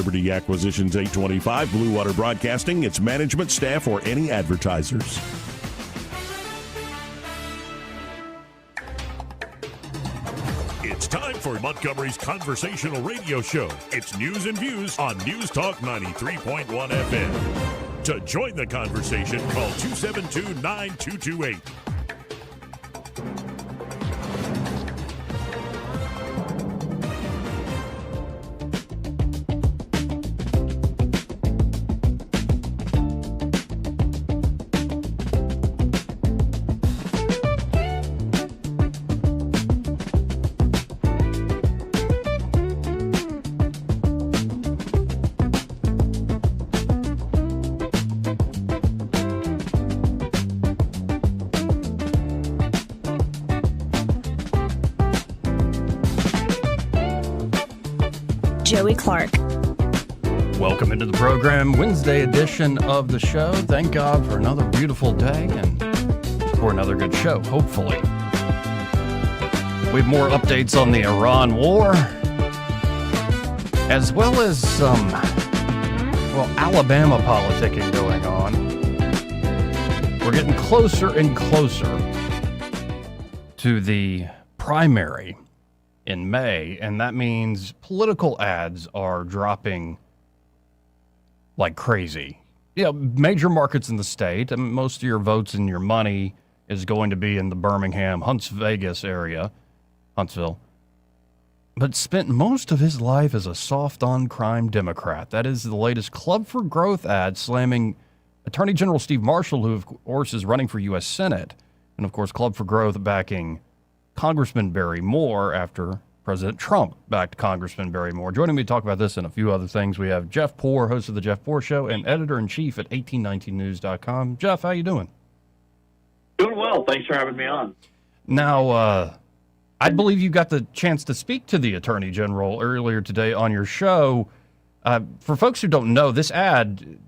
Liberty Acquisitions 825, Blue Water Broadcasting, its management, staff, or any advertisers. It's time for Montgomery's conversational radio show. It's News and Views on News Talk 93.1 FM. To join the conversation, call 272-9228. Joey Clark. Welcome into the program, Wednesday edition of the show. Thank God for another beautiful day and for another good show, hopefully. We have more updates on the Iran war, as well as some, Alabama politicking going on. We're getting closer and closer to the primary in May, and that means political ads are dropping like crazy. Major markets in the state, and most of your votes and your money is going to be in the Birmingham, Huntsville area, Huntsville, but spent most of his life as a soft-on-crime Democrat. That is the latest Club for Growth ad slamming Attorney General Steve Marshall, who, of course, is running for U.S. Senate, and, of course, Club for Growth backing Congressman Barry Moore after President Trump backed Congressman Barry Moore. Joining me to talk about this and a few other things, we have Jeff Poore, host of The Jeff Poore Show and editor-in-chief at 1819news.com. Jeff, how you doing? Doing well. Thanks for having me on. Now, I believe you got the chance to speak to the Attorney General earlier today on your show. For folks who don't know, this ad,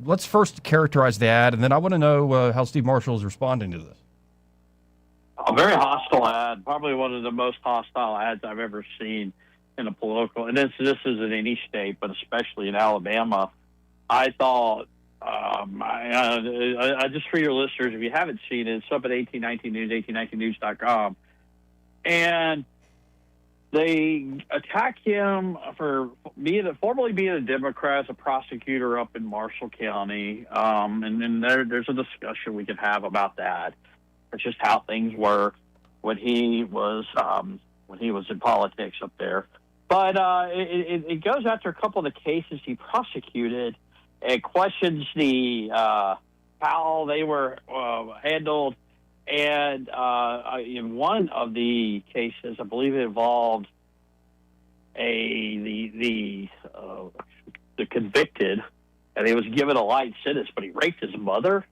let's first characterize the ad, and then I want to know how Steve Marshall is responding to this. A very hostile ad, probably one of the most hostile ads I've ever seen in a political, and this is in any state, but especially in Alabama. I thought, I just for your listeners, if you haven't seen it, it's up at 1819 News, 1819news.com, and they attack him for formerly being a Democrat, as a prosecutor up in Marshall County, and then there's a discussion we could have about that. It's just how things were when he was in politics up there. But it goes after a couple of the cases he prosecuted. It questions the how they were handled, and in one of the cases, I believe it involved the convicted, and he was given a light sentence, but he raped his mother,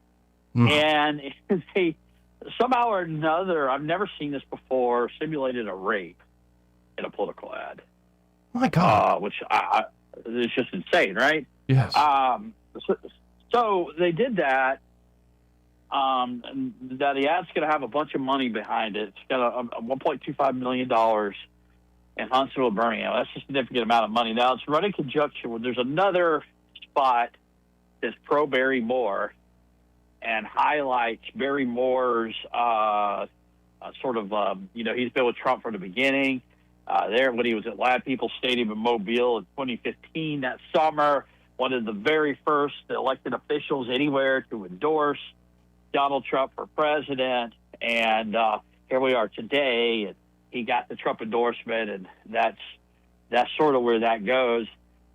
and they somehow or another, I've never seen this before, simulated a rape in a political ad. My God. Which is just insane, right? Yes. So they did that. And that the ad's going to have a bunch of money behind it. It's got a $1.25 million in Huntsville, Birmingham. That's a significant amount of money. Now, it's run in conjunction with, there's another spot that's pro Barry Moore, and highlights Barry Moore's he's been with Trump from the beginning. There, when he was at Lab People Stadium in Mobile in 2015, that summer, one of the very first elected officials anywhere to endorse Donald Trump for president. And here we are today, and he got the Trump endorsement, and that's sort of where that goes.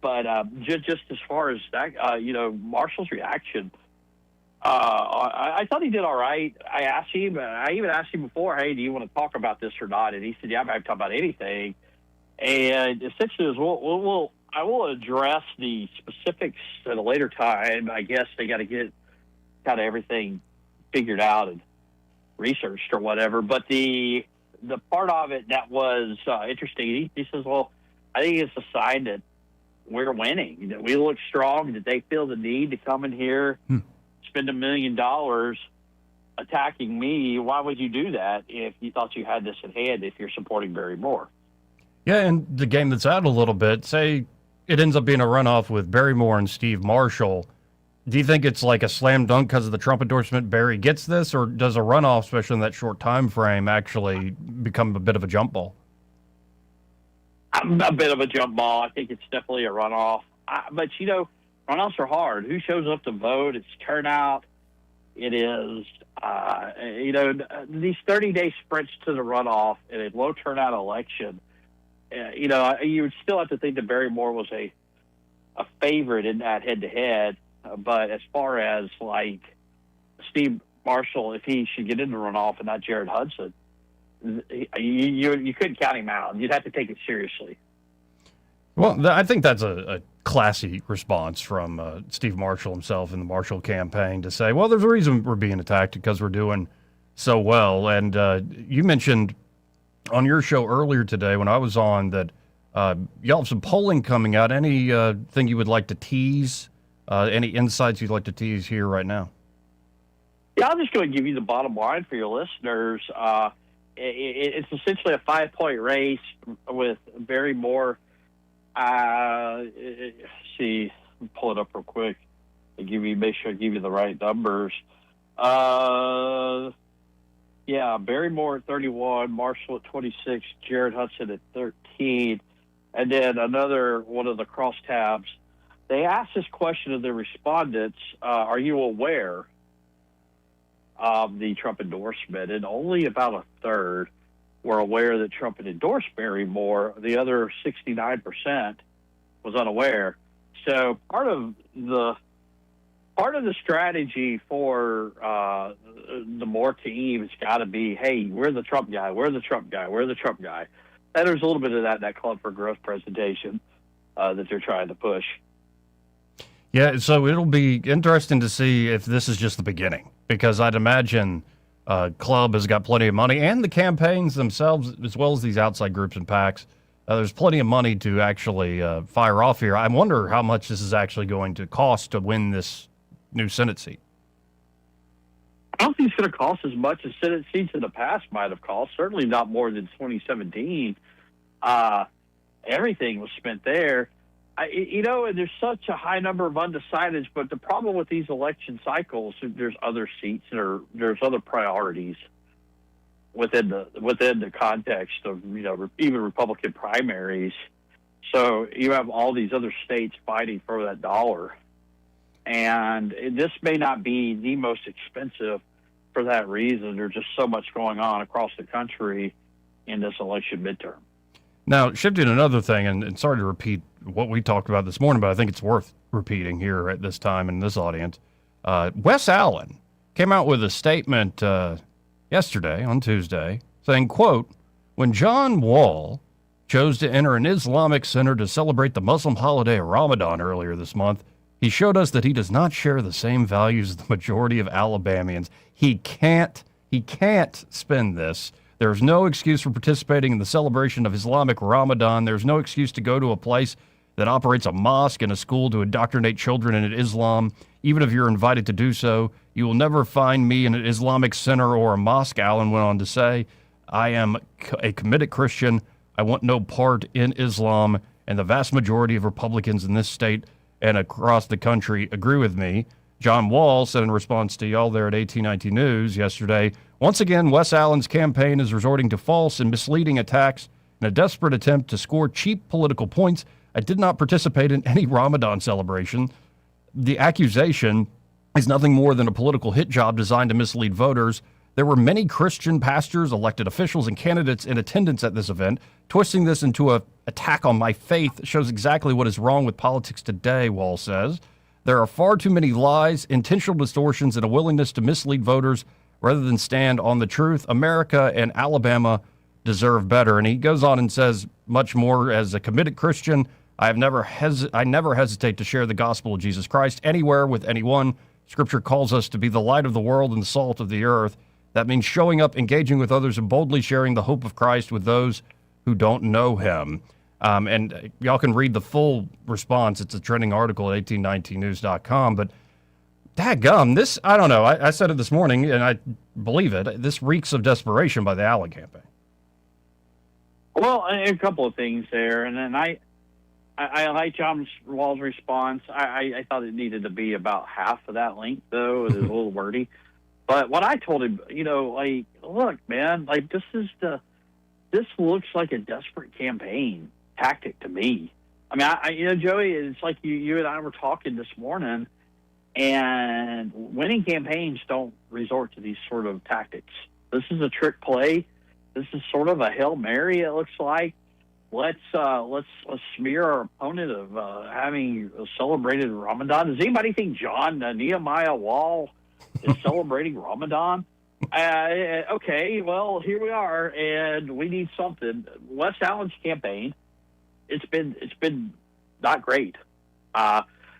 But just as far as that, Marshall's reaction, I thought he did all right. I even asked him before, hey, do you want to talk about this or not? And he said, yeah, I'm happy to talk about anything. And essentially, I will address the specifics at a later time. I guess they got to get kind of everything figured out and researched or whatever. But the part of it that was interesting, he says, well, I think it's a sign that we're winning, that we look strong, that they feel the need to come in here, spend $1 million attacking me. Why would you do that if you thought you had this in hand, if you're supporting Barry Moore? Yeah, and the game that's out a little bit, say it ends up being a runoff with Barrymore and Steve Marshall, do you think it's like a slam dunk because of the Trump endorsement? Barry gets this, or does a runoff, especially in that short time frame, actually become a bit of a jump ball? A bit of a jump ball. I think it's definitely a runoff. But, runoffs are hard. Who shows up to vote? It's turnout. It is, these 30-day sprints to the runoff in a low turnout election. You would still have to think that Barrymore was a favorite in that head-to-head. But as far as, like, Steve Marshall, if he should get into runoff and not Jared Hudson, you couldn't count him out. You'd have to take it seriously. Well, I think that's a classy response from Steve Marshall himself in the Marshall campaign to say, well, there's a reason we're being attacked because we're doing so well. And you mentioned on your show earlier today when I was on that y'all have some polling coming out. Anything you would like to tease? Any insights you'd like to tease here right now? Yeah, I'm just going to give you the bottom line for your listeners. It's essentially a 5-point race with Barrymore. See, pull it up real quick and make sure I give you the right numbers. Barrymore at 31, Marshall at 26, Jared Hudson at 13, and then another one of the crosstabs. They asked this question of the respondents, are you aware of the Trump endorsement? And only about a third were aware that Trump had endorsed Barrymore. The other 69% was unaware. So part of the strategy for the Moore team has got to be, hey, we're the Trump guy, we're the Trump guy, we're the Trump guy. And there's a little bit of that in that Club for Growth presentation that they're trying to push. Yeah, so it'll be interesting to see if this is just the beginning, because I'd imagine Club has got plenty of money, and the campaigns themselves, as well as these outside groups and PACs, there's plenty of money to actually fire off here. I wonder how much this is actually going to cost to win this new Senate seat. I don't think it's going to cost as much as Senate seats in the past might have cost. Certainly not more than 2017. Everything was spent there. And there's such a high number of undecideds, but the problem with these election cycles, there's other seats or there's other priorities within the context of, even Republican primaries. So you have all these other states fighting for that dollar. And this may not be the most expensive for that reason. There's just so much going on across the country in this election midterm. Now, shifting to another thing, and sorry to repeat what we talked about this morning, but I think it's worth repeating here at this time in this audience. Wes Allen came out with a statement yesterday, on Tuesday, saying, quote, when John Wall chose to enter an Islamic center to celebrate the Muslim holiday of Ramadan earlier this month, he showed us that he does not share the same values as the majority of Alabamians. He can't spin this. There's no excuse for participating in the celebration of Islamic Ramadan. There's no excuse to go to a place that operates a mosque and a school to indoctrinate children in Islam. Even if you're invited to do so, you will never find me in an Islamic center or a mosque, Allen went on to say. I am a committed Christian. I want no part in Islam, and the vast majority of Republicans in this state and across the country agree with me. John Wall said in response to y'all there at 1819 News yesterday, once again, Wes Allen's campaign is resorting to false and misleading attacks in a desperate attempt to score cheap political points. I did not participate in any Ramadan celebration. The accusation is nothing more than a political hit job designed to mislead voters. There were many Christian pastors, elected officials, and candidates in attendance at this event. Twisting this into an attack on my faith shows exactly what is wrong with politics today, Wall says. There are far too many lies, intentional distortions, and a willingness to mislead voters rather than stand on the truth. America and Alabama deserve better. And he goes on and says much more, as a committed Christian, I never hesitate to share the gospel of Jesus Christ anywhere with anyone. Scripture calls us to be the light of the world and the salt of the earth. That means showing up, engaging with others, and boldly sharing the hope of Christ with those who don't know him. And y'all can read the full response. It's a trending article at 1819news.com. But dadgum, this, I don't know. I said it this morning, and I believe it. This reeks of desperation by the Allen campaign. Well, a couple of things there. And then I like John Wall's response. I thought it needed to be about half of that length, though. It was a little wordy. But what I told him, like, look, man, like this looks like a desperate campaign tactic to me. I mean, Joey, it's like you and I were talking this morning, and winning campaigns don't resort to these sort of tactics. This is a trick play. This is sort of a Hail Mary, it looks like. Let's smear our opponent of having celebrated Ramadan. Does anybody think John Nehemiah Wall is celebrating Ramadan? Okay, well, here we are, and we need something. Wes Allen's campaign, it's been not great.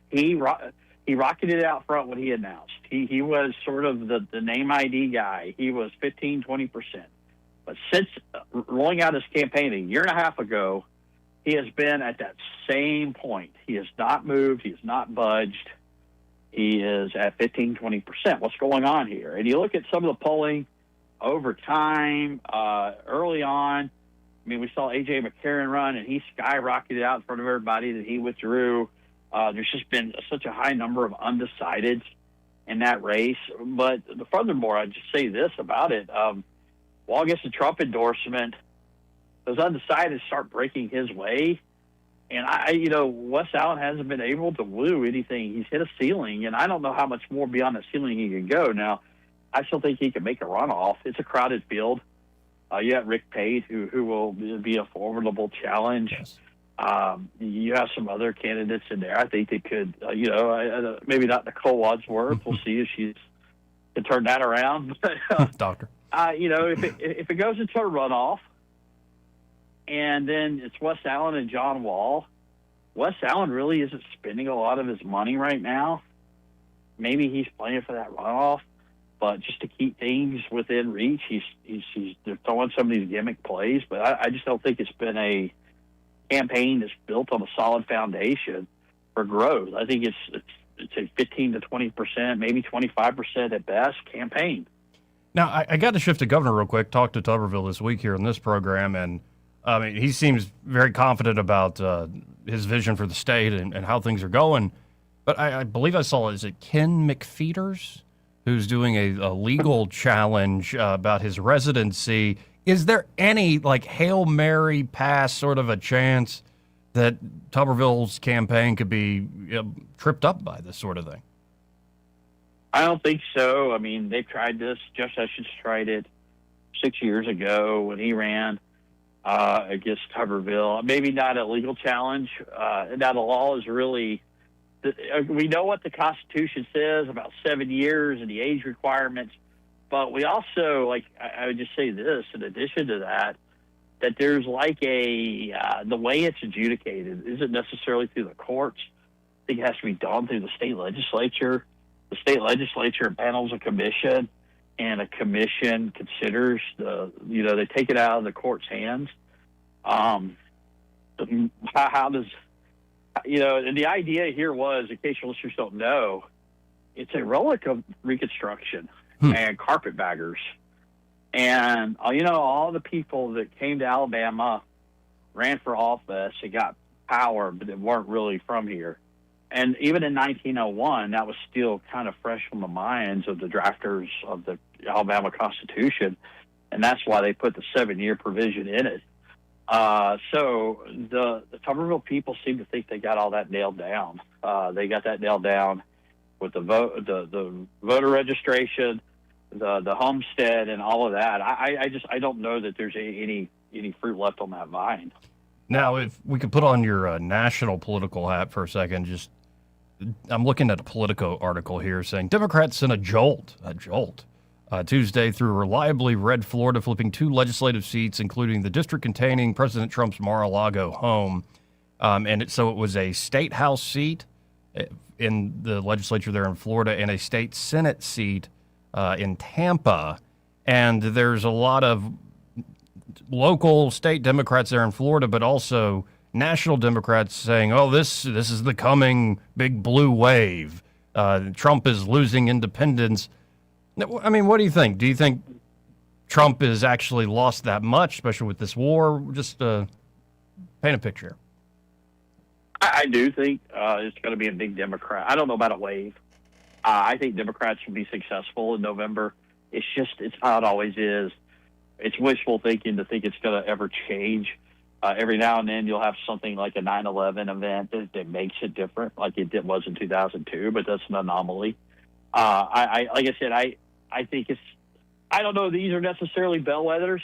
He rocketed out front when he announced. He was sort of the name ID guy. He was 15-20%. But since rolling out his campaign a year and a half ago, he has been at that same point. He has not moved. He has not budged. He is at 15-20%. What's going on here? And you look at some of the polling over time, early on. I mean, we saw A.J. McCarron run, and he skyrocketed out in front of everybody. That he withdrew. There's just been such a high number of undecideds in that race. But furthermore, I'd just say this about it. Wall gets the Trump endorsement. Those undecideds start breaking his way. And Wes Allen hasn't been able to woo anything. He's hit a ceiling, and I don't know how much more beyond the ceiling he can go. Now, I still think he can make a runoff. It's a crowded field. You got Rick Pate, who will be a formidable challenge. Yes. You have some other candidates in there. I think they could, maybe not Nicole Wadsworth. We'll see if she's can turn that around. Doctor. If it goes into a runoff, and then it's Wes Allen and John Wall, Wes Allen really isn't spending a lot of his money right now. Maybe he's playing for that runoff, but just to keep things within reach, he's throwing some of these gimmick plays. But I just don't think it's been a campaign that's built on a solid foundation for growth. I think it's a 15-20%, maybe 25% at best campaign. Now, I got to shift to Governor real quick. Talked to Tuberville this week here in this program, and I mean, he seems very confident about his vision for the state and how things are going. But I believe I saw, is it Ken McFeeters, who's doing a legal challenge about his residency? Is there any, like, Hail Mary pass sort of a chance that Tuberville's campaign could be tripped up by this sort of thing? I don't think so. I mean, they've tried this. Jeff Sessions tried it 6 years ago when he ran against Tuberville. Maybe not a legal challenge. Now, the law is really we know what the Constitution says about 7 years and the age requirements, but we also, like, I would just say this, in addition to that there's like the way it's adjudicated isn't necessarily through the courts. I think it has to be done through the state legislature. The state legislature panels a commission, and a commission considers they take it out of the court's hands. How does, and the idea here was, in case your listeners don't know, it's a relic of Reconstruction and carpetbaggers. And, all the people that came to Alabama, ran for office, and got power, but they weren't really from here. And even in 1901, that was still kind of fresh on the minds of the drafters of the Alabama Constitution, and that's why they put the 7-year provision in it. So the Tuberville people seem to think they got all that nailed down. They got that nailed down with the voter registration, the homestead, and all of that. I don't know that there's any fruit left on that vine. Now, if we could put on your national political hat for a second, I'm looking at a Politico article here saying Democrats in a jolt Tuesday through reliably red Florida, flipping 2 legislative seats, including the district containing President Trump's Mar-a-Lago home. So it was a state house seat in the legislature there in Florida and a state Senate seat in Tampa. And there's a lot of local state Democrats there in Florida, but also national Democrats saying, oh, this is the coming big blue wave. Trump is losing independence. I mean, what do you think? Do you think Trump has actually lost that much, especially with this war? Just paint a picture. I do think it's going to be a big Democrat. I don't know about a wave. I think Democrats will be successful in November. It's how it always is. It's wishful thinking to think it's going to ever change. Every now and then you'll have something like a 9/11 event that makes it different, like it was in 2002, but that's an anomaly. Like I said, I think I don't know these are necessarily bellwethers,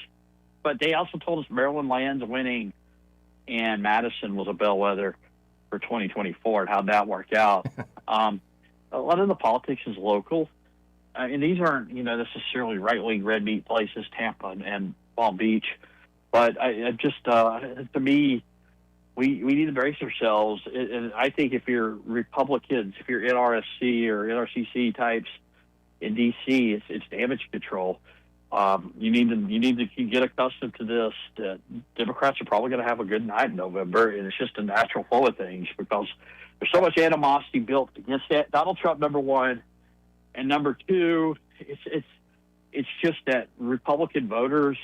but they also told us Maryland lands winning and Madison was a bellwether for 2024 and how'd that work out. A lot of the politics is local. And these aren't, necessarily right-wing red meat places, Tampa and Palm Beach. But to me, we need to brace ourselves. And I think if you're Republicans, if you're NRSC or NRCC types in D.C., it's damage control. You need to get accustomed to this. That Democrats are probably going to have a good night in November, and it's just a natural flow of things because there's so much animosity built against that. Donald Trump, number one, and number two, it's just that Republican voters,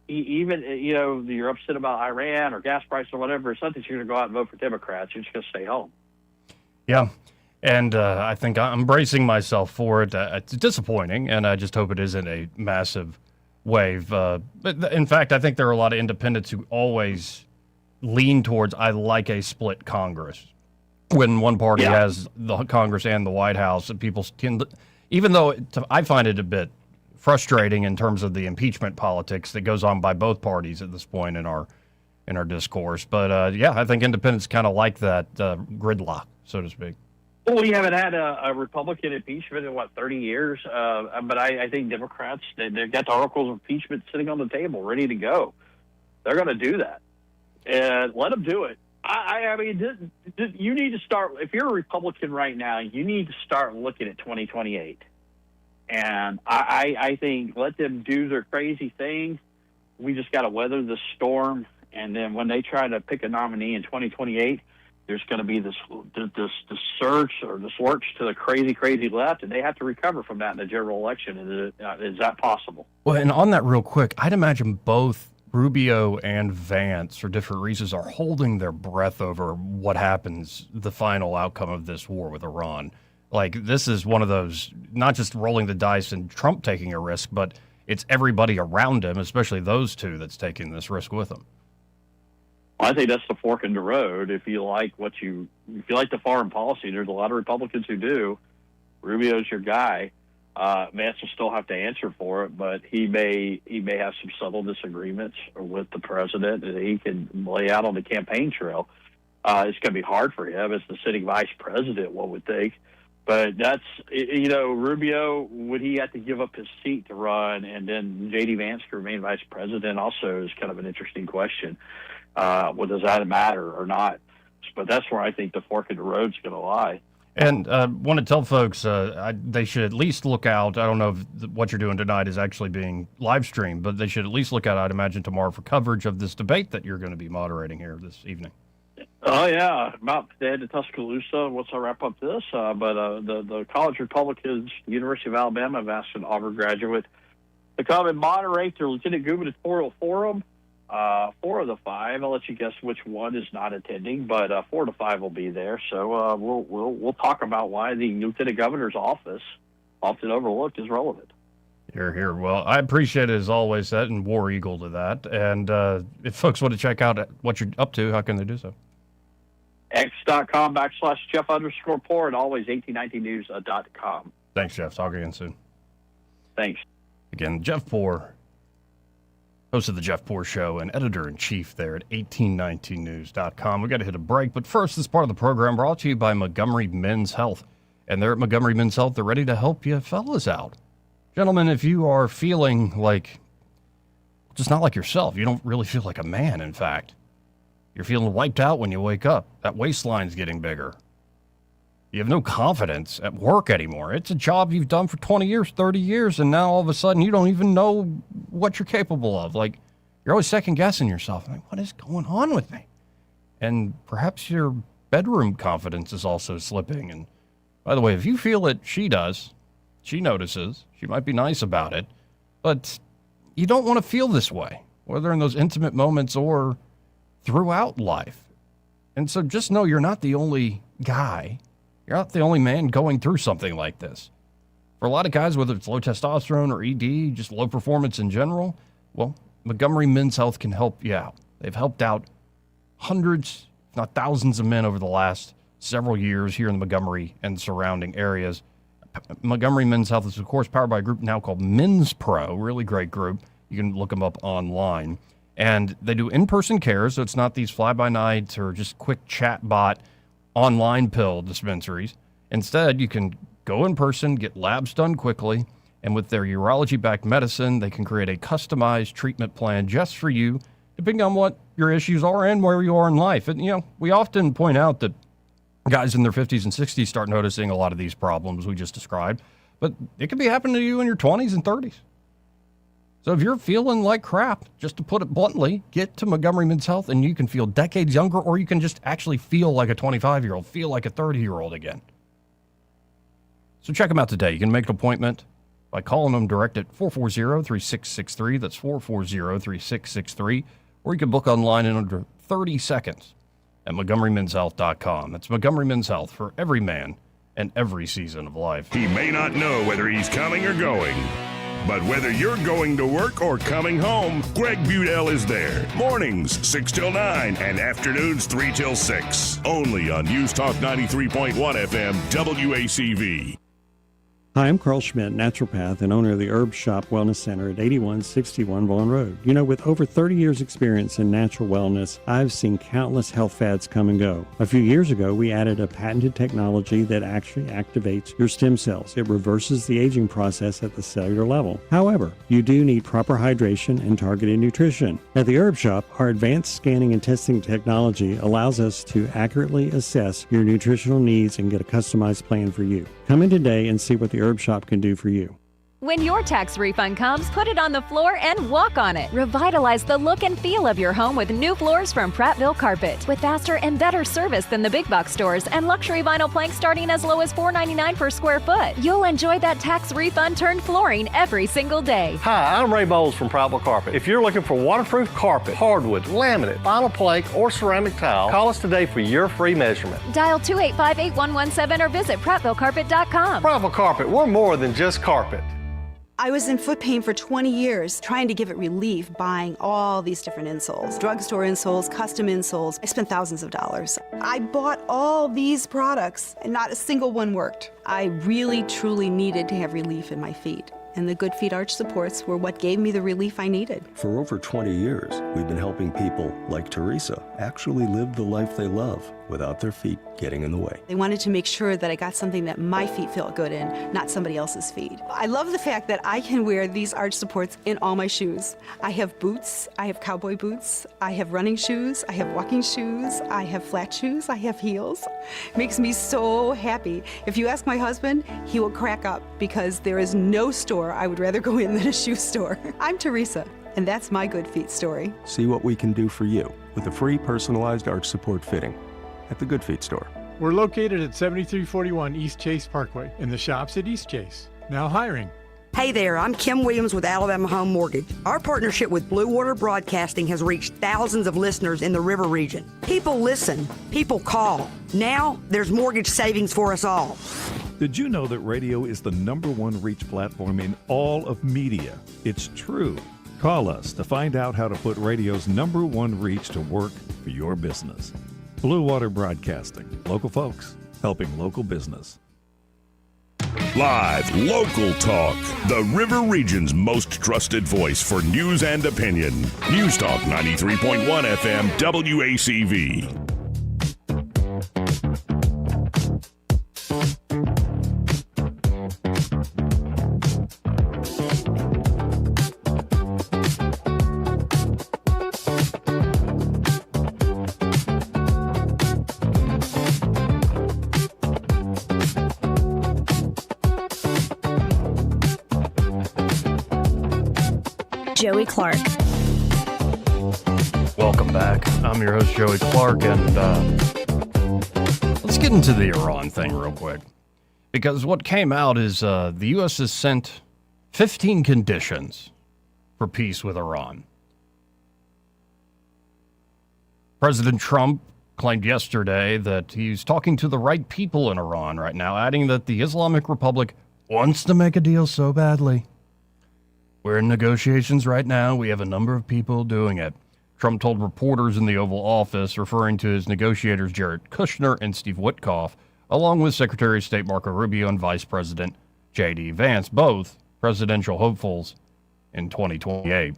even you're upset about Iran or gas prices or whatever, it's not that you're going to go out and vote for Democrats. You're just going to stay home. Yeah. And I think I'm bracing myself for it. It's disappointing, and I just hope it isn't a massive wave. But in fact, I think there are a lot of independents who always lean towards, I like a split Congress. When one party has the Congress and the White House, and people tend to, even though I find it a bit frustrating in terms of the impeachment politics that goes on by both parties at this point in our discourse. But I think independents kind of like that gridlock, so to speak. Well, we haven't had a Republican impeachment in, 30 years? But I think Democrats, they've got the articles of impeachment sitting on the table, ready to go. They're going to do that. And let them do it. I mean, you need to start, if you're a Republican right now, you need to start looking at 2028. And I think let them do their crazy thing. We just got to weather the storm. And then when they try to pick a nominee in 2028, there's going to be this surge or this lurch to the crazy left, and they have to recover from that in the general election. Is that possible? Well, and on that real quick, I'd imagine both Rubio and Vance, for different reasons, are holding their breath over what happens, the final outcome of this war with Iran. Like, this is one of those, not just rolling the dice and Trump taking a risk, but it's everybody around him, especially those two, that's taking this risk with him. I think that's the fork in the road. If you like the foreign policy, there's a lot of Republicans who do. Rubio's your guy. Vance will still have to answer for it, but he may have some subtle disagreements with the president that he can lay out on the campaign trail. It's going to be hard for him as the sitting vice president, one would think. But that's, Rubio, would he have to give up his seat to run, and then J.D. Vance to remain vice president also is kind of an interesting question. Well, does that matter or not? But that's where I think the fork in the road is going to lie. And want to tell folks they should at least look out. I don't know if what you're doing tonight is actually being live streamed, but they should at least look out, I'd imagine, tomorrow for coverage of this debate that you're going to be moderating here this evening. Oh, yeah, about to head to Tuscaloosa once I wrap up this. But the college Republicans, University of Alabama, have asked an Auburn graduate to come and moderate their lieutenant gubernatorial forum. 4 of the 5, I'll let you guess which one is not attending, but 4 of the 5 will be there. So we'll talk about why the lieutenant governor's office, often overlooked, is relevant. Here. Well, I appreciate it as always, that, and War Eagle to that. And if folks want to check out what you're up to, how can they do so? X.com/Jeff_Poor and always 1819news.com. Thanks, Jeff. Talk again soon. Thanks. Again, Jeff Poor, host of the Jeff Poor Show and editor-in-chief there at 1819news.com. We've got to hit a break, but first, this part of the program brought to you by Montgomery Men's Health. And they're at Montgomery Men's Health. They're ready to help you fellas out. Gentlemen, if you are feeling like, just not like yourself, you don't really feel like a man, in fact. You're feeling wiped out when you wake up. That waistline's getting bigger. You have no confidence at work anymore. It's a job you've done for 20 years, 30 years, and now all of a sudden you don't even know what you're capable of. Like, you're always second-guessing yourself. Like, what is going on with me? And perhaps your bedroom confidence is also slipping. And by the way, if you feel it, she does. She notices. She might be nice about it. But you don't want to feel this way, whether in those intimate moments or throughout life. And so just know you're not the only guy. You're not the only man going through something like this. For a lot of guys, whether it's low testosterone or ED, just low performance in general, well, Montgomery Men's Health can help you out. They've helped out hundreds, if not thousands of men over the last several years here in the Montgomery and surrounding areas. Montgomery Men's Health is, of course, powered by a group now called Men's Pro, really great group. You can look them up online. And they do in-person care, so it's not these fly-by-nights or just quick chat bot online pill dispensaries. Instead, you can go in person, get labs done quickly, and with their urology-backed medicine, they can create a customized treatment plan just for you, depending on what your issues are and where you are in life. And, we often point out that guys in their 50s and 60s start noticing a lot of these problems we just described, but it could be happening to you in your 20s and 30s. So if you're feeling like crap, just to put it bluntly, get to Montgomery Men's Health and you can feel decades younger, or you can just actually feel like a 25-year-old, feel like a 30-year-old again. So check them out today. You can make an appointment by calling them direct at 440-3663. That's 440-3663. Or you can book online in under 30 seconds at MontgomeryMen'sHealth.com. That's Montgomery Men's Health for every man and every season of life. He may not know whether he's coming or going, but whether you're going to work or coming home, Greg Budell is there. Mornings, 6 till 9, and afternoons, 3 till 6. Only on News Talk 93.1 FM, WACV. Hi, I'm Carl Schmidt, naturopath and owner of the Herb Shop Wellness Center at 8161 Vaughan Road. With over 30 years experience in natural wellness, I've seen countless health fads come and go. A few years ago, we added a patented technology that actually activates your stem cells. It reverses the aging process at the cellular level. However, you do need proper hydration and targeted nutrition. At the Herb Shop, our advanced scanning and testing technology allows us to accurately assess your nutritional needs and get a customized plan for you. Come in today and see what the Herb Shop can do for you. When your tax refund comes, put it on the floor and walk on it. Revitalize the look and feel of your home with new floors from Prattville Carpet. With faster and better service than the big box stores and luxury vinyl planks starting as low as $4.99 per square foot. You'll enjoy that tax refund turned flooring every single day. Hi, I'm Ray Bowles from Prattville Carpet. If you're looking for waterproof carpet, hardwood, laminate, vinyl plank, or ceramic tile, call us today for your free measurement. Dial 285-8117 or visit PrattvilleCarpet.com. Prattville Carpet, we're more than just carpet. I was in foot pain for 20 years, trying to give it relief, buying all these different insoles. Drugstore insoles, custom insoles. I spent thousands of dollars. I bought all these products, and not a single one worked. I really, truly needed to have relief in my feet. And the Good Feet arch supports were what gave me the relief I needed. For over 20 years, we've been helping people like Teresa actually live the life they love without their feet getting in the way. They wanted to make sure that I got something that my feet felt good in, not somebody else's feet. I love the fact that I can wear these arch supports in all my shoes. I have boots, I have cowboy boots, I have running shoes, I have walking shoes, I have flat shoes, I have heels. It makes me so happy. If you ask my husband, he will crack up because there is no store I would rather go in than a shoe store. I'm Teresa, and that's my Good Feet story. See what we can do for you with a free personalized arch support fitting at the Good Feet store. We're located at 7341 East Chase Parkway in the shops at East Chase. Now hiring. Hey there, I'm Kim Williams with Alabama Home Mortgage. Our partnership with Blue Water Broadcasting has reached thousands of listeners in the River region. People listen, people call. Now there's mortgage savings for us all. Did you know that radio is the #1 reach platform in all of media? It's true. Call us to find out how to put radio's #1 reach to work for your business. Blue Water Broadcasting. Local folks helping local business. Live, local talk. The River Region's most trusted voice for news and opinion. News Talk 93.1 FM, WACV. Joey Clark. Welcome back. I'm your host, Joey Clark, and let's get into the Iran thing real quick. Because what came out is the U.S. has sent 15 conditions for peace with Iran. President Trump claimed yesterday that he's talking to the right people in Iran right now, adding that the Islamic Republic wants to make a deal so badly. We're in negotiations right now. We have a number of people doing it. Trump told reporters in the Oval Office, referring to his negotiators Jared Kushner and Steve Witkoff, along with Secretary of State Marco Rubio and Vice President J.D. Vance, both presidential hopefuls in 2028.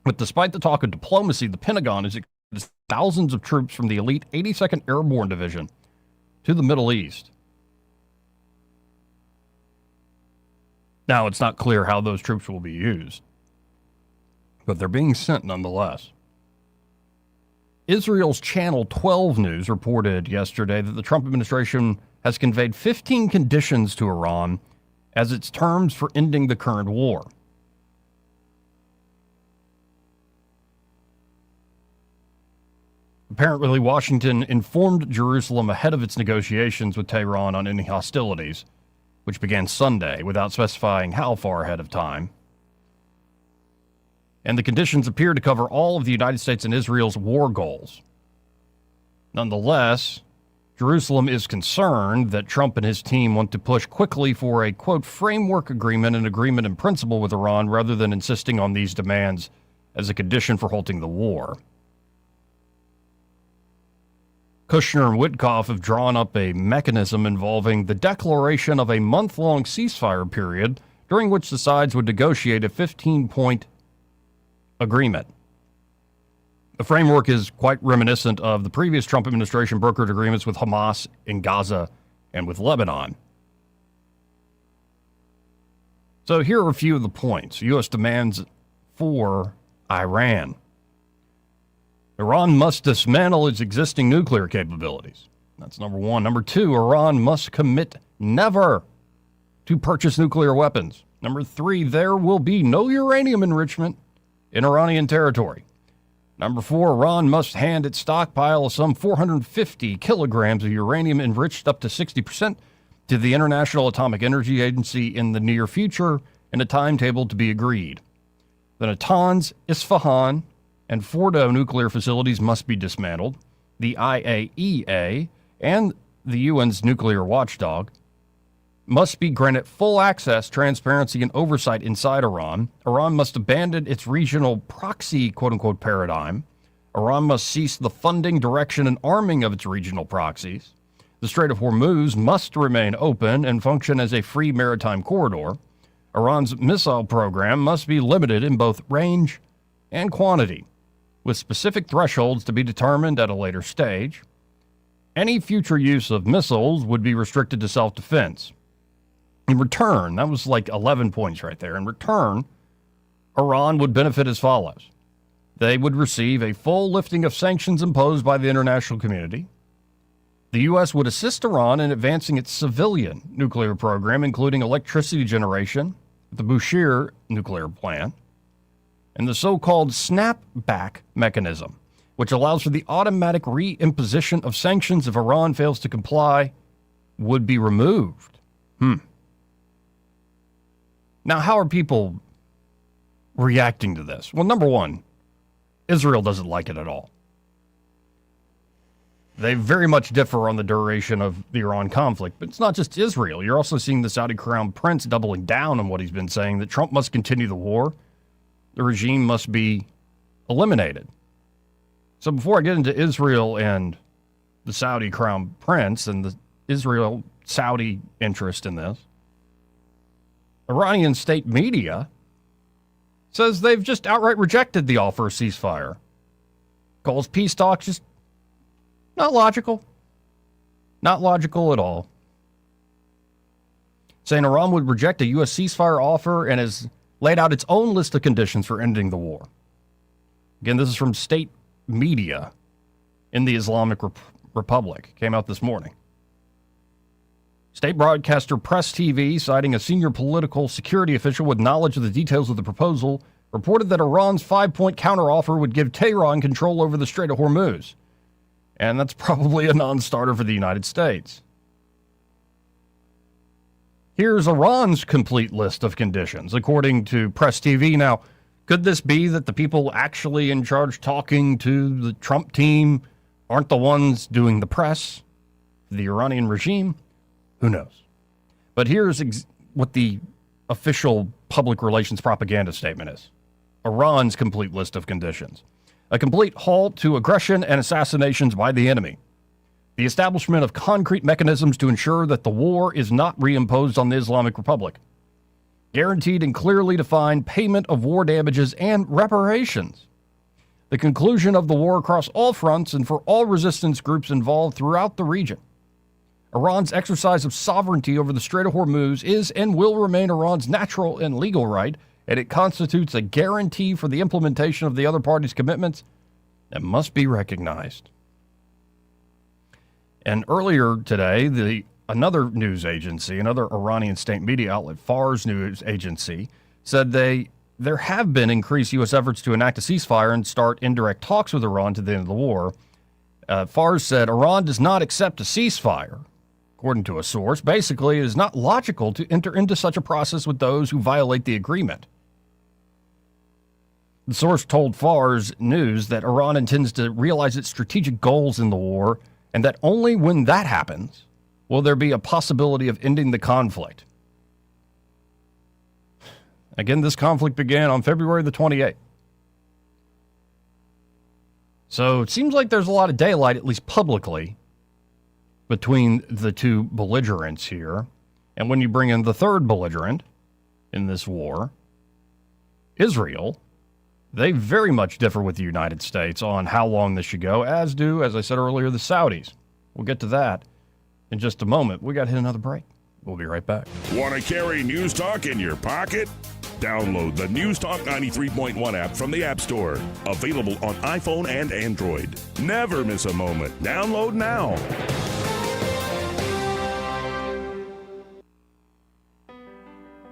But despite the talk of diplomacy, the Pentagon is expecting thousands of troops from the elite 82nd Airborne Division to the Middle East. Now, it's not clear how those troops will be used, but they're being sent nonetheless. Israel's Channel 12 News reported yesterday that the Trump administration has conveyed 15 conditions to Iran as its terms for ending the current war. Apparently, Washington informed Jerusalem ahead of its negotiations with Tehran on ending hostilities, which began Sunday, without specifying how far ahead of time. And the conditions appear to cover all of the United States and Israel's war goals. Nonetheless, Jerusalem is concerned that Trump and his team want to push quickly for a, quote, framework agreement, an agreement in principle with Iran, rather than insisting on these demands as a condition for halting the war. Kushner and Witkoff have drawn up a mechanism involving the declaration of a month-long ceasefire period during which the sides would negotiate a 15-point agreement. The framework is quite reminiscent of the previous Trump administration brokered agreements with Hamas in Gaza and with Lebanon. So here are a few of the points U.S. demands for Iran. Iran must dismantle its existing nuclear capabilities. That's number one. Number two, Iran must commit never to purchase nuclear weapons. Number three, there will be no uranium enrichment in Iranian territory. Number four, Iran must hand its stockpile of some 450 kilograms of uranium enriched up to 60% to the International Atomic Energy Agency in the near future in a timetable to be agreed. The Natanz, Isfahan, and Fordo nuclear facilities must be dismantled. The IAEA and the UN's nuclear watchdog must be granted full access, transparency, and oversight inside Iran. Iran must abandon its regional proxy, quote-unquote, paradigm. Iran must cease the funding, direction, and arming of its regional proxies. The Strait of Hormuz must remain open and function as a free maritime corridor. Iran's missile program must be limited in both range and quantity, with specific thresholds to be determined at a later stage. Any future use of missiles would be restricted to self-defense. In return, that was like 11 points right there. In return, Iran would benefit as follows. They would receive a full lifting of sanctions imposed by the international community. The U.S. would assist Iran in advancing its civilian nuclear program, including electricity generation at the Bushehr nuclear plant, and the so-called snapback mechanism, which allows for the automatic reimposition of sanctions if Iran fails to comply, would be removed. Now, how are people reacting to this? Well, number one, Israel doesn't like it at all. They very much differ on the duration of the Iran conflict, but it's not just Israel. You're also seeing the Saudi crown prince doubling down on what he's been saying, that Trump must continue the war. The regime must be eliminated. So before I get into Israel and the Saudi crown prince and the Israel-Saudi interest in this, Iranian state media says they've just outright rejected the offer of ceasefire. Calls peace talks just not logical. Not logical at all. Saying Iran would reject a U.S. ceasefire offer and has laid out its own list of conditions for ending the war. Again, this is from state media in the Islamic Republic. Came out this morning. State broadcaster Press TV, citing a senior political security official with knowledge of the details of the proposal, reported that Iran's 5-point counteroffer would give Tehran control over the Strait of Hormuz. And that's probably a non-starter for the United States. Here's Iran's complete list of conditions, according to Press TV. Now, could this be that the people actually in charge talking to the Trump team aren't the ones doing the press for the Iranian regime? Who knows? But here's what the official public relations propaganda statement is. Iran's complete list of conditions. A complete halt to aggression and assassinations by the enemy. The establishment of concrete mechanisms to ensure that the war is not reimposed on the Islamic Republic. Guaranteed and clearly defined payment of war damages and reparations. The conclusion of the war across all fronts and for all resistance groups involved throughout the region. Iran's exercise of sovereignty over the Strait of Hormuz is and will remain Iran's natural and legal right, and it constitutes a guarantee for the implementation of the other parties' commitments that must be recognized. And earlier today, another news agency, another Iranian state media outlet, Fars news agency, said there have been increased U.S. efforts to enact a ceasefire and start indirect talks with Iran to the end of the war. Fars said Iran does not accept a ceasefire. According to a source, basically, it is not logical to enter into such a process with those who violate the agreement. The source told Fars News that Iran intends to realize its strategic goals in the war, and that only when that happens will there be a possibility of ending the conflict. Again, this conflict began on February the 28th. So it seems like there's a lot of daylight, at least publicly, between the two belligerents here. And when you bring in the third belligerent in this war, Israel, they very much differ with the United States on how long this should go, as do, as I said earlier, the Saudis. We'll get to that in just a moment. We got to hit another break. We'll be right back. Want to carry News Talk in your pocket? Download the News Talk 93.1 app from the App Store. Available on iPhone and Android. Never miss a moment. Download now.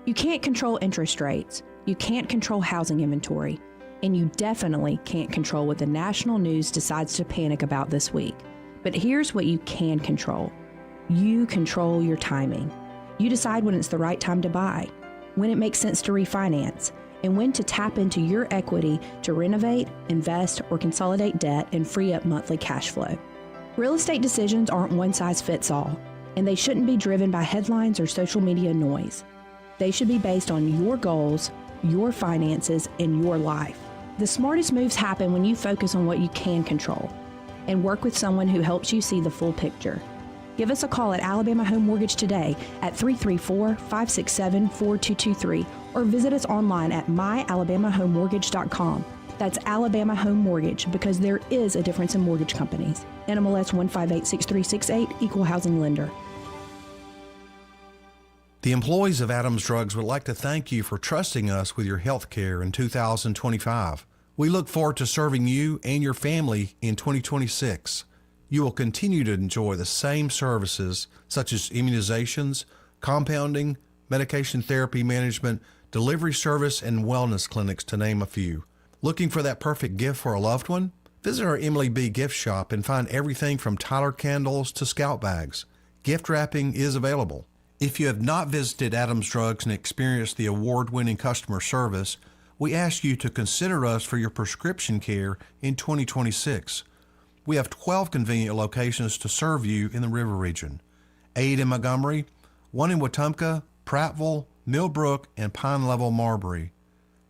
You can't control interest rates. You can't control housing inventory. And you definitely can't control what the national news decides to panic about this week. But here's what you can control. You control your timing. You decide when it's the right time to buy, when it makes sense to refinance, and when to tap into your equity to renovate, invest, or consolidate debt and free up monthly cash flow. Real estate decisions aren't one size fits all, and they shouldn't be driven by headlines or social media noise. They should be based on your goals, your finances, and your life. The smartest moves happen when you focus on what you can control and work with someone who helps you see the full picture. Give us a call at Alabama Home Mortgage today at 334-567-4223 or visit us online at myalabamahomemortgage.com. That's Alabama Home Mortgage, because there is a difference in mortgage companies. NMLS 1586368, Equal Housing Lender. The employees of Adams Drugs would like to thank you for trusting us with your health care in 2025. We look forward to serving you and your family in 2026. You will continue to enjoy the same services such as immunizations, compounding, medication therapy management, delivery service, and wellness clinics, to name a few. Looking for that perfect gift for a loved one? Visit our Emily B. gift shop and find everything from Tyler candles to scout bags. Gift wrapping is available. If you have not visited Adams Drugs and experienced the award-winning customer service, we ask you to consider us for your prescription care in 2026. We have 12 convenient locations to serve you in the River Region. 8 in Montgomery, 1 in Wetumpka, Prattville, Millbrook, and Pine Level, Marbury.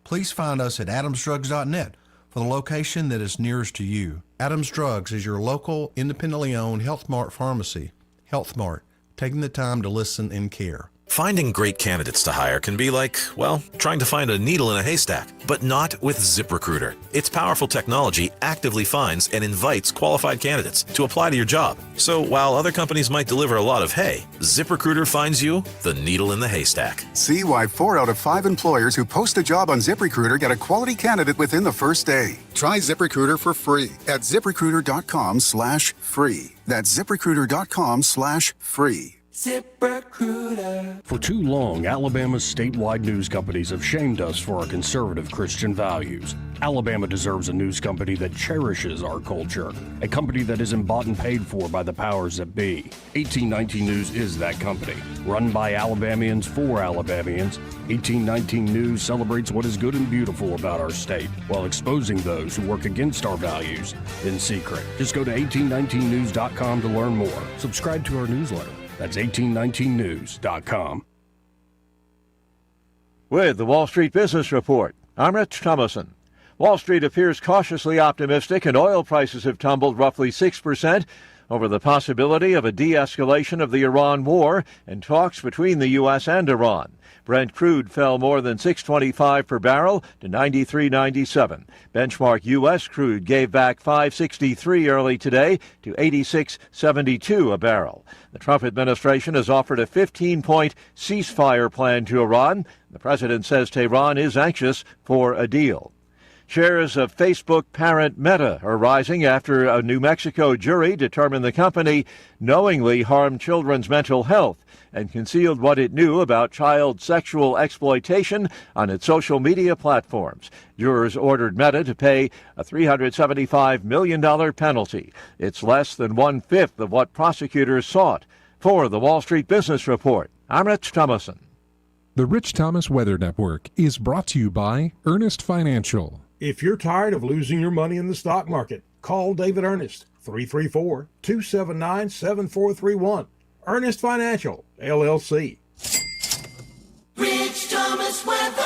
Please find us at adamsdrugs.net for the location that is nearest to you. Adams Drugs is your local, independently owned Health Mart pharmacy. Health Mart, taking the time to listen and care. Finding great candidates to hire can be like, well, trying to find a needle in a haystack, but not with ZipRecruiter. Its powerful technology actively finds and invites qualified candidates to apply to your job. So while other companies might deliver a lot of hay, ZipRecruiter finds you the needle in the haystack. See why 4 out of 5 employers who post a job on ZipRecruiter get a quality candidate within the first day. Try ZipRecruiter for free at ZipRecruiter.com/free. That's ZipRecruiter.com/free. ZipRecruiter. For too long, Alabama's statewide news companies have shamed us for our conservative Christian values. Alabama deserves a news company that cherishes our culture, a company that isn't bought and paid for by the powers that be. 1819 News is that company. Run by Alabamians for Alabamians, 1819 News celebrates what is good and beautiful about our state, while exposing those who work against our values in secret. Just go to 1819news.com to learn more. Subscribe to our newsletter. That's 1819news.com. With the Wall Street Business Report, I'm Rich Thomason. Wall Street appears cautiously optimistic, and oil prices have tumbled roughly 6% over the possibility of a de-escalation of the Iran war and talks between the U.S. and Iran. Brent crude fell more than $6.25 per barrel to $93.97. Benchmark U.S. crude gave back $5.63 early today to $86.72 a barrel. The Trump administration has offered a 15-point ceasefire plan to Iran. The president says Tehran is anxious for a deal. Shares of Facebook parent Meta are rising after a New Mexico jury determined the company knowingly harmed children's mental health and concealed what it knew about child sexual exploitation on its social media platforms. Jurors ordered Meta to pay a $375 million penalty. It's less than one-fifth of what prosecutors sought. For the Wall Street Business Report, I'm Rich Thomason. The Rich Thomas Weather Network is brought to you by Earnest Financial. If you're tired of losing your money in the stock market, call David Earnest, 334-279-7431. Earnest Financial, LLC. Rich Thomas Weather.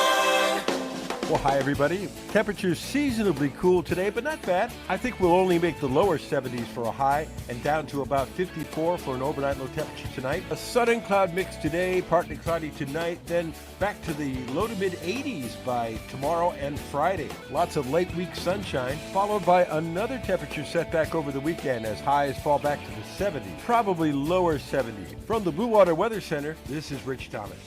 Well, hi, everybody. Temperatures seasonably cool today, but not bad. I think we'll only make the lower 70s for a high and down to about 54 for an overnight low temperature tonight. A sun cloud mix today, partly cloudy tonight, then back to the low to mid 80s by tomorrow and Friday. Lots of late week sunshine, followed by another temperature setback over the weekend as highs fall back to the 70s, probably lower 70s. From the Blue Water Weather Center, this is Rich Thomas.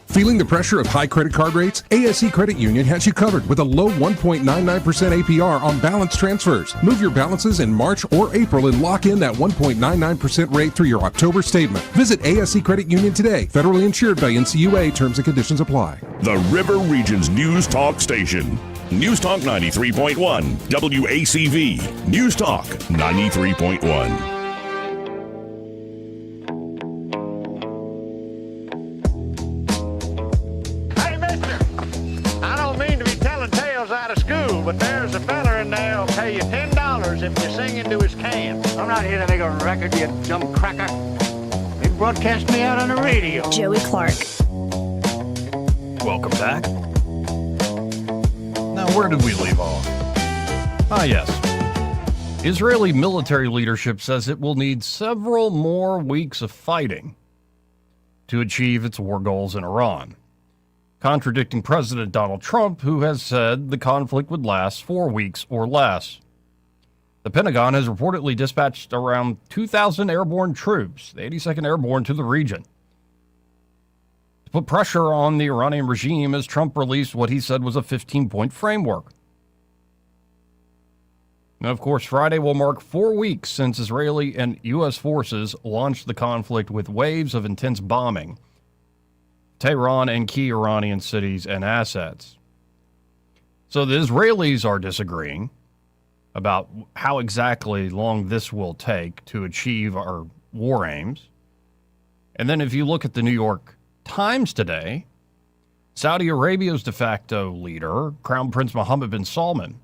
Feeling the pressure of high credit card rates? ASE Credit Union has you covered with a low 1.99% APR on balance transfers. Move your balances in March or April and lock in that 1.99% rate through your October statement. Visit ASE Credit Union today. Federally insured by NCUA. Terms and conditions apply. The River Region's News Talk Station. News Talk 93.1. WACV. News Talk 93.1. But there's a fella in there who'll pay you $10 if you sing into his can. I'm not here to make a record, you dumb cracker. They broadcast me out on the radio. Joey Clark. Welcome back. Now, where did we leave off? Yes. Israeli military leadership says it will need several more weeks of fighting to achieve its war goals in Iran, contradicting President Donald Trump, who has said the conflict would last 4 weeks or less. The Pentagon has reportedly dispatched around 2,000 airborne troops, the 82nd Airborne, to the region to put pressure on the Iranian regime as Trump released what he said was a 15-point framework. Now, of course, Friday will mark 4 weeks since Israeli and U.S. forces launched the conflict with waves of intense bombing Tehran and key Iranian cities and assets. So the Israelis are disagreeing about how exactly long this will take to achieve our war aims. And then if you look at the New York Times today, Saudi Arabia's de facto leader, Crown Prince Mohammed bin Salman,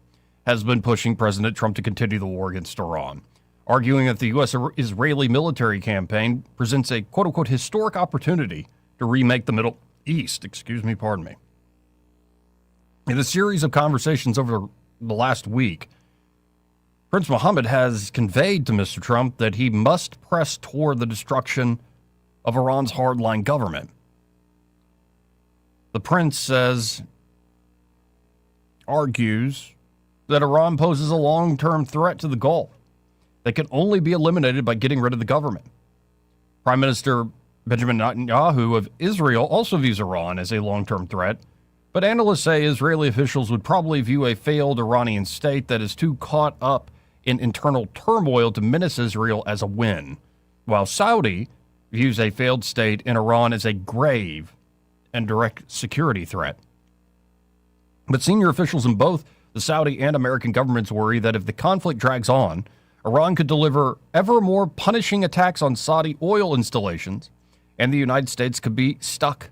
has been pushing President Trump to continue the war against Iran, arguing that the U.S.-Israeli military campaign presents a quote-unquote historic opportunity to remake the Middle East. In a series of conversations over the last week, Prince Mohammed has conveyed to Mr. Trump that he must press toward the destruction of Iran's hardline government. The prince argues that Iran poses a long-term threat to the Gulf that can only be eliminated by getting rid of the government. Prime Minister Benjamin Netanyahu of Israel also views Iran as a long-term threat, but analysts say Israeli officials would probably view a failed Iranian state that is too caught up in internal turmoil to menace Israel as a win, while Saudi views a failed state in Iran as a grave and direct security threat. But senior officials in both the Saudi and American governments worry that if the conflict drags on, Iran could deliver ever more punishing attacks on Saudi oil installations, and the United States could be stuck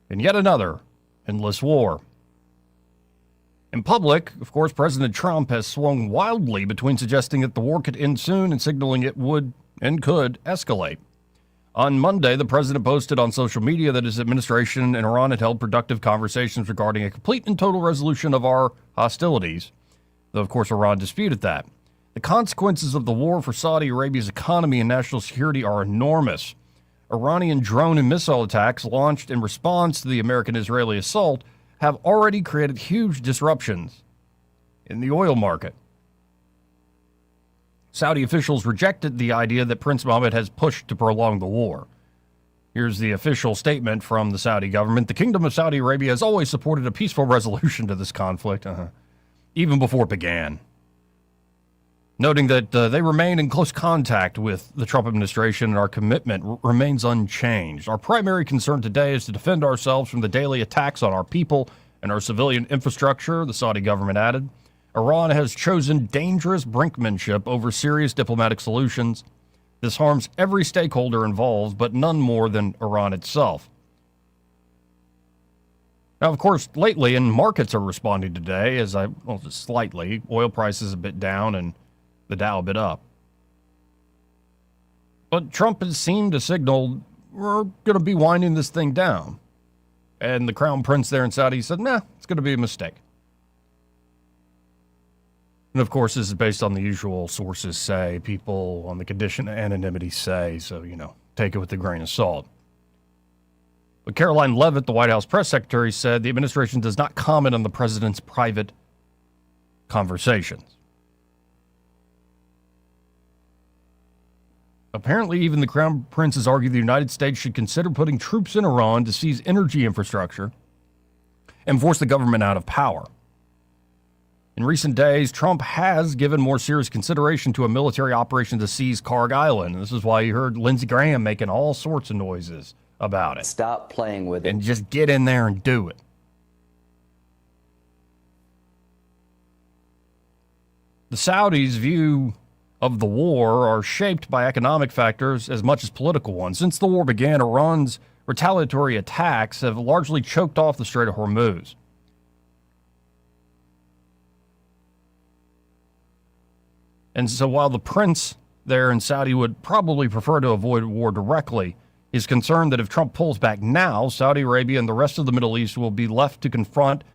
in yet another endless war. In public, of course, President Trump has swung wildly between suggesting that the war could end soon and signaling it would and could escalate. On Monday, the president posted on social media that his administration and Iran had held productive conversations regarding a complete and total resolution of our hostilities, though, of course, Iran disputed that. The consequences of the war for Saudi Arabia's economy and national security are enormous. Iranian drone and missile attacks launched in response to the American-Israeli assault have already created huge disruptions in the oil market. Saudi officials rejected the idea that Prince Mohammed has pushed to prolong the war. Here's the official statement from the Saudi government. The Kingdom of Saudi Arabia has always supported a peaceful resolution to this conflict, even before it began. Noting that they remain in close contact with the Trump administration and our commitment remains unchanged. Our primary concern today is to defend ourselves from the daily attacks on our people and our civilian infrastructure, the Saudi government added. Iran has chosen dangerous brinkmanship over serious diplomatic solutions. This harms every stakeholder involved, but none more than Iran itself. Now, of course, lately, and markets are responding today, just slightly, oil prices a bit down and the Dow a bit up. But Trump has seemed to signal we're going to be winding this thing down. And the Crown Prince there in Saudi said, it's going to be a mistake. And of course, this is based on the usual sources say, people on the condition of anonymity say, so, take it with a grain of salt. But Caroline Leavitt, the White House press secretary, said the administration does not comment on the president's private conversations. Apparently, even the Crown Prince has argued the United States should consider putting troops in Iran to seize energy infrastructure and force the government out of power. In recent days, Trump has given more serious consideration to a military operation to seize Karg Island. This is why you heard Lindsey Graham making all sorts of noises about it. Stop playing with it. And just get in there and do it. The Saudis' view of the war are shaped by economic factors as much as political ones. Since the war began, Iran's retaliatory attacks have largely choked off the Strait of Hormuz. And so while the prince there in Saudi would probably prefer to avoid war directly, he's concerned that if Trump pulls back now, Saudi Arabia and the rest of the Middle East will be left to confront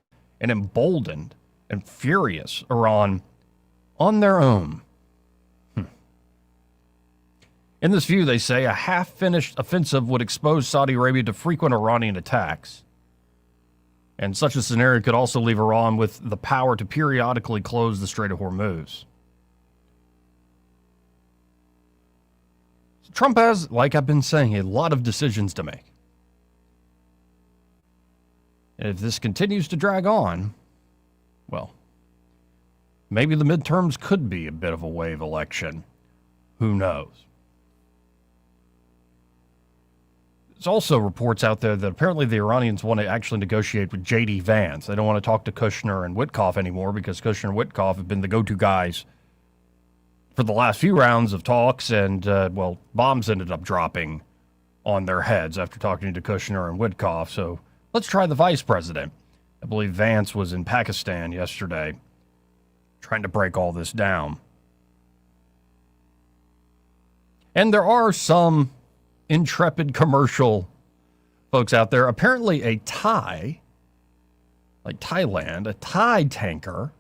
an emboldened and furious Iran on their own. In this view, they say, a half-finished offensive would expose Saudi Arabia to frequent Iranian attacks. And such a scenario could also leave Iran with the power to periodically close the Strait of Hormuz. Trump has, like I've been saying, a lot of decisions to make. And if this continues to drag on, well, maybe the midterms could be a bit of a wave election. Who knows? There's also reports out there that apparently the Iranians want to actually negotiate with J.D. Vance. They don't want to talk to Kushner and Witkoff anymore because Kushner and Witkoff have been the go-to guys for the last few rounds of talks, and, bombs ended up dropping on their heads after talking to Kushner and Witkoff. So let's try the vice president. I believe Vance was in Pakistan yesterday trying to break all this down. And there are some intrepid commercial folks out there. Apparently a Thai, like Thailand, a Thai tanker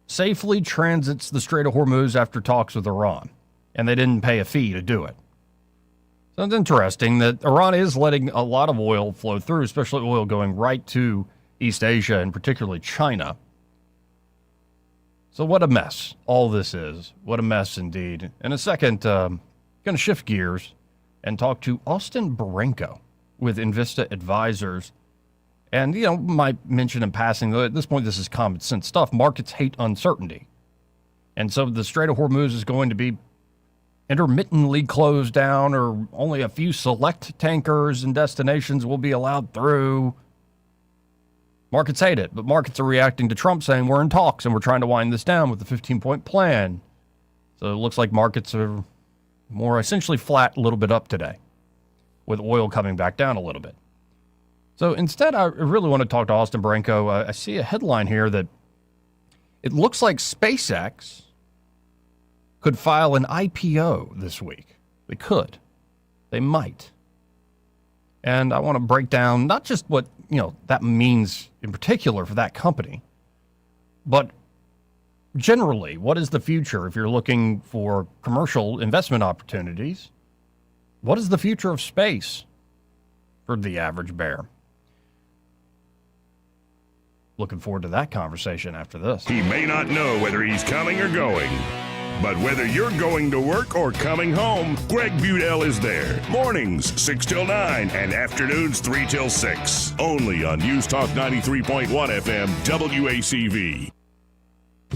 safely transits the Strait of Hormuz after talks with Iran, and they didn't pay a fee to do it. So it's interesting that Iran is letting a lot of oil flow through, especially oil going right to East Asia and particularly China. So what a mess all this is. What a mess indeed. In a second, going to shift gears and talk to Austin Barenko with Invista Advisors. And, might mention in passing, though at this point this is common sense stuff, markets hate uncertainty. And so the Strait of Hormuz is going to be intermittently close down, or only a few select tankers and destinations will be allowed through. Markets hate it, but markets are reacting to Trump saying we're in talks and we're trying to wind this down with the 15-point plan. So it looks like markets are more essentially flat, a little bit up today, with oil coming back down a little bit. So instead, I really want to talk to Austin Branco. I see a headline here that it looks like SpaceX could file an IPO this week. They could. They might. And I want to break down not just what, that means in particular for that company, but generally, what is the future if you're looking for commercial investment opportunities? What is the future of space for the average bear? Looking forward to that conversation after this. He may not know whether he's coming or going, but whether you're going to work or coming home, Greg Budell is there. Mornings, 6 till 9, and afternoons, 3 till 6. Only on News Talk 93.1 FM, WACV.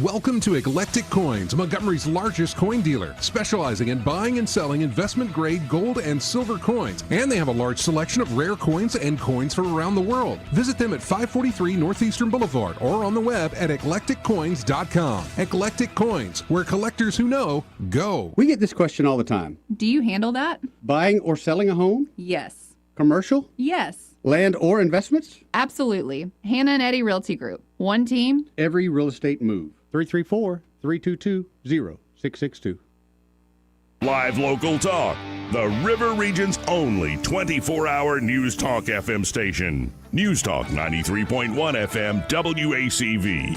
Welcome to Eclectic Coins, Montgomery's largest coin dealer, specializing in buying and selling investment-grade gold and silver coins. And they have a large selection of rare coins and coins from around the world. Visit them at 543 Northeastern Boulevard or on the web at eclecticcoins.com. Eclectic Coins, where collectors who know go. We get this question all the time. Do you handle that? Buying or selling a home? Yes. Commercial? Yes. Land or investments? Absolutely. Hannah and Eddie Realty Group. One team. Every real estate move. 334-322-0662. Live local talk. The River Region's only 24-hour News Talk FM station. News Talk 93.1 FM WACV.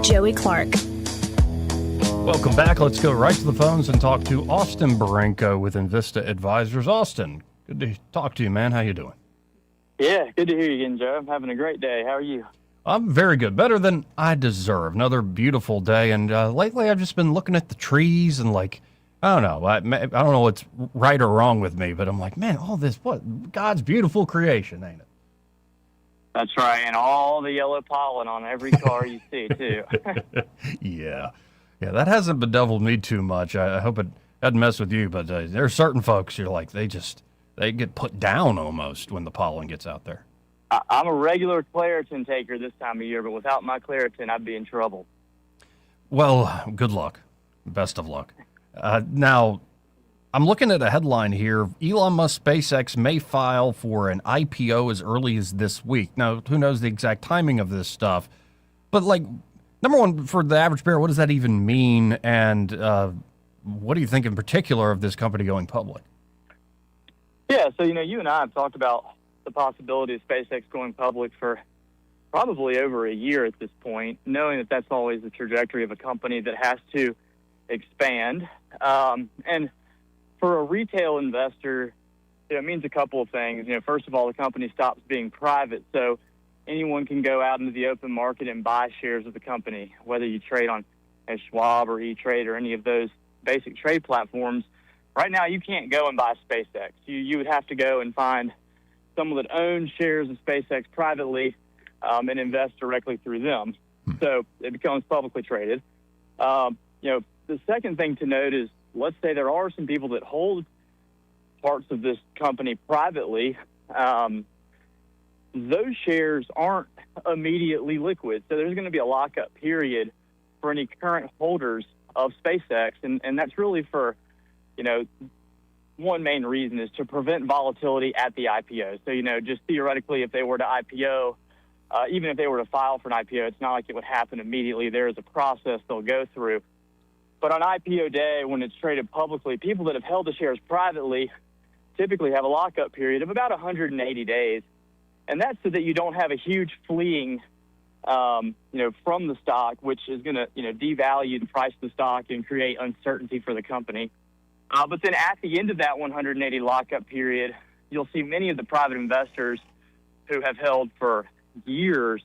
Joey Clark. Welcome back. Let's go right to the phones and talk to Austin Branco with Invista Advisors. Austin, good to talk to you, man. How you doing? Yeah, good to hear you again, Joe. I'm having a great day. How are you? I'm very good. Better than I deserve. Another beautiful day. And lately I've just been looking at the trees and I don't know. I don't know what's right or wrong with me, but I'm like, man, all this, what? God's beautiful creation, ain't it? That's right. And all the yellow pollen on every car you see, too. Yeah. Yeah, that hasn't bedeviled me too much. I hope it doesn't mess with you, but there are certain folks you're like, they get put down almost when the pollen gets out there. I'm a regular Claritin taker this time of year, but without my Claritin, I'd be in trouble. Well, good luck. Best of luck. Now, I'm looking at a headline here. Elon Musk SpaceX may file for an IPO as early as this week. Now, who knows the exact timing of this stuff, but number one, for the average bear, what does that even mean? And what do you think in particular of this company going public? Yeah, so, you and I have talked about the possibility of SpaceX going public for probably over a year at this point, knowing that that's always the trajectory of a company that has to expand. And for a retail investor, it means a couple of things. First of all, the company stops being private, so anyone can go out into the open market and buy shares of the company, whether you trade on Schwab or E-Trade or any of those basic trade platforms. Right now, you can't go and buy SpaceX. You would have to go and find someone that owns shares of SpaceX privately and invest directly through them. So it becomes publicly traded. The second thing to note is, let's say there are some people that hold parts of this company privately. Those shares aren't immediately liquid. So there's going to be a lockup period for any current holders of SpaceX. And that's really for, one main reason is to prevent volatility at the IPO. So, just theoretically, if they were to IPO, even if they were to file for an IPO, it's not like it would happen immediately. There is a process they'll go through. But on IPO day, when it's traded publicly, people that have held the shares privately typically have a lockup period of about 180 days. And that's so that you don't have a huge fleeing, from the stock, which is going to, devalue the price of the stock and create uncertainty for the company. But then at the end of that 180 lockup period, you'll see many of the private investors who have held for years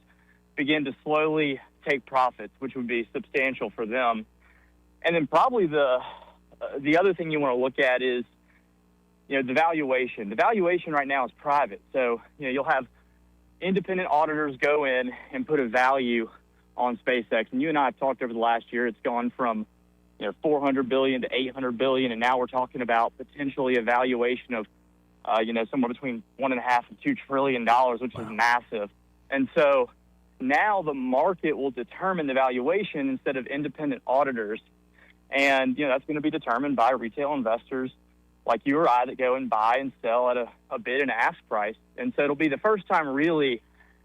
begin to slowly take profits, which would be substantial for them. And then probably the other thing you want to look at is, the valuation. The valuation right now is private. So, you'll have independent auditors go in and put a value on SpaceX. And you and I have talked over the last year. It's gone from 400 billion to 800 billion, and now we're talking about potentially a valuation of somewhere between $1.5 and $2 trillion, which is massive. And so now the market will determine the valuation instead of independent auditors. And, that's going to be determined by retail investors like you or I that go and buy and sell at a bid and ask price. And so it'll be the first time really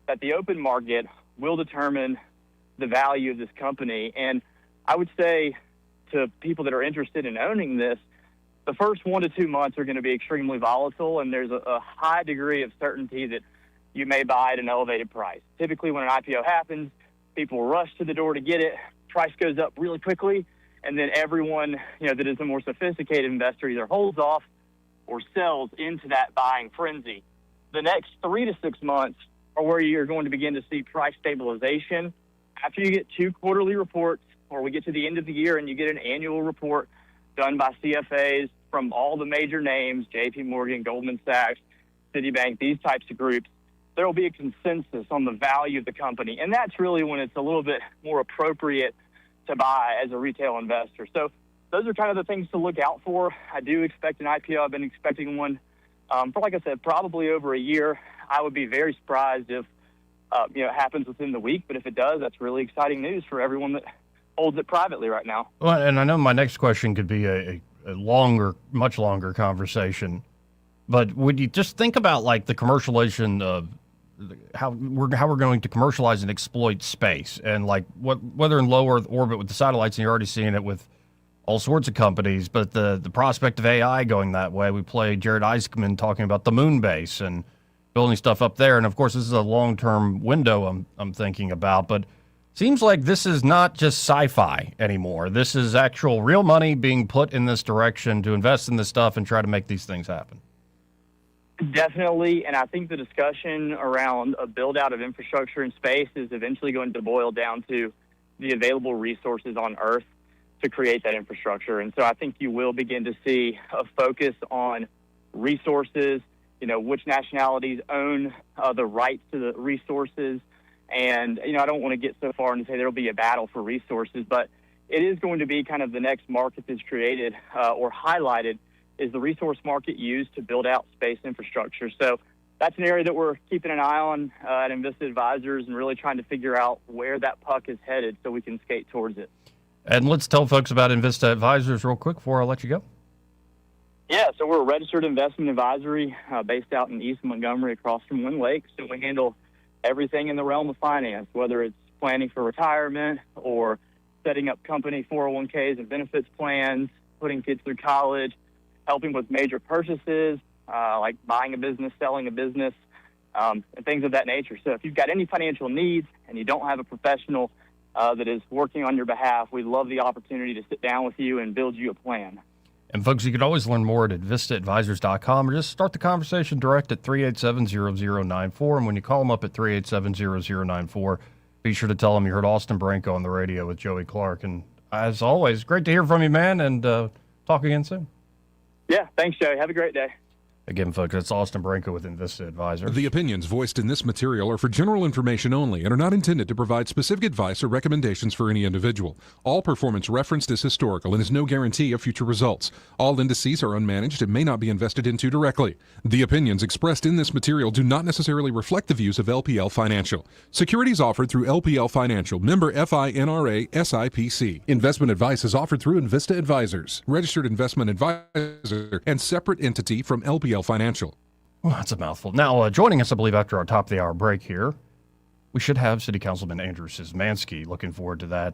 that the open market will determine the value of this company. And I would say to people that are interested in owning this, the first 1 to 2 months are going to be extremely volatile, and there's a high degree of certainty that you may buy at an elevated price. Typically, when an IPO happens, people rush to the door to get it. Price goes up really quickly, and then everyone, that is a more sophisticated investor either holds off or sells into that buying frenzy. The next 3 to 6 months are where you're going to begin to see price stabilization. After you get 2 quarterly reports, or we get to the end of the year and you get an annual report done by CFAs from all the major names, JP Morgan, Goldman Sachs, Citibank, these types of groups, there will be a consensus on the value of the company. And that's really when it's a little bit more appropriate to buy as a retail investor. So those are kind of the things to look out for. I do expect an IPO. I've been expecting one for, like I said, probably over a year. I would be very surprised if it happens within the week. But if it does, that's really exciting news for everyone that holds it privately right now. Well, and I know my next question could be a much longer conversation, but would you just think about like the commercialization of how we're going to commercialize and exploit space, and like whether in low Earth orbit with the satellites, and you're already seeing it with all sorts of companies, but the prospect of AI going that way. We played Jared Isaacman talking about the moon base and building stuff up there, and of course this is a long-term window I'm thinking about, but seems like this is not just sci-fi anymore. This is actual real money being put in this direction to invest in this stuff and try to make these things happen. Definitely, and I think the discussion around a build-out of infrastructure in space is eventually going to boil down to the available resources on Earth to create that infrastructure. And so I think you will begin to see a focus on resources, which nationalities own the rights to the resources. And, I don't want to get so far and say there will be a battle for resources, but it is going to be kind of the next market that's created or highlighted is the resource market used to build out space infrastructure. So that's an area that we're keeping an eye on at Invested Advisors and really trying to figure out where that puck is headed so we can skate towards it. And let's tell folks about Invested Advisors real quick before I let you go. Yeah, so we're a registered investment advisory based out in East Montgomery across from Wind Lake. So we handle everything in the realm of finance, whether it's planning for retirement or setting up company 401ks and benefits plans, putting kids through college, helping with major purchases, like buying a business, selling a business, and things of that nature. So if you've got any financial needs and you don't have a professional that is working on your behalf, we'd love the opportunity to sit down with you and build you a plan. And folks, you can always learn more at vistaadvisors.com or just start the conversation direct at 387-0094. And when you call them up at 387-0094, be sure to tell them you heard Austin Branco on the radio with Joey Clark. And as always, great to hear from you, man, and talk again soon. Yeah, thanks, Joey. Have a great day. Again, folks, that's Austin Branco with Invested Advisors. The opinions voiced in this material are for general information only and are not intended to provide specific advice or recommendations for any individual. All performance referenced is historical and is no guarantee of future results. All indices are unmanaged and may not be invested into directly. The opinions expressed in this material do not necessarily reflect the views of LPL Financial. Securities offered through LPL Financial, member FINRA SIPC. Investment advice is offered through Invista Advisors, registered investment advisor and separate entity from LPL Financial. Well, that's a mouthful. Now, joining us, I believe, after our top of the hour break here, we should have City Councilman Andrew Szymanski. Looking forward to that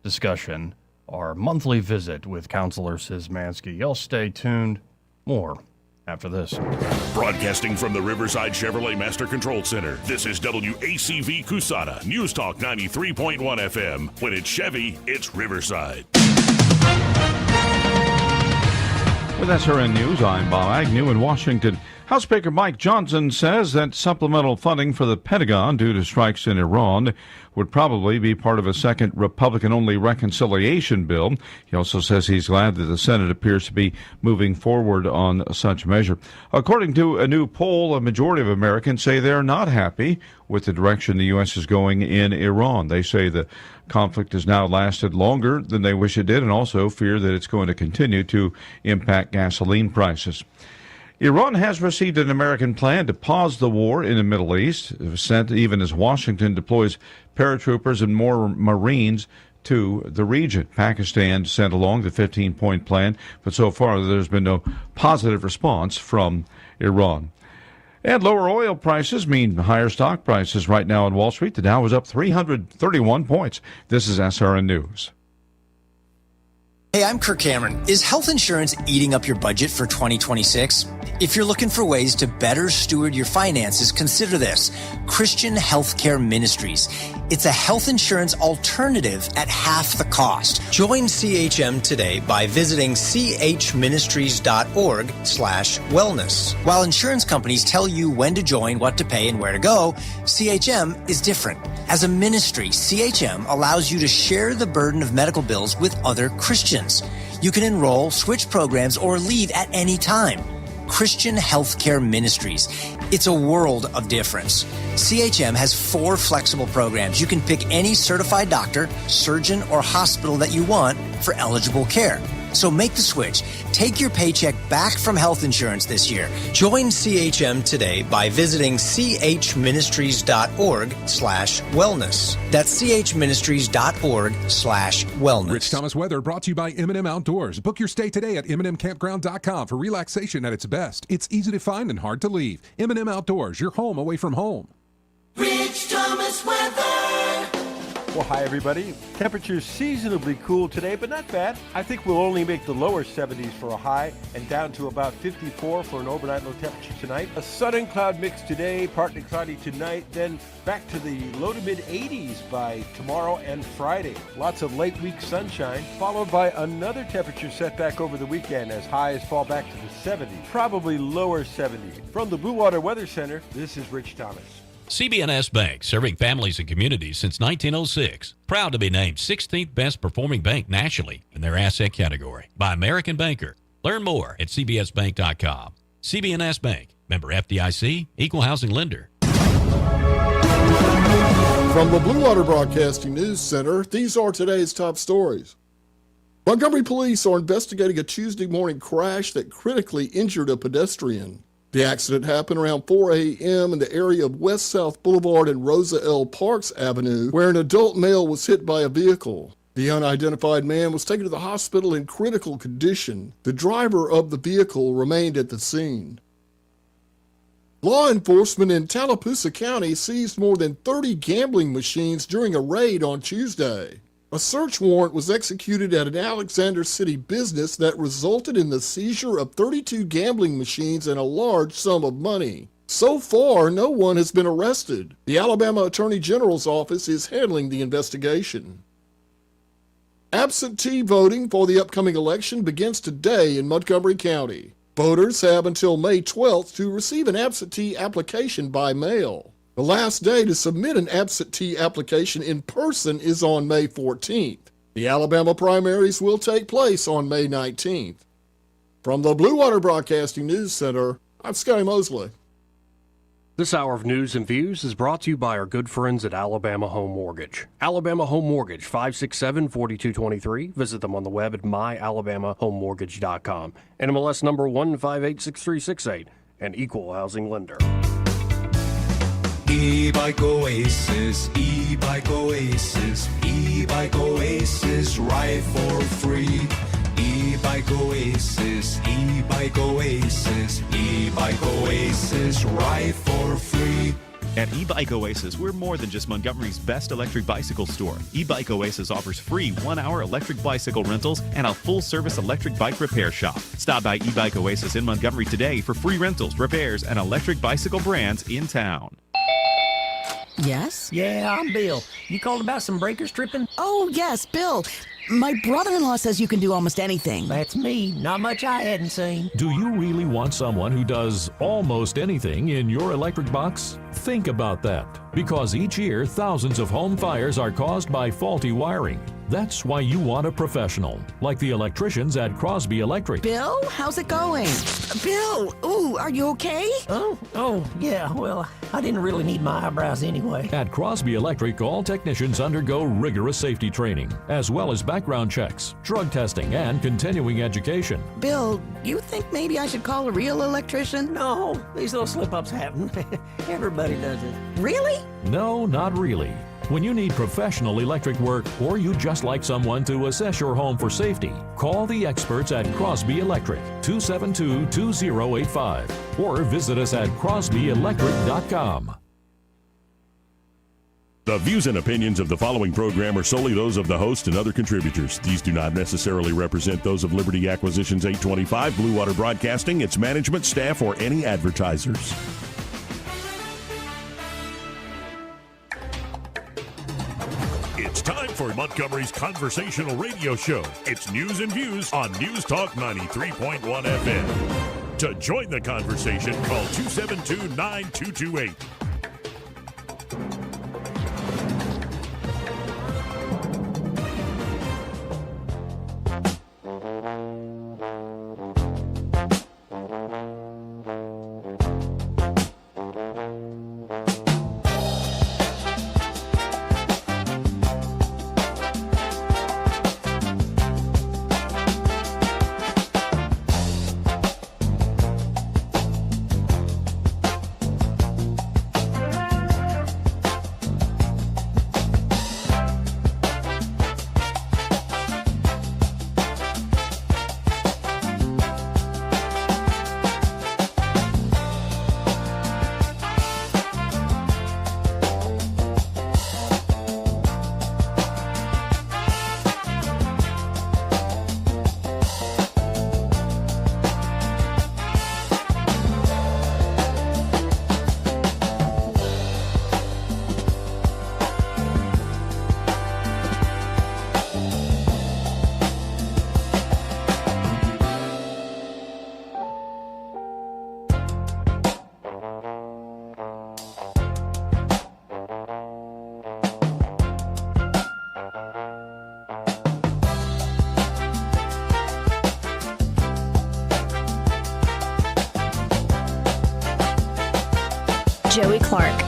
discussion, our monthly visit with Councilor Szymanski. Y'all stay tuned. More after this. Broadcasting from the Riverside Chevrolet Master Control Center, this is WACV Cusana, News Talk 93.1 FM. When it's Chevy, it's Riverside. With SRN News, I'm Bob Agnew in Washington. House Speaker Mike Johnson says that supplemental funding for the Pentagon due to strikes in Iran would probably be part of a second Republican-only reconciliation bill. He also says he's glad that the Senate appears to be moving forward on such measure. According to a new poll, a majority of Americans say they're not happy with the direction the U.S. is going in Iran. They say the conflict has now lasted longer than they wish it did and also fear that it's going to continue to impact gasoline prices. Iran has received an American plan to pause the war in the Middle East, sent even as Washington deploys paratroopers and more Marines to the region. Pakistan sent along the 15-point plan, but so far there's been no positive response from Iran. And lower oil prices mean higher stock prices right now on Wall Street. The Dow is up 331 points. This is SRN News. Hey, I'm Kirk Cameron. Is health insurance eating up your budget for 2026? If you're looking for ways to better steward your finances, consider this: Christian Healthcare Ministries. It's a health insurance alternative at half the cost. Join CHM today by visiting chministries.org/wellness. While insurance companies tell you when to join, what to pay, and where to go, CHM is different. As a ministry, CHM allows you to share the burden of medical bills with other Christians. You can enroll, switch programs, or leave at any time. Christian Healthcare Ministries. It's a world of difference. CHM has 4 flexible programs. You can pick any certified doctor, surgeon, or hospital that you want for eligible care. So make the switch. Take your paycheck back from health insurance this year. Join CHM today by visiting chministries.org/wellness. That's chministries.org/wellness. Rich Thomas weather brought to you by M&M Outdoors. Book your stay today at MNMCampground.com for relaxation at its best. It's easy to find and hard to leave. M&M Outdoors, your home away from home. Rich Thomas weather. Well, hi, everybody. Temperatures seasonably cool today, but not bad. I think we'll only make the lower 70s for a high and down to about 54 for an overnight low temperature tonight. A sun and cloud mix today, partly cloudy tonight, then back to the low to mid 80s by tomorrow and Friday. Lots of late week sunshine, followed by another temperature setback over the weekend as highs fall back to the 70s, probably lower 70s. From the Blue Water Weather Center, this is Rich Thomas. CB&S Bank, serving families and communities since 1906. Proud to be named 16th best performing bank nationally in their asset category by American Banker. Learn more at cbsbank.com. CB&S Bank, member FDIC, equal housing lender. From the Blue Water Broadcasting News Center, these are today's top stories. Montgomery police are investigating a Tuesday morning crash that critically injured a pedestrian. The accident happened around 4 a.m. in the area of West South Boulevard and Rosa L. Parks Avenue, where an adult male was hit by a vehicle. The unidentified man was taken to the hospital in critical condition. The driver of the vehicle remained at the scene. Law enforcement in Tallapoosa County seized more than 30 gambling machines during a raid on Tuesday. A search warrant was executed at an Alexander City business that resulted in the seizure of 32 gambling machines and a large sum of money. So far, no one has been arrested. The Alabama Attorney General's office is handling the investigation. Absentee voting for the upcoming election begins today in Montgomery County. Voters have until May 12th to receive an absentee application by mail. The last day to submit an absentee application in person is on May 14th. The Alabama primaries will take place on May 19th. From the Blue Water Broadcasting News Center, I'm Scotty Mosley. This hour of news and views is brought to you by our good friends at Alabama Home Mortgage. Alabama Home Mortgage, 567-4223. Visit them on the web at myalabamahomemortgage.com. NMLS number 1586368, an equal housing lender. E-Bike Oasis, E-Bike Oasis, E-Bike Oasis, ride for free. E-Bike Oasis, E-Bike Oasis, E-Bike Oasis, ride for free. At E-Bike Oasis, we're more than just Montgomery's best electric bicycle store. E-Bike Oasis offers free 1-hour electric bicycle rentals and a full-service electric bike repair shop. Stop by E-Bike Oasis in Montgomery today for free rentals, repairs, and electric bicycle brands in town. Yes? Yeah, I'm Bill. You called about some breakers tripping? Oh, yes, Bill. My brother-in-law says you can do almost anything. That's me. Not much I hadn't seen. Do you really want someone who does almost anything in your electric box? Think about that, because each year thousands of home fires are caused by faulty wiring. That's why you want a professional, like the electricians at Crosby Electric. Bill, how's it going? Bill, ooh, are you okay? Oh, yeah, well, I didn't really need my eyebrows anyway. At Crosby Electric, all technicians undergo rigorous safety training, as well as background checks, drug testing, and continuing education. Bill, you think maybe I should call a real electrician? No, these little slip-ups happen. Everybody does it. Really? No, not really. When you need professional electric work, or you just like someone to assess your home for safety, call the experts at Crosby Electric, 272-2085, or visit us at crosbyelectric.com. The views and opinions of the following program are solely those of the host and other contributors. These do not necessarily represent those of Liberty Acquisitions 825, Blue Water Broadcasting, its management, staff, or any advertisers. It's time for Montgomery's conversational radio show. It's news and views on News Talk 93.1 FM. To join the conversation, call 272-9228. Joey Clark.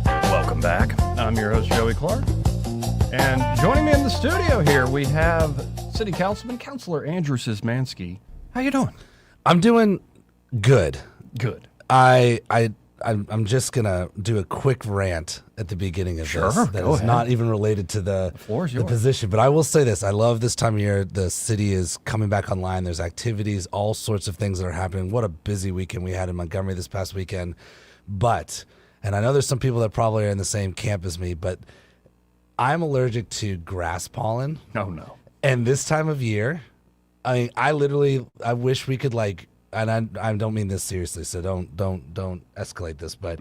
Welcome back. I'm your host, Joey Clark. And joining me in the studio here, we have City Councilman, Councilor Andrew Szymanski. How you doing? I'm doing good. Good. I'm just gonna do a quick rant at the beginning of this that is not even related to the position. But I will say this: I love this time of year. The city is coming back online. There's activities, all sorts of things that are happening. What a busy weekend we had in Montgomery this past weekend. But, and I know there's some people that probably are in the same camp as me, but I'm allergic to grass pollen. No. And this time of year, I wish we could and I don't mean this seriously, so don't escalate this, but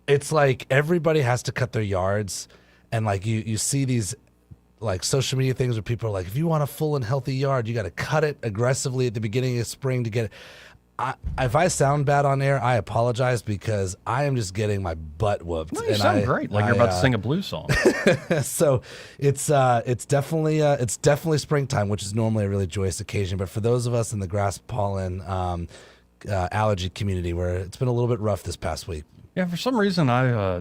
it's like everybody has to cut their yards, and like you see these like social media things where people are like, if you want a full and healthy yard, you got to cut it aggressively at the beginning of spring to get it. If I sound bad on air, I apologize because I am just getting my butt whooped. No, you sound great, like you're about to sing a blues song. So it's definitely springtime, which is normally a really joyous occasion. But for those of us in the grass pollen allergy community, where it's been a little bit rough this past week. Yeah, for some reason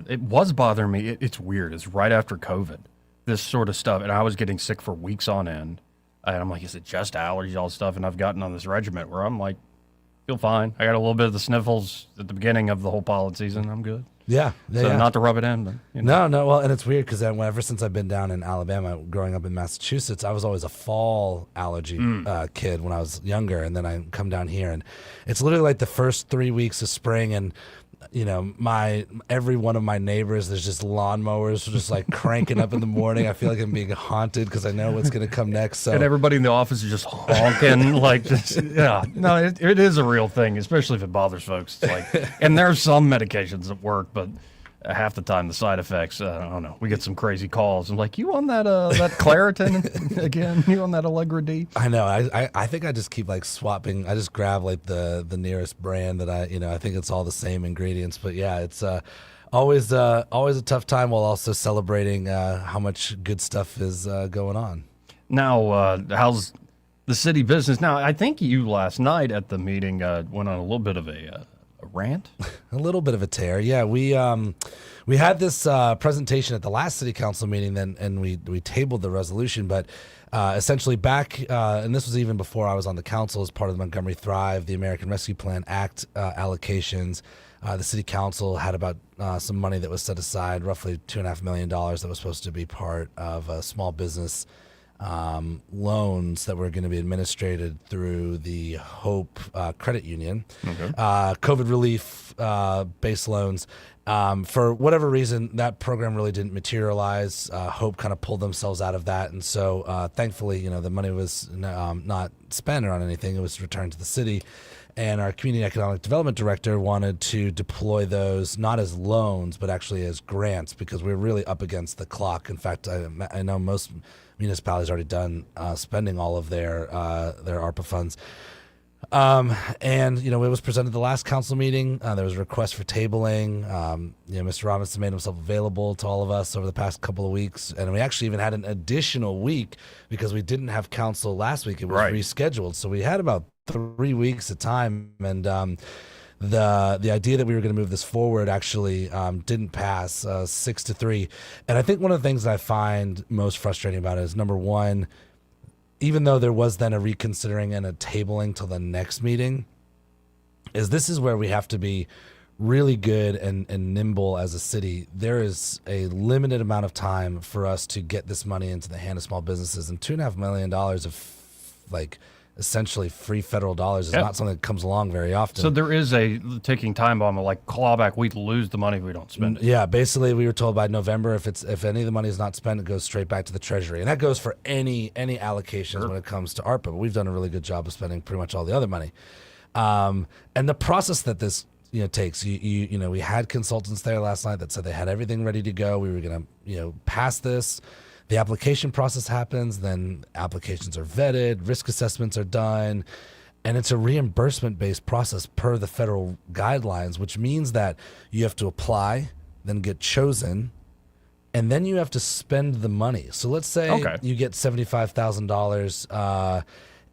it was bothering me. It's weird. It's right after COVID, this sort of stuff, and I was getting sick for weeks on end. And I'm like, is it just allergies, all this stuff? And I've gotten on this regiment where I'm like, feel fine. I got a little bit of the sniffles at the beginning of the whole pollen season. I'm good. Yeah. So not to rub it in, but you know. No. Well, and it's weird because ever since I've been down in Alabama, growing up in Massachusetts, I was always a fall allergy kid when I was younger, and then I come down here, and it's literally like the first 3 weeks of spring, and you know, every one of my neighbors, there's just lawnmowers just like cranking up in the morning. I feel like I'm being haunted because I know what's going to come next. So and everybody in the office is just honking like just, yeah. No, it is a real thing, especially if it bothers folks. It's like, and there's some medications that work, but half the time the side effects, I don't know, we get some crazy calls. I'm like, you on that Claritin again? You on that Allegra D? I know. I think I just keep like swapping. I just grab like the nearest brand that I think it's all the same ingredients. But yeah, it's always a tough time while also celebrating how much good stuff is going on. Now, how's the city business? Now, I think you last night at the meeting went on a little bit of a rant. A little bit of a tear. Yeah, we had this presentation at the last city council meeting, and we tabled the resolution. But essentially back, and this was even before I was on the council, as part of the Montgomery Thrive, the American Rescue Plan Act allocations. The city council had about some money that was set aside, roughly $2.5 million, that was supposed to be part of a small business loans that were going to be administered through the Hope Credit Union, COVID relief based loans. For whatever reason, that program really didn't materialize. Hope kind of pulled themselves out of that, and so thankfully, the money was not spent on anything; it was returned to the city. And our community economic development director wanted to deploy those not as loans, but actually as grants, because we're really up against the clock. In fact, I know most municipalities already done spending all of their ARPA funds. And it was presented at the last council meeting. There was a request for tabling. Mr. Robinson made himself available to all of us over the past couple of weeks, and we actually even had an additional week because we didn't have council last week. It was rescheduled, so we had about 3 weeks of time, and the idea that we were going to move this forward actually didn't pass 6-3. And I think one of the things that I find most frustrating about it is, number one, even though there was then a reconsidering and a tabling till the next meeting, this is where we have to be really good and nimble as a city. There is a limited amount of time for us to get this money into the hand of small businesses, and $2.5 million of essentially free federal dollars is not something that comes along very often. So there is a ticking time bomb, like clawback. We lose the money if we don't spend it. Yeah, basically we were told by November if any of the money is not spent, it goes straight back to the Treasury, and that goes for any allocations when it comes to ARPA. But we've done a really good job of spending pretty much all the other money. And the process that this takes, we had consultants there last night that said they had everything ready to go. We were going to pass this. The application process happens, then applications are vetted, risk assessments are done, and it's a reimbursement-based process per the federal guidelines, which means that you have to apply, then get chosen, and then you have to spend the money. So let's say you get $75,000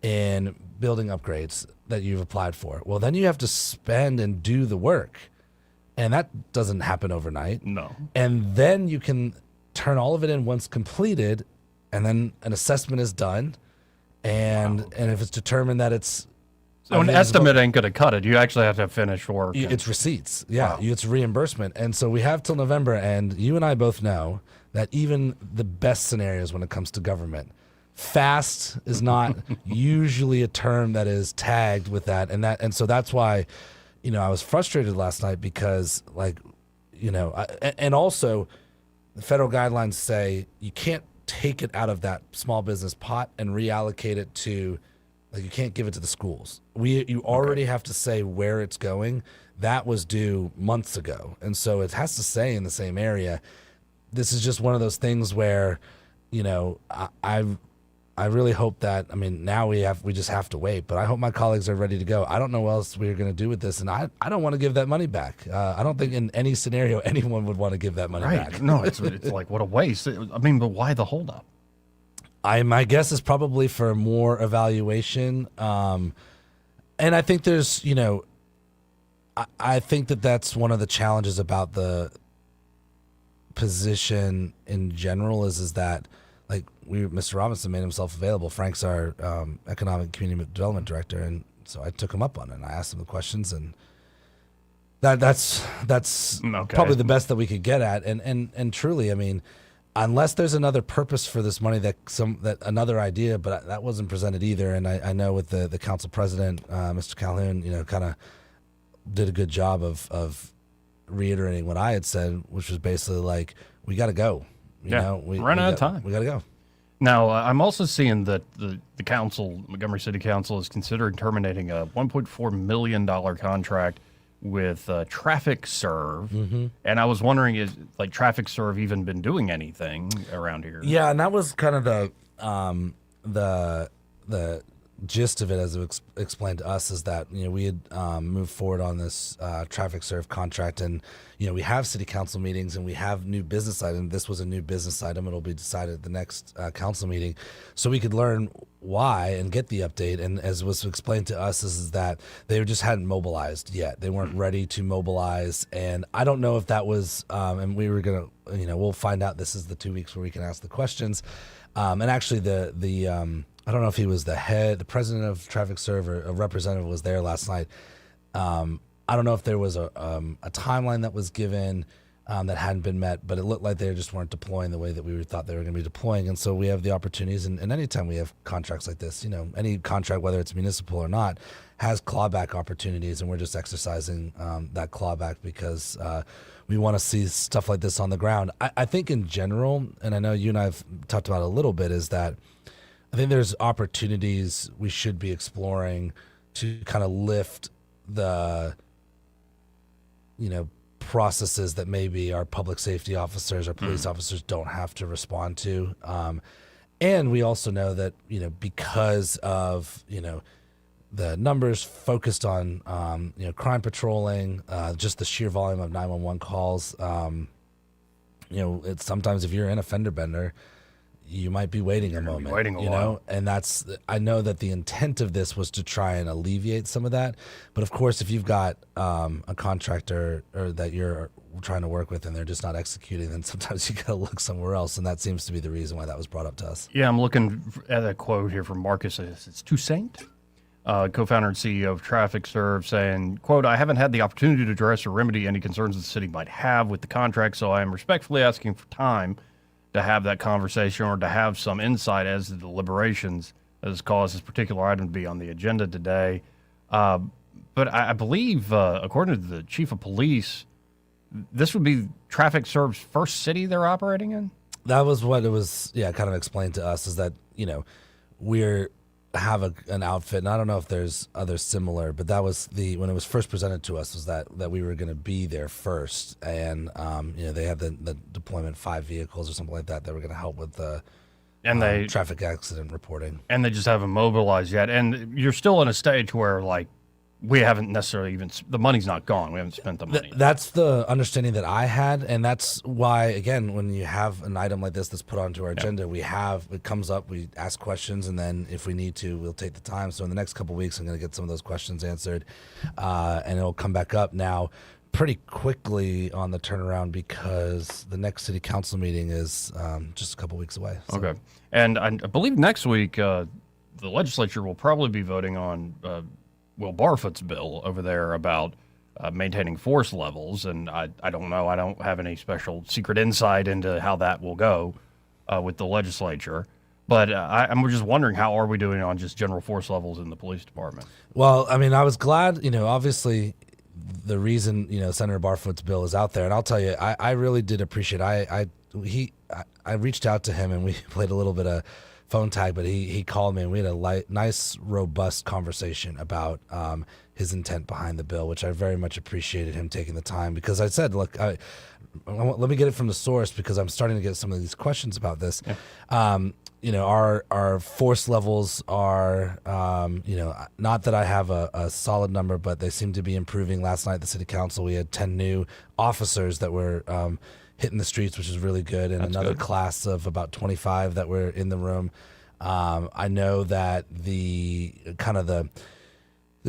in building upgrades that you've applied for. Well, then you have to spend and do the work, and that doesn't happen overnight. No. And then you can turn all of it in once completed, and then an assessment is done, and if it's determined that it's an estimate ain't gonna cut it. You actually have to finish work. It's receipts. Yeah, it's reimbursement. And so we have till November, and you and I both know that even the best scenarios when it comes to government, fast is not usually a term that is tagged with that, and so that's why I was frustrated last night because and also the federal guidelines say you can't take it out of that small business pot and reallocate it to, you can't give it to the schools. You already have to say where it's going. That was due months ago. And so it has to stay in the same area. This is just one of those things where, I really hope that, now we just have to wait, but I hope my colleagues are ready to go. I don't know what else we're going to do with this, and I don't want to give that money back. I don't think in any scenario anyone would want to give that money back. No, it's like, what a waste. But why the holdup? My guess is probably for more evaluation. And I think there's, I think that's one of the challenges about the position in general is that, Mr. Robinson made himself available. Frank's our economic community development director, and so I took him up on it. And I asked him the questions, and that's probably the best that we could get at. And truly, unless there's another purpose for this money, that another idea, but that wasn't presented either. And I know with the council president, Mr. Calhoun, kind of did a good job of reiterating what I had said, which was basically we got to go. We run out of time. We got to go. Now, I'm also seeing that the council, Montgomery City Council, is considering terminating a $1.4 million contract with Traffic Serve, Mm-hmm. and I was wondering, is like Traffic Serve even been doing anything around here? Yeah, and that was kind of the gist of it, as it was explained to us, is that we had moved forward on this Traffic Serve contract, and we have city council meetings and we have new business items. This was a new business item; it'll be decided at the next council meeting, so we could learn why and get the update. And as was explained to us, is that they just hadn't mobilized yet; they weren't ready to mobilize, and I don't know if that was. And we were gonna, we'll find out. This is the 2 weeks where we can ask the questions, and actually the. I don't know if he was the president of Traffic Serve, or a representative was there last night. I don't know if there was a timeline that was given that hadn't been met, but it looked like they just weren't deploying the way that we thought they were going to be deploying. And so we have the opportunities, and anytime we have contracts like this, any contract, whether it's municipal or not, has clawback opportunities, and we're just exercising that clawback because we want to see stuff like this on the ground. I think in general, and I know you and I have talked about it a little bit, is that I think there's opportunities we should be exploring to kind of lift the, processes that maybe our public safety officers or police officers don't have to respond to. And we also know that, because of, the numbers focused on, crime patrolling, just the sheer volume of 911 calls, it's sometimes if you're in a fender bender, you might be waiting a moment, waiting a while. And I know that the intent of this was to try and alleviate some of that. But of course, if you've got a contractor or that you're trying to work with and they're just not executing, then sometimes you got to look somewhere else. And that seems to be the reason why that was brought up to us. Yeah, I'm looking at a quote here from Marcus. It's Toussaint, co-founder and CEO of Traffic Serve, saying, quote, "I haven't had the opportunity to address or remedy any concerns the city might have with the contract, so I am respectfully asking for time to have that conversation or to have some insight as to the deliberations that has caused this particular item to be on the agenda today." But I believe, according to the chief of police, this would be Traffic Serve's first city they're operating in? That was what it was, kind of explained to us, is that, we're have an outfit, and I don't know if there's others similar, but that was when it was first presented to us, was that we were going to be there first, and they had the deployment 5 vehicles or something like that were going to help with the traffic accident reporting, and they just haven't mobilized yet. And you're still in a stage where we haven't necessarily even, the money's not gone. We haven't spent the money. That's the understanding that I had, and that's why, again, when you have an item like this that's put onto our agenda, it comes up, we ask questions, and then if we need to, we'll take the time. So in the next couple of weeks, I'm going to get some of those questions answered, and it'll come back up now pretty quickly on the turnaround, because the next city council meeting is just a couple weeks away. So. Okay. And I believe next week, the legislature will probably be voting on Will Barfoot's bill over there about maintaining force levels, and I don't know. I don't have any special secret insight into how that will go with the legislature. But I'm just wondering, how are we doing on just general force levels in the police department? Well, I mean, I was glad, obviously the reason, Senator Barfoot's bill is out there, and I'll tell you, I really did appreciate I reached out to him and we played a little bit of phone tag, but he called me and we had a nice, robust conversation about his intent behind the bill, which I very much appreciated him taking the time, because I said, look, let me get it from the source, because I'm starting to get some of these questions about this. Yeah. Our force levels are, not that I have a solid number, but they seem to be improving. Last night, the city council, we had 10 new officers that were hitting the streets, which is really good, and That's another good. class of about 25 that were in the room. I know that the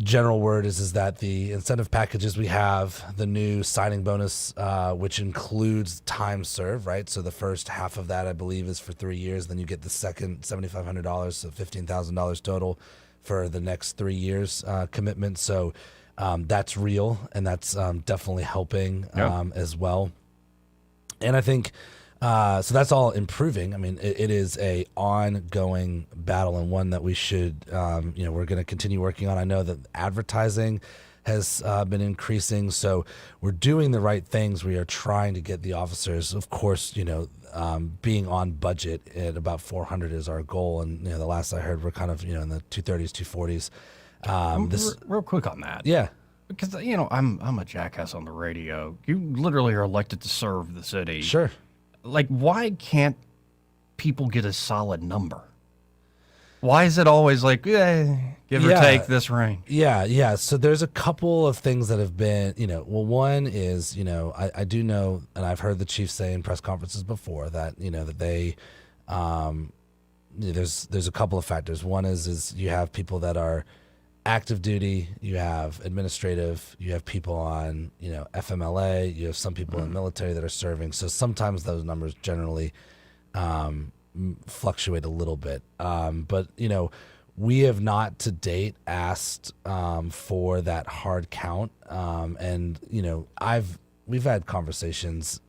general word is that the incentive packages we have, the new signing bonus, which includes time served, right? So the first half of that, I believe, is for 3 years. Then you get the second $7,500, so $15,000 total for the next 3 years commitment. So that's real, and that's definitely helping as well. And I think, so that's all improving. I mean, it is a ongoing battle, and one that we should, we're going to continue working on. I know that advertising has been increasing, so we're doing the right things. We are trying to get the officers, of course, being on budget at about 400 is our goal. And, the last I heard, we're kind of, in the 230s, 240s. Real quick on that. Yeah. Because, I'm a jackass on the radio. You literally are elected to serve the city. Sure. Like, why can't people get a solid number? Why is it always like, give or take this range? Yeah. So there's a couple of things that have been, one is, I do know, and I've heard the chief say in press conferences before that, that they, there's a couple of factors. One is you have people that are active duty, you have administrative, you have people on, FMLA, you have some people in the military that are serving. So sometimes those numbers generally fluctuate a little bit. But, we have not to date asked for that hard count. And, we've had conversations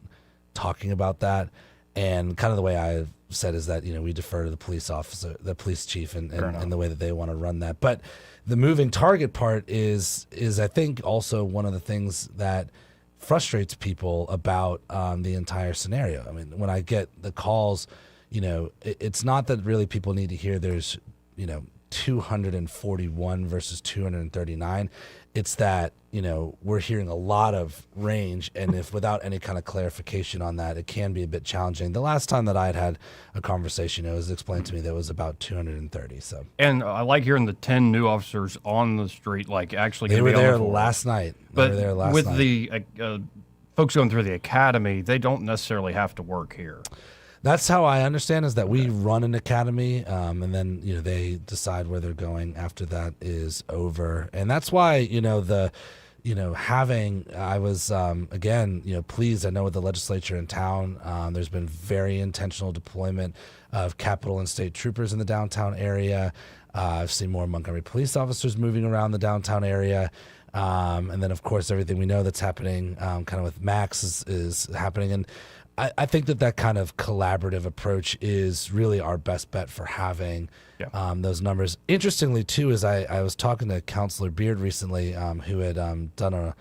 talking about that. And kind of the way I've said is that, we defer to the police officer, the police chief and the way that they want to run that. But the moving target part is I think also one of the things that frustrates people about the entire scenario. I mean, when I get the calls, it's not that really people need to hear there's, 241 versus 239. It's that, we're hearing a lot of range, and if without any kind of clarification on that, it can be a bit challenging. The last time that I had a conversation, it was explained to me that it was about 230. So, and I like hearing the 10 new officers on the street, like actually they were be on there the floor. last night. But with the folks going through the academy, they don't necessarily have to work here. That's how I understand is that we run an academy, and then they decide where they're going after that is over, and that's why I was again pleased. I know with the legislature in town, there's been very intentional deployment of Capitol and state troopers in the downtown area. I've seen more Montgomery police officers moving around the downtown area. And then of course everything we know that's happening kind of with Max is happening, and I think that kind of collaborative approach is really our best bet for having those numbers. Interestingly, too, is I was talking to Councilor Beard recently, who had done a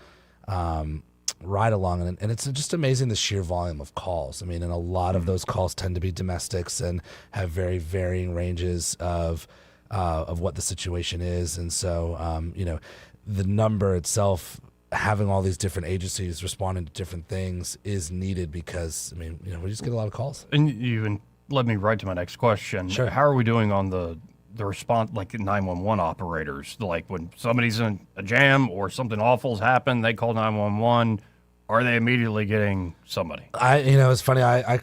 ride along, and it's just amazing the sheer volume of calls. I mean, and a lot of those calls tend to be domestics and have very varying ranges of what the situation is, and so the number itself, having all these different agencies responding to different things is needed because, we just get a lot of calls. And you led me right to my next question. Sure. How are we doing on the response, like 911 operators? Like when somebody's in a jam or something awful's happened, they call 911. Are they immediately getting somebody? It's funny. I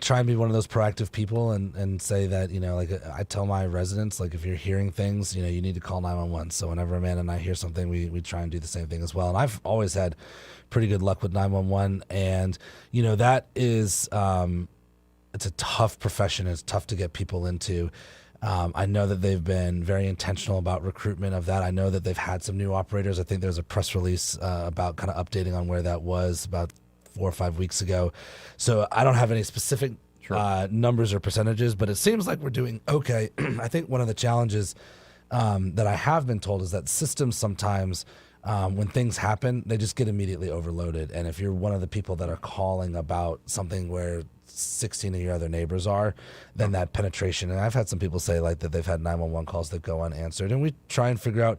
try and be one of those proactive people and say that, I tell my residents, like, if you're hearing things, you need to call 911. So whenever Amanda and I hear something, we try and do the same thing as well. And I've always had pretty good luck with 911. And, that is, it's a tough profession. It's tough to get people into. I know that they've been very intentional about recruitment of that. I know that they've had some new operators. I think there's a press release about kind of updating on where that was about 4 or 5 weeks ago. So I don't have any specific numbers or percentages, but it seems like we're doing okay. I think one of the challenges that I have been told is that systems sometimes, when things happen, they just get immediately overloaded. And if you're one of the people that are calling about something where 16 of your other neighbors are, then that penetration, and I've had some people say like that they've had 911 calls that go unanswered, and we try and figure out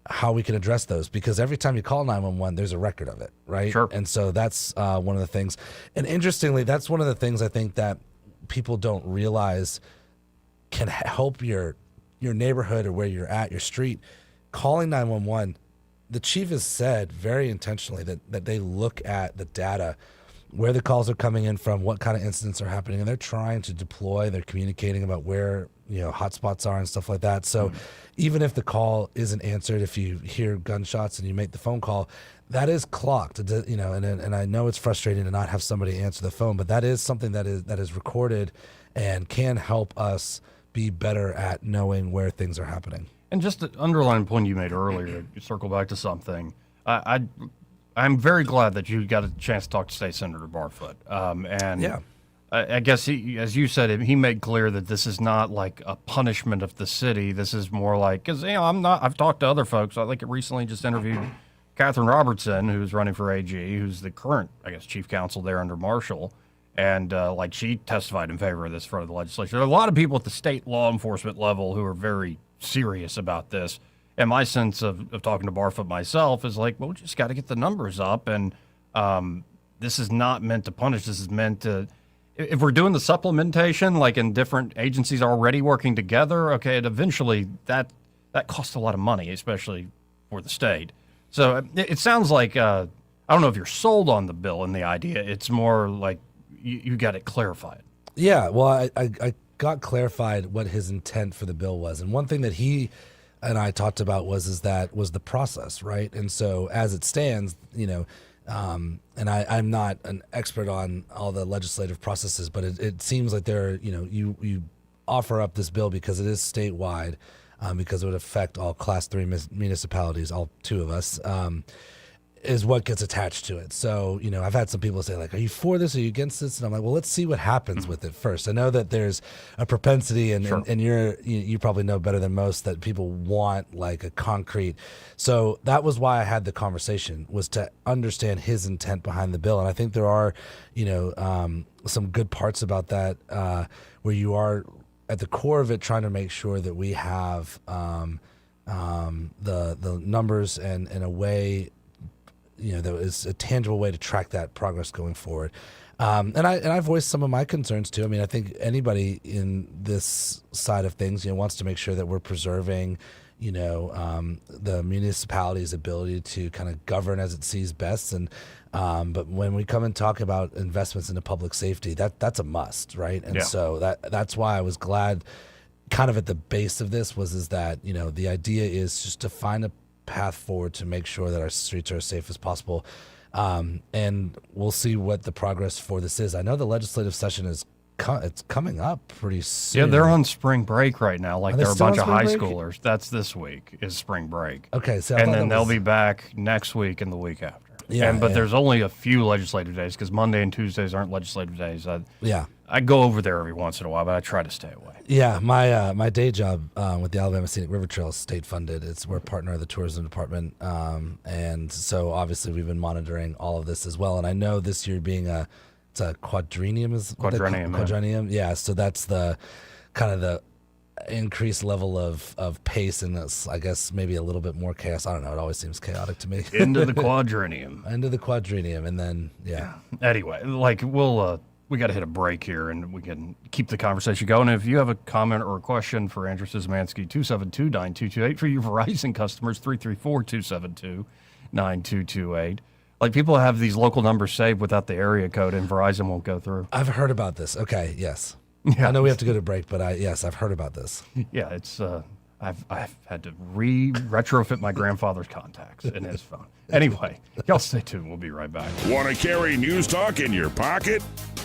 how we can address those, because every time you call 911 there's a record of it, right? Sure. And so that's one of the things, and interestingly, that's one of the things I think that people don't realize can help your neighborhood or where you're at, your street. Calling 911, the chief has said very intentionally that they look at the data, where the calls are coming in from, what kind of incidents are happening, and they're trying to deploy, they're communicating about where, hotspots are and stuff like that. So even if the call isn't answered, if you hear gunshots and you make the phone call, that is clocked, and I know it's frustrating to not have somebody answer the phone, but that is something that is recorded and can help us be better at knowing where things are happening. And just to underline the point you made earlier, you circle back to something. I'm very glad that you got a chance to talk to State Senator Barfoot. I guess he, as you said, he made clear that this is not like a punishment of the city. This is more like, because I've talked to other folks. I recently just interviewed Catherine Robertson, who's running for AG, who's the current, chief counsel there under Marshall, and she testified in favor of this in front of the legislature. There are a lot of people at the state law enforcement level who are very serious about this. And my sense of talking to Barfoot myself is like, well, we just got to get the numbers up. And this is not meant to punish. This is meant to, if we're doing the supplementation, like in different agencies already working together, okay, eventually that costs a lot of money, especially for the state. So it sounds like, I don't know if you're sold on the bill and the idea. It's more like you got it clarified. Yeah, well, I got clarified what his intent for the bill was. And one thing that he and I talked about was the process, right? And so as it stands, and I'm not an expert on all the legislative processes, but it seems like you offer up this bill because it is statewide, because it would affect all Class 3 municipalities, all 2 of us, is what gets attached to it. So, I've had some people say, like, are you for this? Are you against this? And I'm like, well, let's see what happens with it first. I know that there's a propensity, and you probably know better than most that people want like a concrete. So that was why I had the conversation, was to understand his intent behind the bill. And I think there are, some good parts about that, where you are at the core of it trying to make sure that we have the numbers and in a way, there is a tangible way to track that progress going forward. And I voiced some of my concerns too. I mean, I think anybody in this side of things, wants to make sure that we're preserving, the municipality's ability to kind of govern as it sees best. And but when we come and talk about investments into public safety, that's a must, right? And so that's why I was glad, kind of at the base of this is that the idea is just to find a path forward to make sure that our streets are as safe as possible. And we'll see what the progress for this is. I know the legislative session is it's coming up pretty soon. Yeah, they're on spring break right now. Like, there are a bunch of high break? Schoolers. That's this week is spring break. Okay, so and then they'll be back next week and the week after. Yeah, but there's only a few legislative days because Monday and Tuesdays aren't legislative days. I go over there every once in a while, but I try to stay away. Yeah, my day job with the Alabama Scenic River Trail is state funded. We're a partner of the tourism department, and so obviously we've been monitoring all of this as well. And I know this year being it's a quadrennium quadrennium. Yeah, so that's the kind of the increased level of pace, and that's, I guess, maybe a little bit more chaos. I don't know. It always seems chaotic to me. Into the quadrennium. And then Anyway, like we got to hit a break here, and we can keep the conversation going. If you have a comment or a question for Andrew Szymanski, 272-9228. For your Verizon customers, 334-272-9228. Like, people have these local numbers saved without the area code, and Verizon won't go through. I've heard about this. Okay, yes. Yeah. I know we have to go to break, but I've heard about this. Yeah, it's I've had to retrofit my grandfather's contacts in his phone. Anyway, y'all stay tuned. We'll be right back. Want to carry News Talk in your pocket?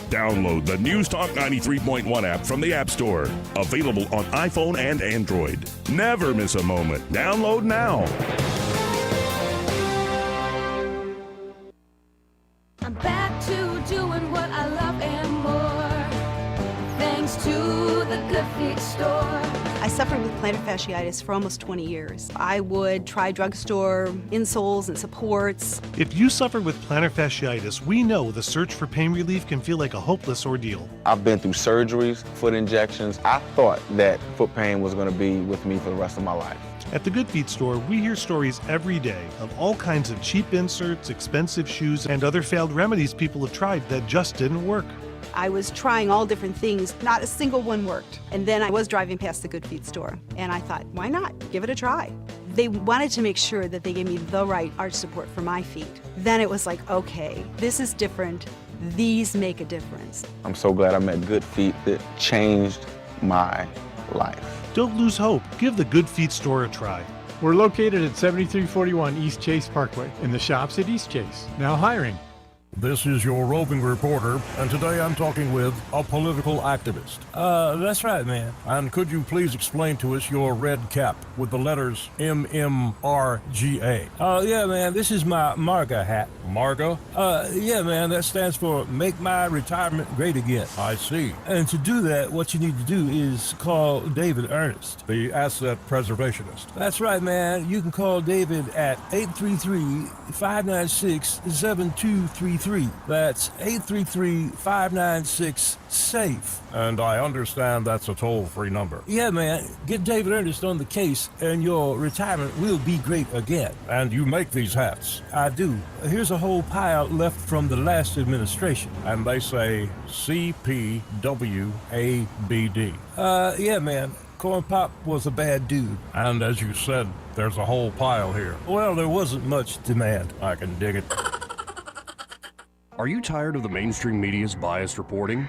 Download the News Talk 93.1 app from the App Store. Available on iPhone and Android. Never miss a moment. Download now. I'm back to doing what I love and more, thanks to the Good Feet store. I suffered with plantar fasciitis for almost 20 years. I would try drugstore insoles and supports. If you suffer with plantar fasciitis, we know the search for pain relief can feel like a hopeless ordeal. I've been through surgeries, foot injections. I thought that foot pain was going to be with me for the rest of my life. At the Good Feet store, we hear stories every day of all kinds of cheap inserts, expensive shoes, and other failed remedies people have tried that just didn't work. I was trying all different things. Not a single one worked. And then I was driving past the Good Feet store, and I thought, why not? Give it a try. They wanted to make sure that they gave me the right arch support for my feet. Then it was like, okay, this is different. These make a difference. I'm so glad I met Good Feet. That changed my life. Don't lose hope. Give the Good Feet store a try. We're located at 7341 East Chase Parkway in the shops at East Chase. Now hiring. This is your roving reporter, and today I'm talking with a political activist. That's right, man. And could you please explain to us your red cap with the letters MMRGA? Yeah, man, this is my MARGA hat. MARGA? Yeah, man, that stands for Make My Retirement Great Again. I see. And to do that, what you need to do is call David Ernest, the asset preservationist. That's right, man. You can call David at 833-596-7233. 833. That's 833-596-SAFE. And I understand that's a toll-free number. Yeah, man. Get David Ernest on the case, and your retirement will be great again. And you make these hats. I do. Here's a whole pile left from the last administration. And they say CPWABD. Yeah, man. Corn Pop was a bad dude. And as you said, there's a whole pile here. Well, there wasn't much demand. I can dig it. Are you tired of the mainstream media's biased reporting?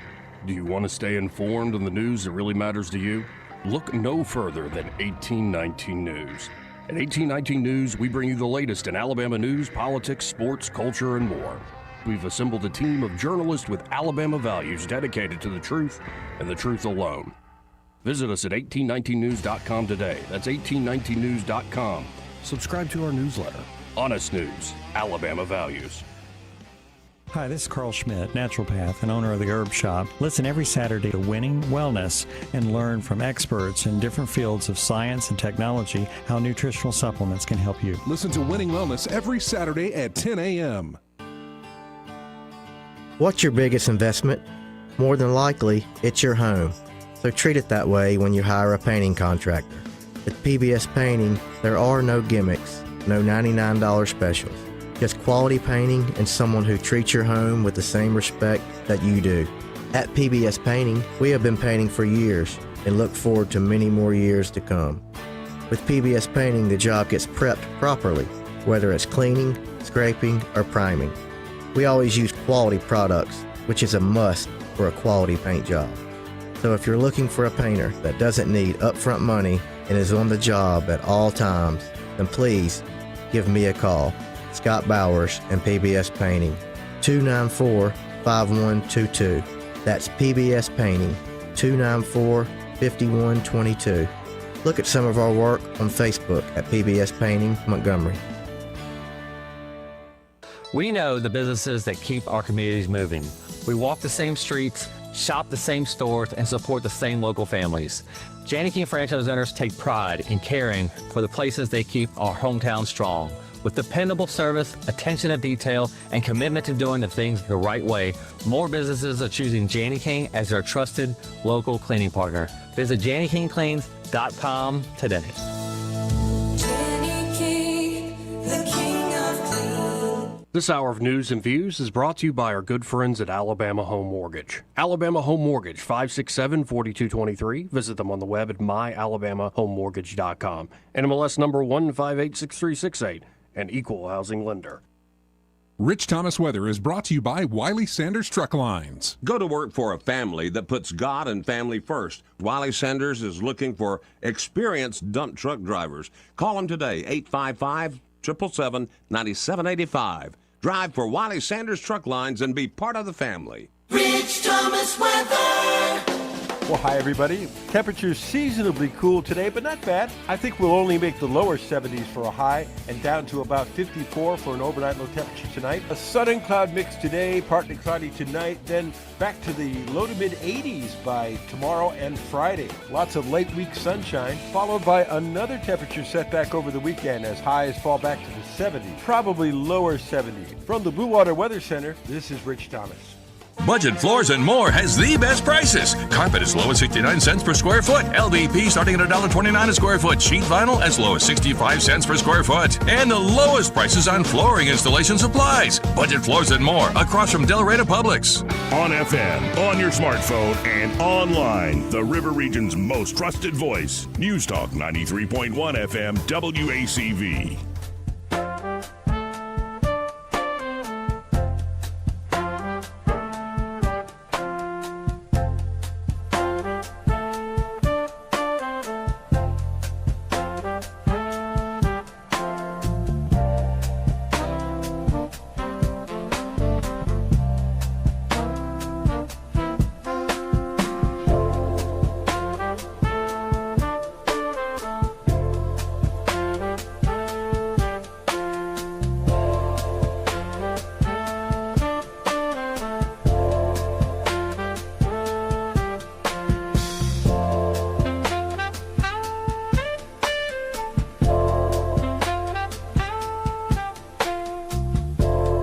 Do you want to stay informed on the news that really matters to you? Look no further than 1819 News. At 1819 News, we bring you the latest in Alabama news, politics, sports, culture, and more. We've assembled a team of journalists with Alabama values dedicated to the truth and the truth alone. Visit us at 1819news.com today. That's 1819news.com. Subscribe to our newsletter. Honest News, Alabama Values. Hi, this is Carl Schmidt, naturopath and owner of the Herb Shop. Listen every Saturday to Winning Wellness and learn from experts in different fields of science and technology how nutritional supplements can help you. Listen to Winning Wellness every Saturday at 10 a.m. What's your biggest investment? More than likely, it's your home. So treat it that way when you hire a painting contractor. At PBS Painting, there are no gimmicks, no $99 specials. Just quality painting and someone who treats your home with the same respect that you do. At PBS Painting, we have been painting for years and look forward to many more years to come. With PBS Painting, the job gets prepped properly, whether it's cleaning, scraping, or priming. We always use quality products, which is a must for a quality paint job. So if you're looking for a painter that doesn't need upfront money and is on the job at all times, then please give me a call. Scott Bowers and PBS Painting, 294-5122. That's PBS Painting, 294-5122. Look at some of our work on Facebook at PBS Painting Montgomery. We know the businesses that keep our communities moving. We walk the same streets, shop the same stores, and support the same local families. Janney King franchise owners take pride in caring for the places they keep our hometown strong. With dependable service, attention to detail, and commitment to doing the things the right way, more businesses are choosing Janney King as their trusted local cleaning partner. Visit JanneyKingCleans.com today. Janney King, the king of clean. This hour of news and views is brought to you by our good friends at Alabama Home Mortgage. Alabama Home Mortgage, 567-4223. Visit them on the web at myalabamahomemortgage.com. NMLS number 1586368. An equal housing lender. Rich Thomas Weather is brought to you by Wiley Sanders Truck Lines. Go to work for a family that puts God and family first. Wiley Sanders is looking for experienced dump truck drivers. Call them today, 855-777-9785. Drive for Wiley Sanders Truck Lines and be part of the family. Rich Thomas Weather. Well, hi, everybody. Temperatures seasonably cool today, but not bad. I think we'll only make the lower 70s for a high and down to about 54 for an overnight low temperature tonight. A sun and cloud mix today, partly cloudy tonight, then back to the low to mid 80s by tomorrow and Friday. Lots of late week sunshine, followed by another temperature setback over the weekend as highs fall back to the 70s, probably lower 70s. From the Blue Water Weather Center, this is Rich Thomas. Budget Floors and More has the best prices. Carpet as low as 69 cents per square foot. LVP starting at $1.29 a square foot. Sheet vinyl as low as 65 cents per square foot. And the lowest prices on flooring installation supplies. Budget Floors and More across from Delray Publix. On FM, on your smartphone, and online. The River Region's most trusted voice. News Talk 93.1 FM WACV.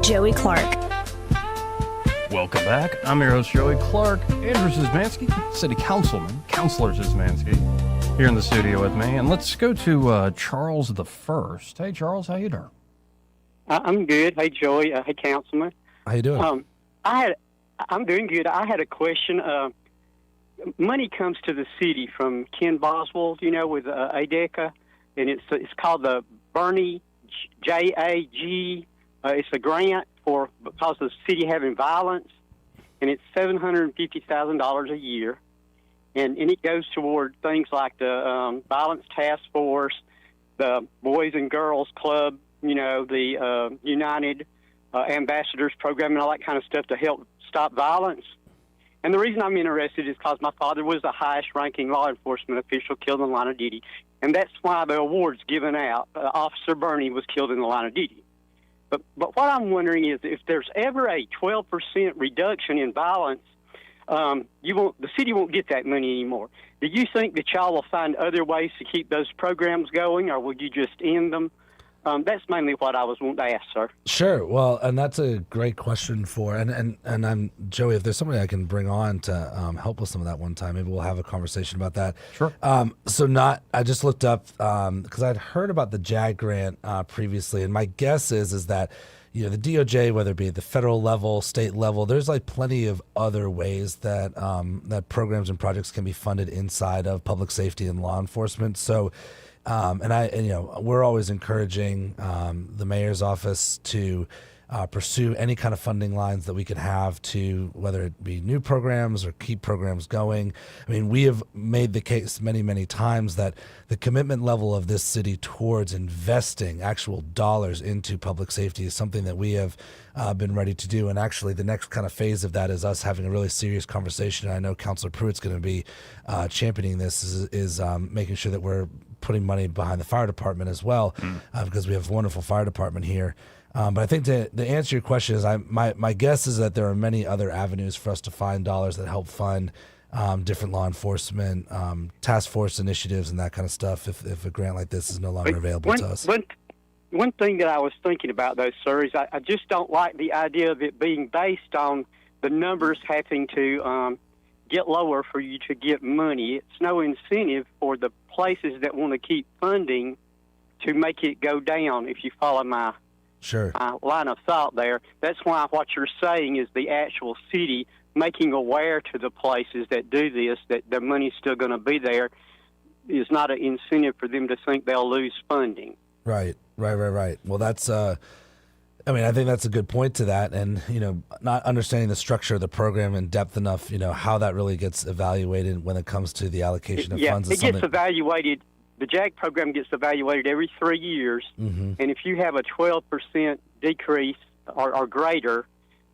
Joey Clark. Welcome back. I'm your host, Joey Clark. Andrew Szymanski, City Councilman, Councilor Szymanski, here in the studio with me. And let's go to Charles the First. Hey, Charles, how you doing? I'm good. Hey, Joey. Hey, Councilman. How you doing? I'm doing good. I had a question. Money comes to the city from Ken Boswell, with ADECA, and it's called the Bernie JAG. It's a grant because the city having violence, and it's $750,000 a year, and it goes toward things like the Violence Task Force, the Boys and Girls Club, the United Ambassadors Program, and all that kind of stuff to help stop violence. And the reason I'm interested is because my father was the highest-ranking law enforcement official killed in the line of duty, and that's why the award's given out. Officer Bernie was killed in the line of duty. But what I'm wondering is if there's ever a 12% reduction in violence, the city won't get that money anymore. Do you think that y'all will find other ways to keep those programs going, or will you just end them? That's mainly what I was wanting to ask, sir. Sure. Well, and that's a great question and I'm Joey. If there's somebody I can bring on to help with some of that one time, maybe we'll have a conversation about that. Sure. I just looked up because I'd heard about the JAG grant previously, and my guess is that the DOJ, whether it be at the federal level, state level, there's like plenty of other ways that that programs and projects can be funded inside of public safety and law enforcement. So. We're always encouraging the mayor's office to pursue any kind of funding lines that we can have to, whether it be new programs or keep programs going. I mean, we have made the case many, many times that the commitment level of this city towards investing actual dollars into public safety is something that we have been ready to do. And actually, the next kind of phase of that is us having a really serious conversation. I know Councilor Pruitt's going to be championing this, is making sure that we're putting money behind the fire department as well, because we have a wonderful fire department here. But I think to answer your question is my guess is that there are many other avenues for us to find dollars that help fund different law enforcement, task force initiatives and that kind of stuff if a grant like this is no longer available to us. One thing that I was thinking about, though, sir, is I just don't like the idea of it being based on the numbers having to get lower for you to get money. It's no incentive for the places that want to keep funding to make it go down, if you follow my line of thought there. That's why what you're saying is the actual city making aware to the places that do this that the money's still going to be there is not an incentive for them to think they'll lose funding. Right. Well, that's I think that's a good point to that, and not understanding the structure of the program in depth enough, how that really gets evaluated when it comes to the allocation of funds. It gets evaluated. The JAG program gets evaluated every 3 years, and if you have a 12% decrease or greater,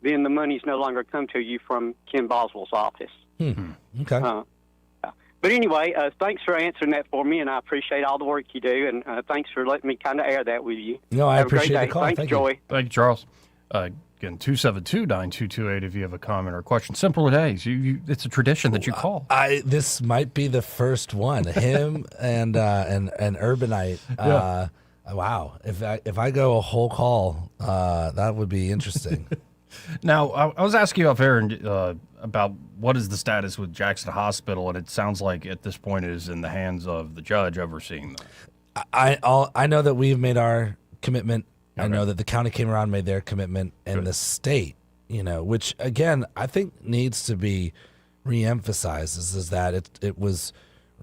then the money's no longer come to you from Ken Boswell's office. Okay. But anyway, thanks for answering that for me, and I appreciate all the work you do, and thanks for letting me kind of air that with you. No, I appreciate the call. Thanks, Joey. Thank you, Charles. Again, 272-9228 if you have a comment or question. Simple as it's a tradition that you call. This might be the first one. Him and Urbanite. Yeah. Wow. If I go a whole call, that would be interesting. Now, I was asking you off air about what is the status with Jackson Hospital, and it sounds like at this point it is in the hands of the judge overseeing them. I know that we've made our commitment. Okay. I know that the county came around, made their commitment, and the state, which again I think needs to be reemphasized is that it was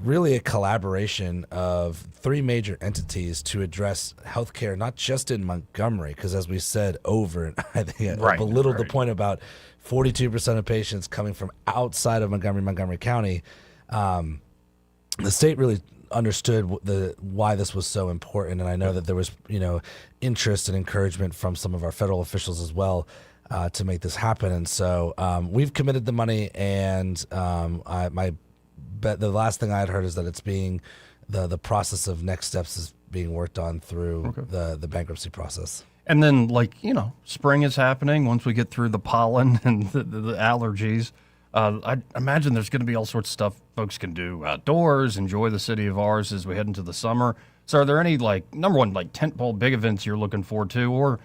really a collaboration of three major entities to address healthcare, not just in Montgomery, because as we said over, and I think I belittled the point about 42% of patients coming from outside of Montgomery County. The state really understood why this was so important, and I know that there was interest and encouragement from some of our federal officials as well to make this happen. And so we've committed the money, and the last thing I had heard is that it's being the process of next steps is being worked on through the bankruptcy process. And then, spring is happening once we get through the pollen and the allergies. I imagine there's going to be all sorts of stuff folks can do outdoors, enjoy the city of ours as we head into the summer. So are there any, number one, tentpole big events you're looking forward to? Or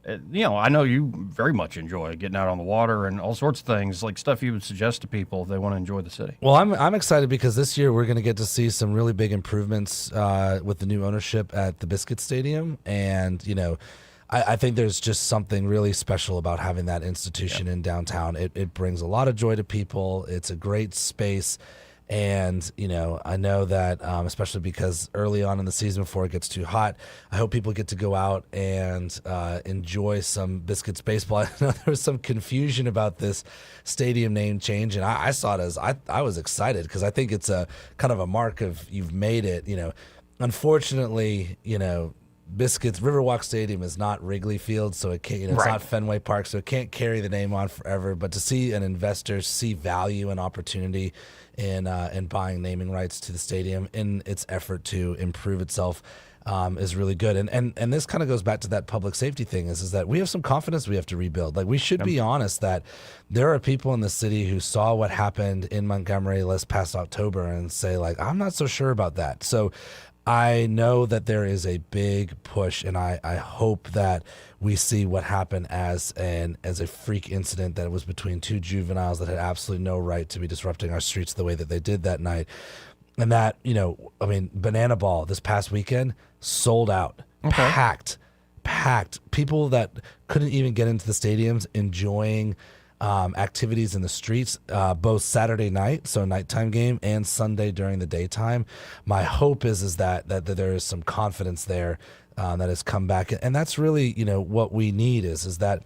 I know you very much enjoy getting out on the water and all sorts of things, like stuff you would suggest to people if they want to enjoy the city. Well, I'm excited because this year we're going to get to see some really big improvements with the new ownership at the Biscuit Stadium, and I think there's just something really special about having that institution in downtown. It brings a lot of joy to people. It's a great space. And, I know that, especially because early on in the season before it gets too hot, I hope people get to go out and enjoy some Biscuits baseball. I know there was some confusion about this stadium name change, and I saw it as I was excited because I think it's a kind of a mark of you've made it. Unfortunately, Biscuits Riverwalk Stadium is not Wrigley Field, so it can't, it's not Fenway Park, so it can't carry the name on forever. But to see an investor see value and opportunity in buying naming rights to the stadium in its effort to improve itself is really good. And this kind of goes back to that public safety thing is that we have some confidence we have to rebuild. Like, we should be honest that there are people in the city who saw what happened in Montgomery this past October and say, like, I'm not so sure about that. So I know that there is a big push, and I hope that we see what happened as a freak incident that was between two juveniles that had absolutely no right to be disrupting our streets the way that they did that night. And that, Banana Ball this past weekend sold out, packed. People that couldn't even get into the stadiums enjoying activities in the streets, both Saturday night, so nighttime game, and Sunday during the daytime. My hope is that there is some confidence there that has come back, and that's really what we need is that.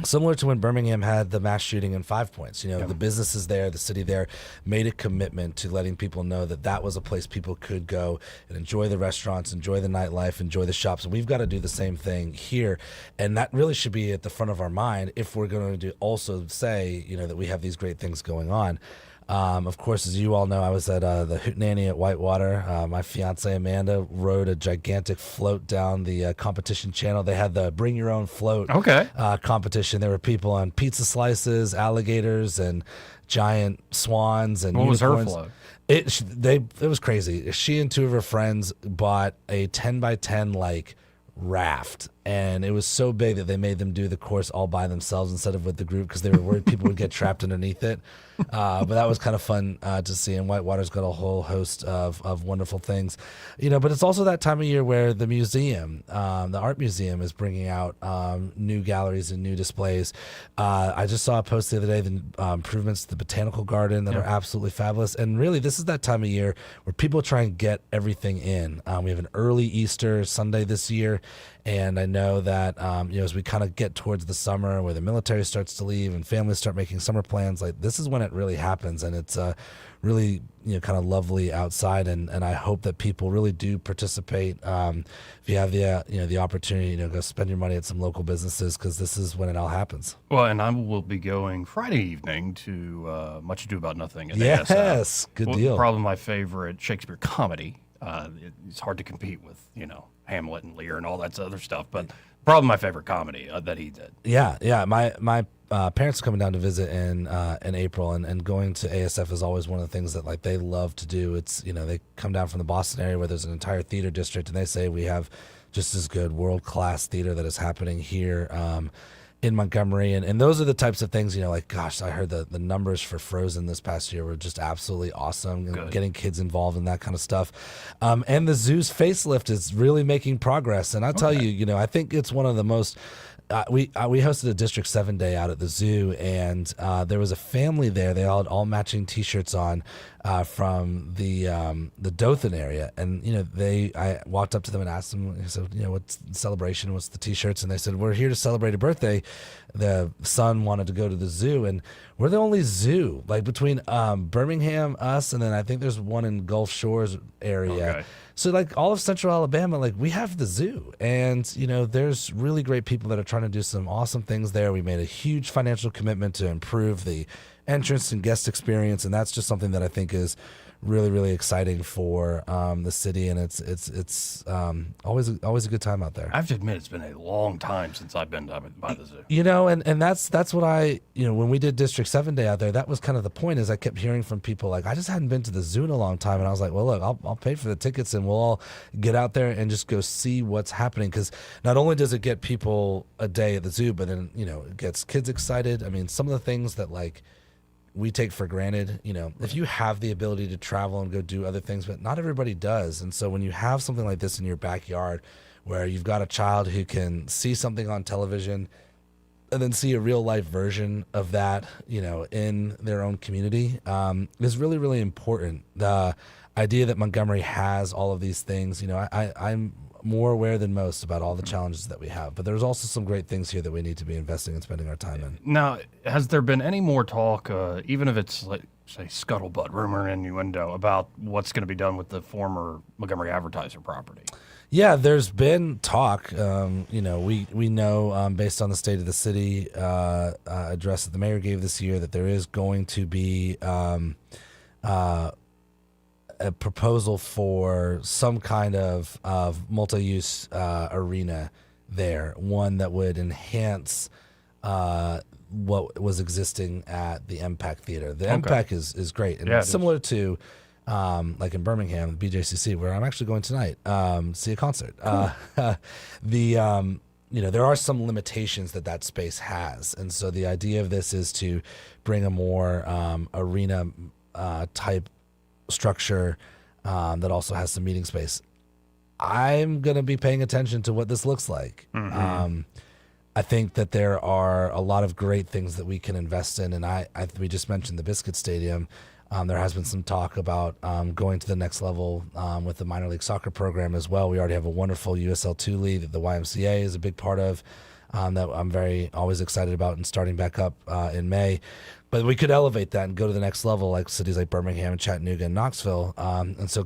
Similar to when Birmingham had the mass shooting in 5 Points, the businesses there, the city there made a commitment to letting people know that was a place people could go and enjoy the restaurants, enjoy the nightlife, enjoy the shops. And we've got to do the same thing here. And that really should be at the front of our mind if we're going to also say, that we have these great things going on. Of course, as you all know, I was at the Hootenanny at Whitewater. My fiance Amanda rode a gigantic float down the competition channel. They had the Bring Your Own Float competition. There were people on pizza slices, alligators, and giant swans and what unicorns. Was her float? It was crazy. She and two of her friends bought a 10x10 raft, and it was so big that they made them do the course all by themselves instead of with the group because they were worried people would get trapped underneath it. But that was kind of fun to see, and Whitewater's got a whole host of wonderful things, but it's also that time of year where the museum, the art museum, is bringing out new galleries and new displays. I just saw a post the other day, the improvements to the botanical garden that are absolutely fabulous, and really this is that time of year where people try and get everything in. We have an early Easter Sunday this year, and I know that as we kind of get towards the summer where the military starts to leave and families start making summer plans, like this is when it really happens, and it's really kind of lovely outside, and I hope that people really do participate. If you have the opportunity, go spend your money at some local businesses because this is when it all happens. Well, and I will be going Friday evening to Much Ado About Nothing at yes, ASF. Good deal. Probably my favorite Shakespeare comedy. It's hard to compete with Hamlet and Lear and all that other stuff, but probably my favorite comedy that he did. Yeah. My parents are coming down to visit in April, and going to ASF is always one of the things that they love to do. It's they come down from the Boston area where there's an entire theater district, and they say we have just as good world-class theater that is happening here in Montgomery, and those are the types of things, gosh, I heard the numbers for Frozen this past year were just absolutely awesome, getting kids involved in that kind of stuff. And the zoo's facelift is really making progress, and I'll tell you, I think it's one of the most we hosted a District 7 day out at the zoo, and there was a family there. They had all matching T-shirts on from the Dothan area, and I walked up to them and asked them, I said, what's the celebration? What's the T-shirts? And they said, we're here to celebrate a birthday. The son wanted to go to the zoo, and we're the only zoo between Birmingham, us, and then I think there's one in Gulf Shores area. Okay. So all of Central Alabama, we have the zoo, and there's really great people that are trying to do some awesome things there. We made a huge financial commitment to improve the entrance and guest experience, and that's just something that I think is really, really exciting for the city, and it's always a good time out there. I have to admit, it's been a long time since I've been by the zoo. You know, and that's what when we did District 7 Day out there, that was kind of the point. Is I kept hearing from people like, I just hadn't been to the zoo in a long time, and I was like, well, look, I'll pay for the tickets, and we'll all get out there and just go see what's happening. Because not only does it get people a day at the zoo, but then it gets kids excited. I mean, some of the things that we take for granted, if you have the ability to travel and go do other things, but not everybody does. And so when you have something like this in your backyard where you've got a child who can see something on television and then see a real life version of that, in their own community, is really, really important. The idea that Montgomery has all of these things, I'm more aware than most about all the challenges that we have, but there's also some great things here that we need to be investing and spending our time in. Now, has there been any more talk, even if it's like, say, scuttlebutt, rumor, innuendo, about what's going to be done with the former Montgomery Advertiser property? Yeah, there's been talk. We know based on the State of the City address that the mayor gave this year that there is going to be a proposal for some kind of multi-use arena there, one that would enhance what was existing at the MPAC Theater. The MPAC is great, and similar to like in Birmingham, the BJCC, where I'm actually going tonight, see a concert. Cool. There are some limitations that space has, and so the idea of this is to bring a more arena type structure that also has some meeting space. I'm going to be paying attention to what this looks like. Mm-hmm. I think that there are a lot of great things that we can invest in, and we just mentioned the Biscuit Stadium. There has been some talk about going to the next level with the minor league soccer program as well. We already have a wonderful USL2 league that the YMCA is a big part of, that I'm always excited about and starting back up in May. But we could elevate that and go to the next level, like cities like Birmingham and Chattanooga and Knoxville. And so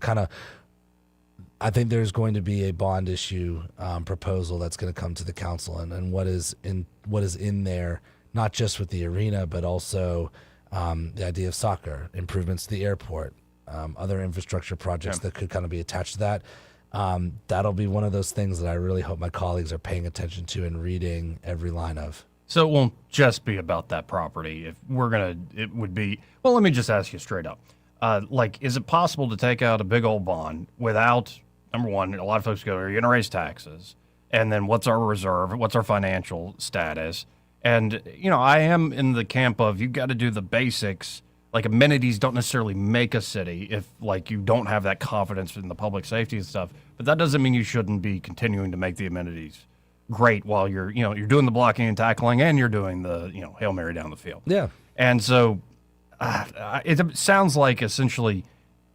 I think there's going to be a bond issue proposal that's going to come to the council, and what is in there, not just with the arena, but also the idea of soccer, improvements to the airport, other infrastructure projects that could kind of be attached to that. That'll be one of those things that I really hope my colleagues are paying attention to and reading every line of. So it won't just be about that property. It would be, well, let me just ask you straight up. Is it possible to take out a big old bond without, number one, a lot of folks go, are you going to raise taxes? And then what's our reserve? What's our financial status? And, I am in the camp of you've got to do the basics. Like, amenities don't necessarily make a city if, you don't have that confidence in the public safety and stuff. But that doesn't mean you shouldn't be continuing to make the amenities great while you're doing the blocking and tackling and you're doing the, Hail Mary down the field. Yeah. And so it sounds like essentially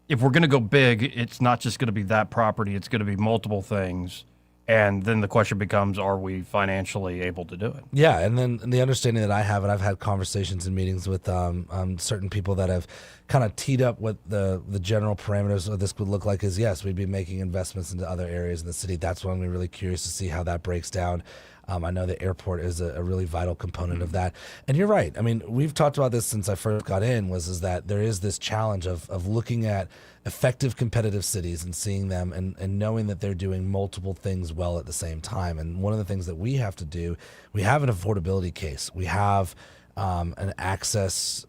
if we're going to go big, it's not just going to be that property. It's going to be multiple things. And then the question becomes, are we financially able to do it? Yeah, and then the understanding that I have, and I've had conversations and meetings with certain people that have kind of teed up what the general parameters of this would look like is, yes, we'd be making investments into other areas in the city. That's why I'm really curious to see how that breaks down. I know the airport is a really vital component of that. And you're right. I mean, we've talked about this since I first got in, is that there is this challenge of looking at effective competitive cities and seeing them and knowing that they're doing multiple things well at the same time. And one of the things that we have to do, we have an affordability case. We have an access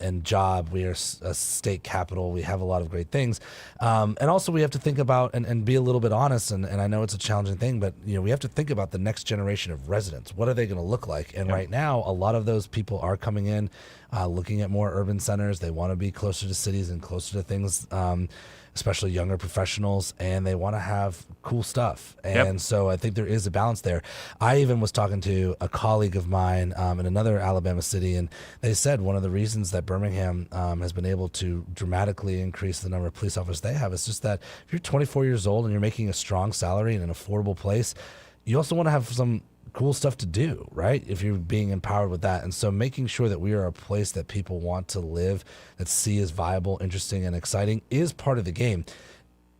and job. We are a state capital. We have a lot of great things. And also we have to think about and be a little bit honest. And I know it's a challenging thing, but we have to think about the next generation of residents. What are they going to look like? And right now, a lot of those people are coming in, looking at more urban centers. They want to be closer to cities and closer to things, especially younger professionals, and they want to have cool stuff. And so I think there is a balance there. I even was talking to a colleague of mine in another Alabama city, and they said one of the reasons that Birmingham has been able to dramatically increase the number of police officers they have is just that if you're 24 years old and you're making a strong salary in an affordable place, you also want to have some cool stuff to do, right? If you're being empowered with that. And so making sure that we are a place that people want to live, that see as viable, interesting, and exciting is part of the game.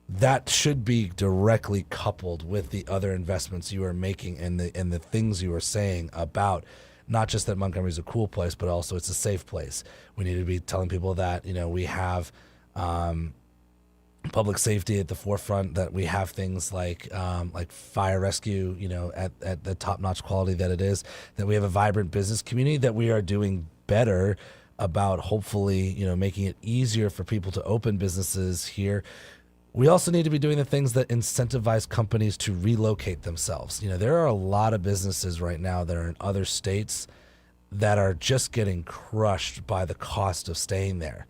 That should be directly coupled with the other investments you are making and the things you are saying about not just that Montgomery is a cool place, but also it's a safe place. We need to be telling people that, we have public safety at the forefront, that we have things like fire rescue, at the top-notch quality that it is, that we have a vibrant business community, that we are doing better about hopefully, making it easier for people to open businesses here. We also need to be doing the things that incentivize companies to relocate themselves. There are a lot of businesses right now that are in other states that are just getting crushed by the cost of staying there.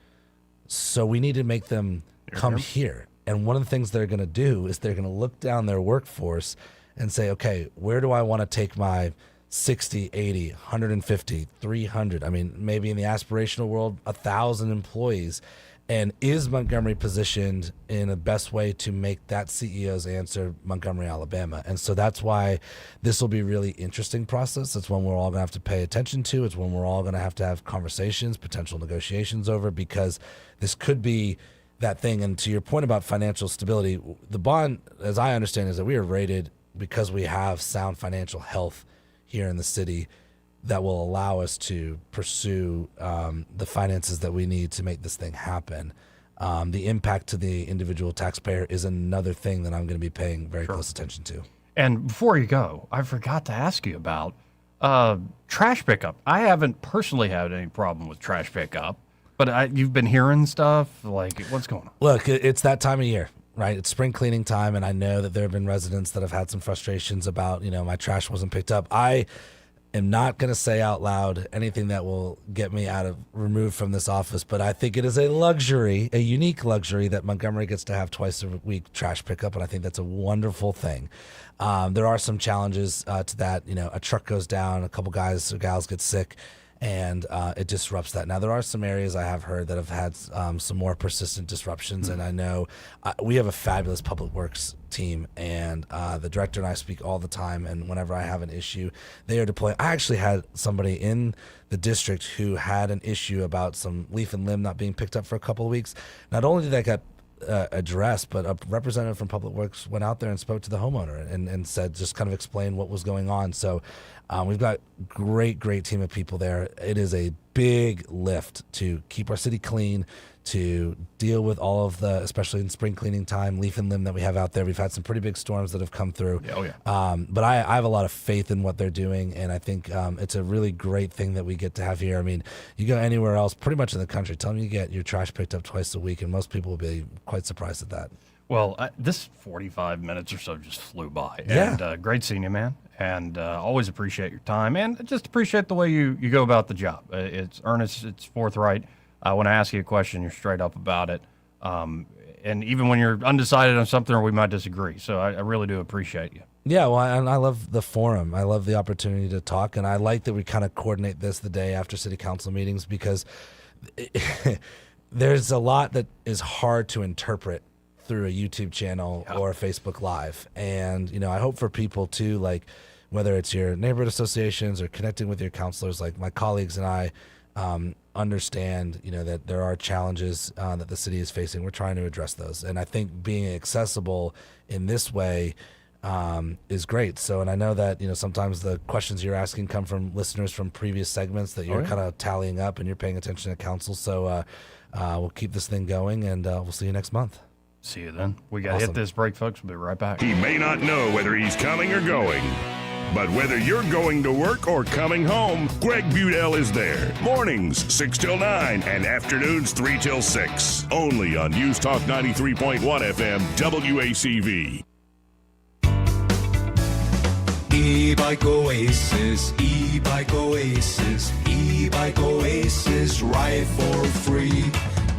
So we need to make them come here. And one of the things they're going to do is they're going to look down their workforce and say, okay, where do I want to take my 60, 80, 150, 300? I mean, maybe in the aspirational world, 1,000 employees. And is Montgomery positioned in the best way to make that CEO's answer Montgomery, Alabama? And so that's why this will be a really interesting process. It's one we're all going to have to pay attention to. It's one we're all going to have conversations, potential negotiations over, because this could be that thing. And to your point about financial stability, the bond, as I understand, is that we are rated because we have sound financial health here in the city that will allow us to pursue the finances that we need to make this thing happen. The impact to the individual taxpayer is another thing that I'm going to be paying very close attention to. And before you go, I forgot to ask you about trash pickup. I haven't personally had any problem with trash pickup, but you've been hearing stuff, like, what's going on? Look, it's that time of year, right? It's spring cleaning time, and I know that there have been residents that have had some frustrations about, my trash wasn't picked up. I am not going to say out loud anything that will get me removed from this office, but I think it is a luxury, a unique luxury, that Montgomery gets to have twice a week trash pickup, and I think that's a wonderful thing. There are some challenges to that. A truck goes down, a couple guys or gals get sick, and it disrupts that. Now, there are some areas I have heard that have had some more persistent disruptions, and I know we have a fabulous public works team, and the director and I speak all the time, and whenever I have an issue, they are deploying. I actually had somebody in the district who had an issue about some leaf and limb not being picked up for a couple of weeks. Not only did that get addressed, but a representative from Public Works went out there and spoke to the homeowner and said, just kind of explain what was going on. So we've got great team of people there. It is a big lift to keep our city clean, to deal with all of the, especially in spring cleaning time, leaf and limb that we have out there. We've had some pretty big storms that have come through. But I have a lot of faith in what they're doing, and I think it's a really great thing that we get to have here. I mean, you go anywhere else, pretty much in the country, tell them you get your trash picked up twice a week, and most people will be quite surprised at that. Well, this 45 minutes or so just flew by. Yeah. And great seeing you, man. And always appreciate your time, and just appreciate the way you go about the job. It's earnest, it's forthright. When I ask you a question, you're straight up about it. And even when you're undecided on something or we might disagree. So I really do appreciate you. Yeah, well, I love the forum. I love the opportunity to talk, and I like that we kind of coordinate this the day after city council meetings, because there's a lot that is hard to interpret through a YouTube channel or a Facebook Live. And, I hope for people too, like whether it's your neighborhood associations or connecting with your counselors, like my colleagues and I understand, that there are challenges that the city is facing. We're trying to address those. And I think being accessible in this way is great. So, and I know that, sometimes the questions you're asking come from listeners from previous segments that you're kind of tallying up and you're paying attention to council. So we'll keep this thing going, and we'll see you next month. See you then. We got to hit this break, folks. We'll be right back. He may not know whether he's coming or going, but whether you're going to work or coming home, Greg Budell is there. Mornings 6 till 9 and afternoons 3 till 6. Only on News Talk 93.1 FM WACV. E-Bike Oasis, E-Bike Oasis, E-Bike Oasis, ride for free.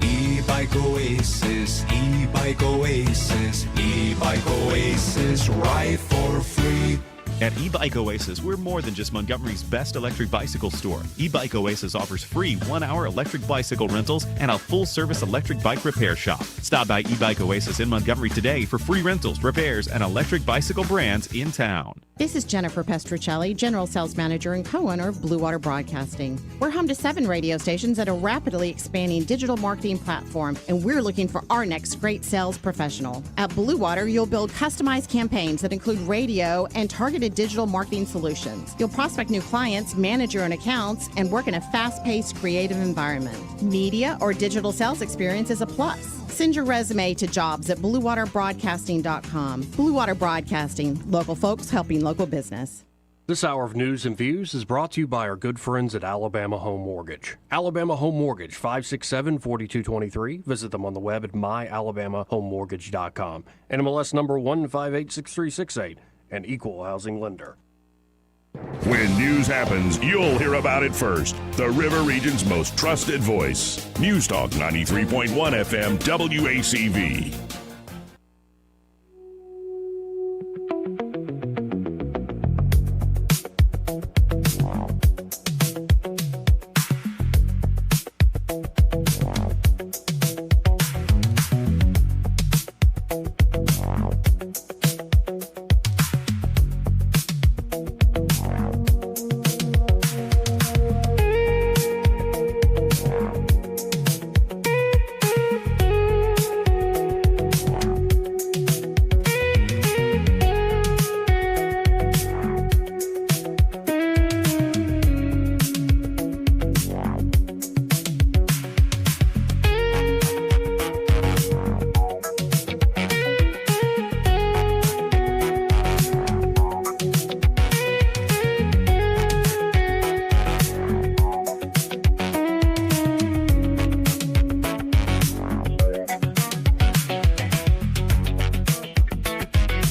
E-Bike Oasis, E-Bike Oasis, E-Bike Oasis, ride for free. At E-Bike Oasis, we're more than just Montgomery's best electric bicycle store. E-Bike Oasis offers free 1-hour electric bicycle rentals and a full-service electric bike repair shop. Stop by E-Bike Oasis in Montgomery today for free rentals, repairs, and electric bicycle brands in town. This is Jennifer Pestruccelli, General Sales Manager and co-owner of Blue Water Broadcasting. We're home to 7 radio stations at a rapidly expanding digital marketing platform, and we're looking for our next great sales professional. At Blue Water, you'll build customized campaigns that include radio and targeted targeted digital marketing solutions. You'll prospect new clients, manage your own accounts, and work in a fast-paced, creative environment. Media or digital sales experience is a plus. Send your resume to jobs@bluewaterbroadcasting.com. Blue Water Broadcasting, local folks helping local business. This hour of news and views is brought to you by our good friends at Alabama Home Mortgage. Alabama Home Mortgage, 567-4223. Visit them on the web at myalabamahomemortgage.com. NMLS number 1586368, an equal housing lender. When news happens, you'll hear about it first. The River Region's most trusted voice. News Talk 93.1 FM WACV.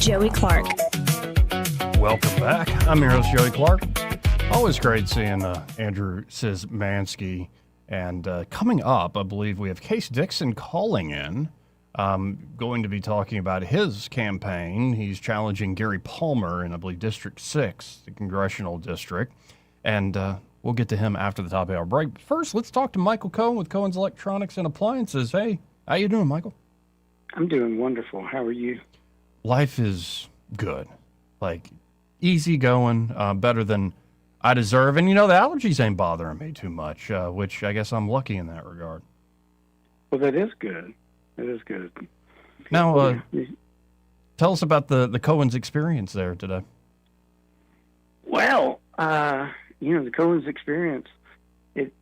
Joey Clark. Welcome back. I'm your host, Joey Clark. Always great seeing Andrew Szymanski. And coming up, I believe we have Case Dixon calling in, going to be talking about his campaign. He's challenging Gary Palmer in, I believe, District 6, the congressional district. And we'll get to him after the top of our break. First, let's talk to Michael Cohen with Cohen's Electronics and Appliances. Hey, how you doing, Michael? I'm doing wonderful. How are you? Life is good. Like, easy going, better than I deserve. And, you know, the allergies ain't bothering me too much, which I guess I'm lucky in that regard. Well, that is good. That is good. Now, tell us about the Cohen's experience there today. Well, the Cohen's experience, you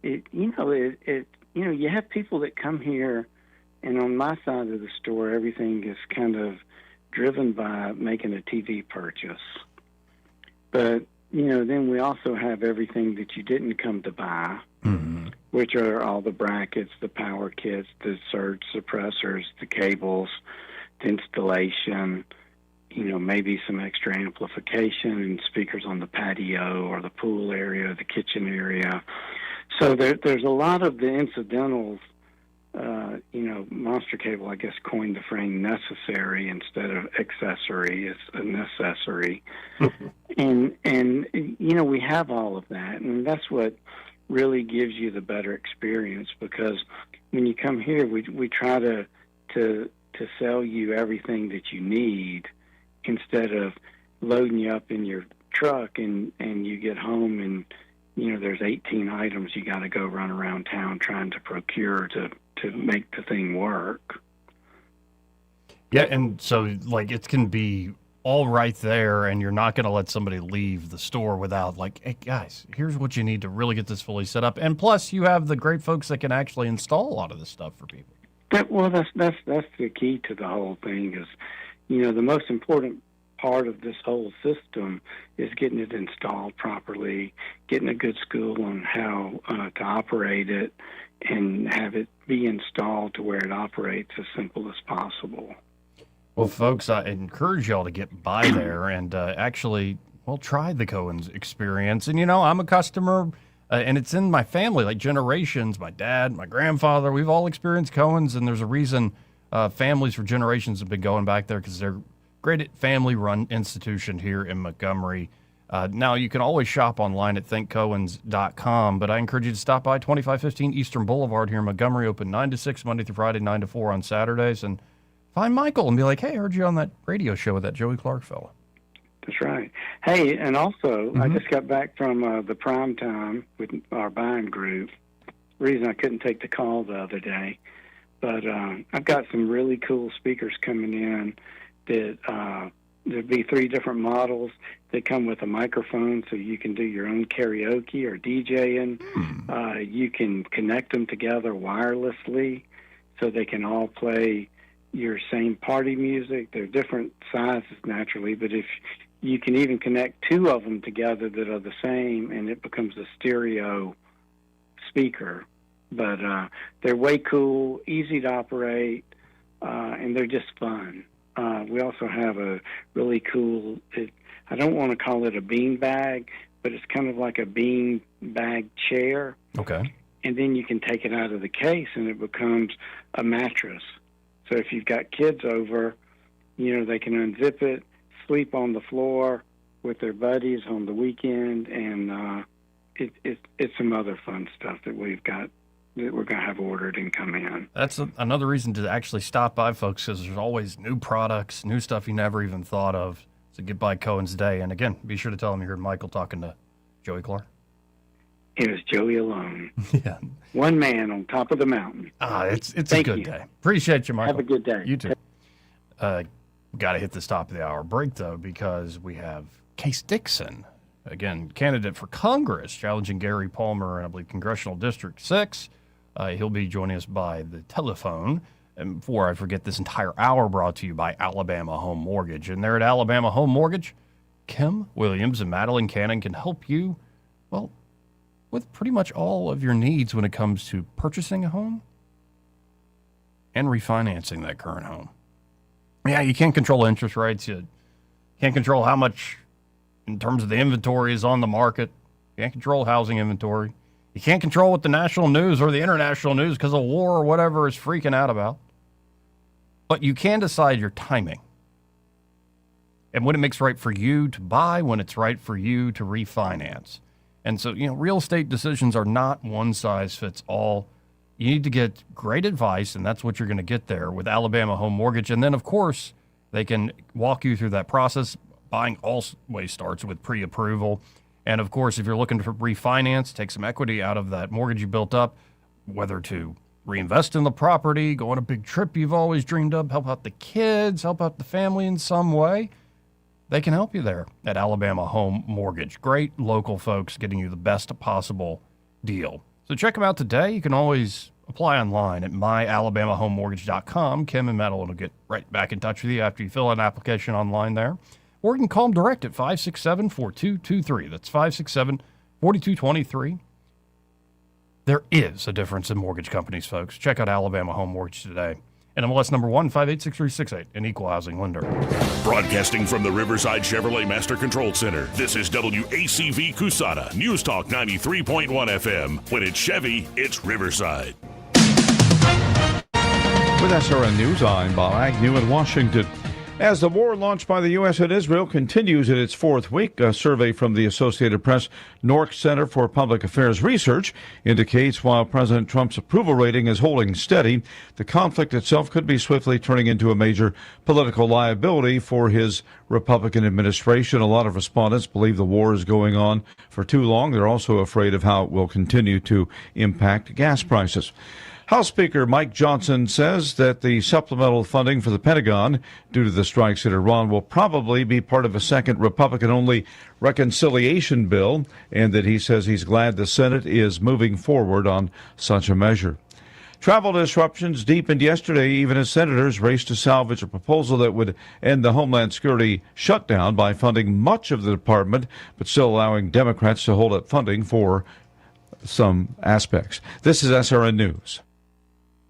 have people that come here, and on my side of the store, everything is kind of driven by making a TV purchase. But, then we also have everything that you didn't come to buy, which are all the brackets, the power kits, the surge suppressors, the cables, the installation, maybe some extra amplification and speakers on the patio or the pool area, the kitchen area. So there's a lot of the incidentals. Monster Cable, I guess, coined the phrase necessary instead of accessory. It's a necessary. and we have all of that. And that's what really gives you the better experience, because when you come here, we try to sell you everything that you need instead of loading you up in your truck and you get home and, there's 18 items you got to go run around town trying to procure to make the thing work. Yeah, and so, it can be all right there, and you're not going to let somebody leave the store without, hey, guys, here's what you need to really get this fully set up. And plus, you have the great folks that can actually install a lot of this stuff for people. That's the key to the whole thing is, the most important part of this whole system is getting it installed properly, getting a good school on how to operate it, and have it be installed to where it operates as simple as possible. Well, folks, I encourage y'all to get by there and actually, try the Cohen's experience. And, I'm a customer, and it's in my family, like generations. My dad, my grandfather, we've all experienced Cohen's, and there's a reason families for generations have been going back there, because they're great family-run institution here in Montgomery. Now, you can always shop online at thinkcohens.com, but I encourage you to stop by 2515 Eastern Boulevard here in Montgomery, open 9 to 6, Monday through Friday, 9 to 4 on Saturdays, and find Michael and be like, hey, I heard you on that radio show with that Joey Clark fella. That's right. Hey, and also, I just got back from the prime time with our buying group. The reason I couldn't take the call the other day, but I've got some really cool speakers coming in that there'd be 3 different models. They come with a microphone so you can do your own karaoke or DJing. You can connect them together wirelessly so they can all play your same party music. They're different sizes naturally, but if you can even connect 2 of them together that are the same, and it becomes a stereo speaker. But they're way cool, easy to operate, and they're just fun. We also have a really cool, I don't want to call it a bean bag, but it's kind of like a bean bag chair. Okay. And then you can take it out of the case, and it becomes a mattress. So if you've got kids over, they can unzip it, sleep on the floor with their buddies on the weekend, and it's some other fun stuff that we've got that we're going to have ordered and come in. That's another reason to actually stop by, folks, because there's always new products, new stuff you never even thought of. So get by Cohen's Day. And again, be sure to tell him you heard Michael talking to Joey Clark. It was Joey alone. Yeah. One man on top of the mountain. It's a good day. Appreciate you, Michael. Have a good day. You too. Got to hit this top of the hour break, though, because we have Case Dixon, again, candidate for Congress, challenging Gary Palmer in, I believe, Congressional District 6. He'll be joining us by the telephone. And before I forget, this entire hour brought to you by Alabama Home Mortgage. And there at Alabama Home Mortgage, Kim Williams and Madeline Cannon can help you, well, with pretty much all of your needs when it comes to purchasing a home and refinancing that current home. Yeah, you can't control interest rates. You can't control how much, in terms of the inventory, is on the market. You can't control housing inventory. You can't control what the national news or the international news because of war or whatever is freaking out about. But you can decide your timing and when it makes right for you to buy, when it's right for you to refinance. And so, real estate decisions are not one size fits all. You need to get great advice, and that's what you're going to get there with Alabama Home Mortgage. And then, of course, they can walk you through that process. Buying always starts with pre-approval. And, of course, if you're looking to refinance, take some equity out of that mortgage you built up, whether to reinvest in the property, go on a big trip you've always dreamed of, help out the kids, help out the family in some way, they can help you there at Alabama Home Mortgage. Great local folks getting you the best possible deal. So check them out today. You can always apply online at myalabamahomemortgage.com. Kim and Madeline will get right back in touch with you after you fill out an application online there. Or you can call them direct at 567-4223. That's 567-4223. There is a difference in mortgage companies, folks. Check out Alabama Home Mortgage today. NMLS number 1586368, an equal housing lender. Broadcasting from the Riverside Chevrolet Master Control Center, this is WACV Cusana, News Talk 93.1 FM. When it's Chevy, it's Riverside. With SRN News, I'm Bob Agnew in Washington. As the war launched by the U.S. and Israel continues in its 4th week, a survey from the Associated Press Nork Center for Public Affairs Research indicates while President Trump's approval rating is holding steady, the conflict itself could be swiftly turning into a major political liability for his Republican administration. A lot of respondents believe the war is going on for too long. They're also afraid of how it will continue to impact gas prices. House Speaker Mike Johnson says that the supplemental funding for the Pentagon due to the strikes in Iran will probably be part of a second Republican-only reconciliation bill, and that he says he's glad the Senate is moving forward on such a measure. Travel disruptions deepened yesterday, even as senators raced to salvage a proposal that would end the Homeland Security shutdown by funding much of the department, but still allowing Democrats to hold up funding for some aspects. This is SRN News.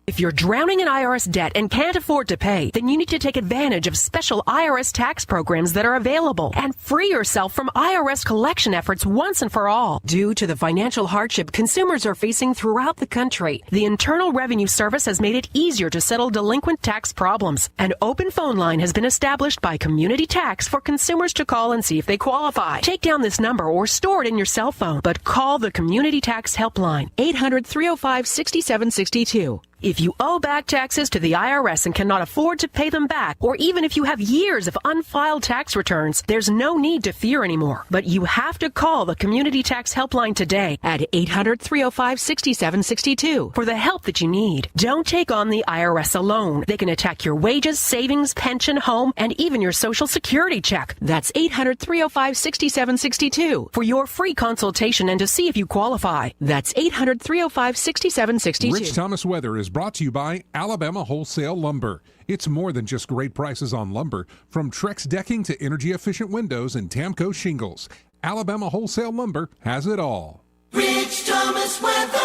If you're drowning in IRS debt and can't afford to pay, then you need to take advantage of special IRS tax programs that are available and free yourself from IRS collection efforts once and for all. Due to the financial hardship consumers are facing throughout the country, the Internal Revenue Service has made it easier to settle delinquent tax problems. An open phone line has been established by Community Tax for consumers to call and see if they qualify. Take down this number or store it in your cell phone, but call the Community Tax Helpline, 800-305-6762. If you owe back taxes to the IRS and cannot afford to pay them back, or even if you have years of unfiled tax returns, there's no need to fear anymore. But you have to call the Community Tax Helpline today at 800-305-6762 for the help that you need. Don't take on the IRS alone. They can attack your wages, savings, pension, home, and even your Social Security check. That's 800-305-6762 for your free consultation and to see if you qualify. That's 800-305-6762. Rich Thomas Weather is brought to you by Alabama Wholesale Lumber. It's more than just great prices on lumber. From Trex decking to energy-efficient windows and Tamco shingles, Alabama Wholesale Lumber has it all. Rich Thomas Weather.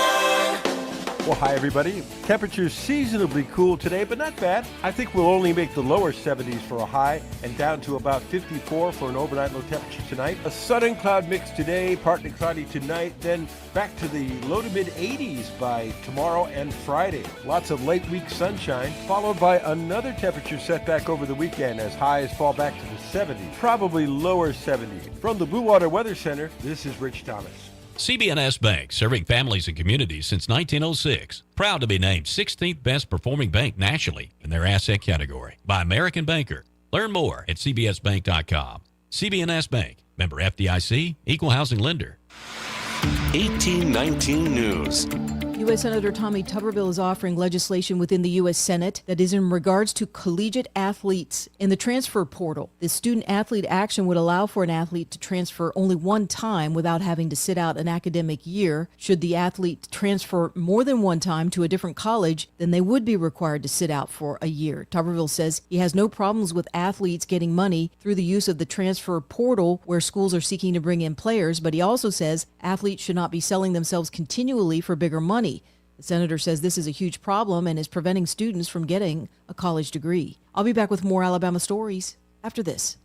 Well, hi, everybody. Temperatures seasonably cool today, but not bad. I think we'll only make the lower 70s for a high and down to about 54 for an overnight low temperature tonight. A sun and cloud mix today, partly cloudy tonight, then back to the low to mid 80s by tomorrow and Friday. Lots of late week sunshine, followed by another temperature setback over the weekend as highs fall back to the 70s, probably lower 70s. From the Blue Water Weather Center, this is Rich Thomas. CB&S Bank, serving families and communities since 1906. Proud to be named 16th best performing bank nationally in their asset category by American Banker. Learn more at cbsbank.com. CB&S Bank, member FDIC, equal housing lender. 1819 News. U.S. Senator Tommy Tuberville is offering legislation within the U.S. Senate that is in regards to collegiate athletes in the transfer portal. The student-athlete action would allow for an athlete to transfer only one time without having to sit out an academic year. Should the athlete transfer more than one time to a different college, then they would be required to sit out for a year. Tuberville says he has no problems with athletes getting money through the use of the transfer portal where schools are seeking to bring in players, but he also says athletes should not be selling themselves continually for bigger money. The senator says this is a huge problem and is preventing students from getting a college degree. I'll be back with more Alabama stories after this.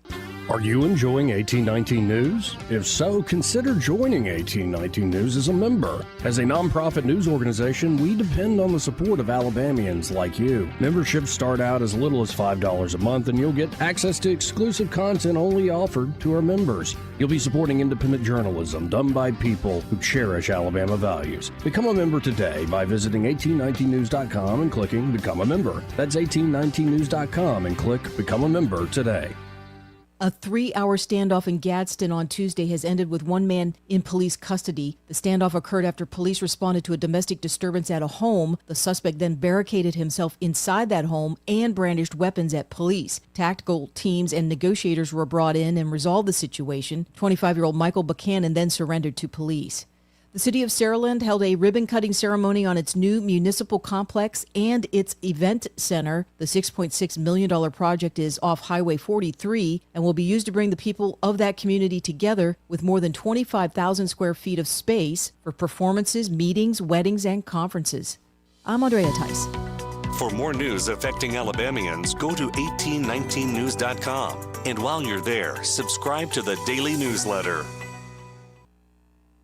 Are you enjoying 1819 News? If so, consider joining 1819 News as a member. As a nonprofit news organization, we depend on the support of Alabamians like you. Memberships start out as little as $5 a month, and you'll get access to exclusive content only offered to our members. You'll be supporting independent journalism done by people who cherish Alabama values. Become a member today by visiting 1819news.com and clicking Become a Member. That's 1819news.com and click Become a Member today. A 3-hour standoff in Gadsden on Tuesday has ended with one man in police custody. The standoff occurred after police responded to a domestic disturbance at a home. The suspect then barricaded himself inside that home and brandished weapons at police. Tactical teams and negotiators were brought in and resolved the situation. 25-year-old Michael Buchanan then surrendered to police. The city of Saraland held a ribbon-cutting ceremony on its new municipal complex and its event center. The $6.6 million project is off Highway 43 and will be used to bring the people of that community together with more than 25,000 square feet of space for performances, meetings, weddings, and conferences. I'm Andrea Tice. For more news affecting Alabamians, go to 1819news.com. And while you're there, subscribe to the daily newsletter.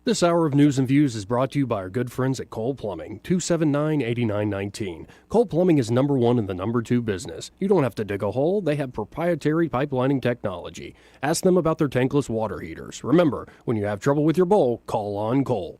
This hour of News and Views is brought to you by our good friends at Cole Plumbing, 279-8919. Cole Plumbing is number one in the number two business. You don't have to dig a hole. They have proprietary pipelining technology. Ask them about their tankless water heaters. Remember, when you have trouble with your bowl, call on Cole.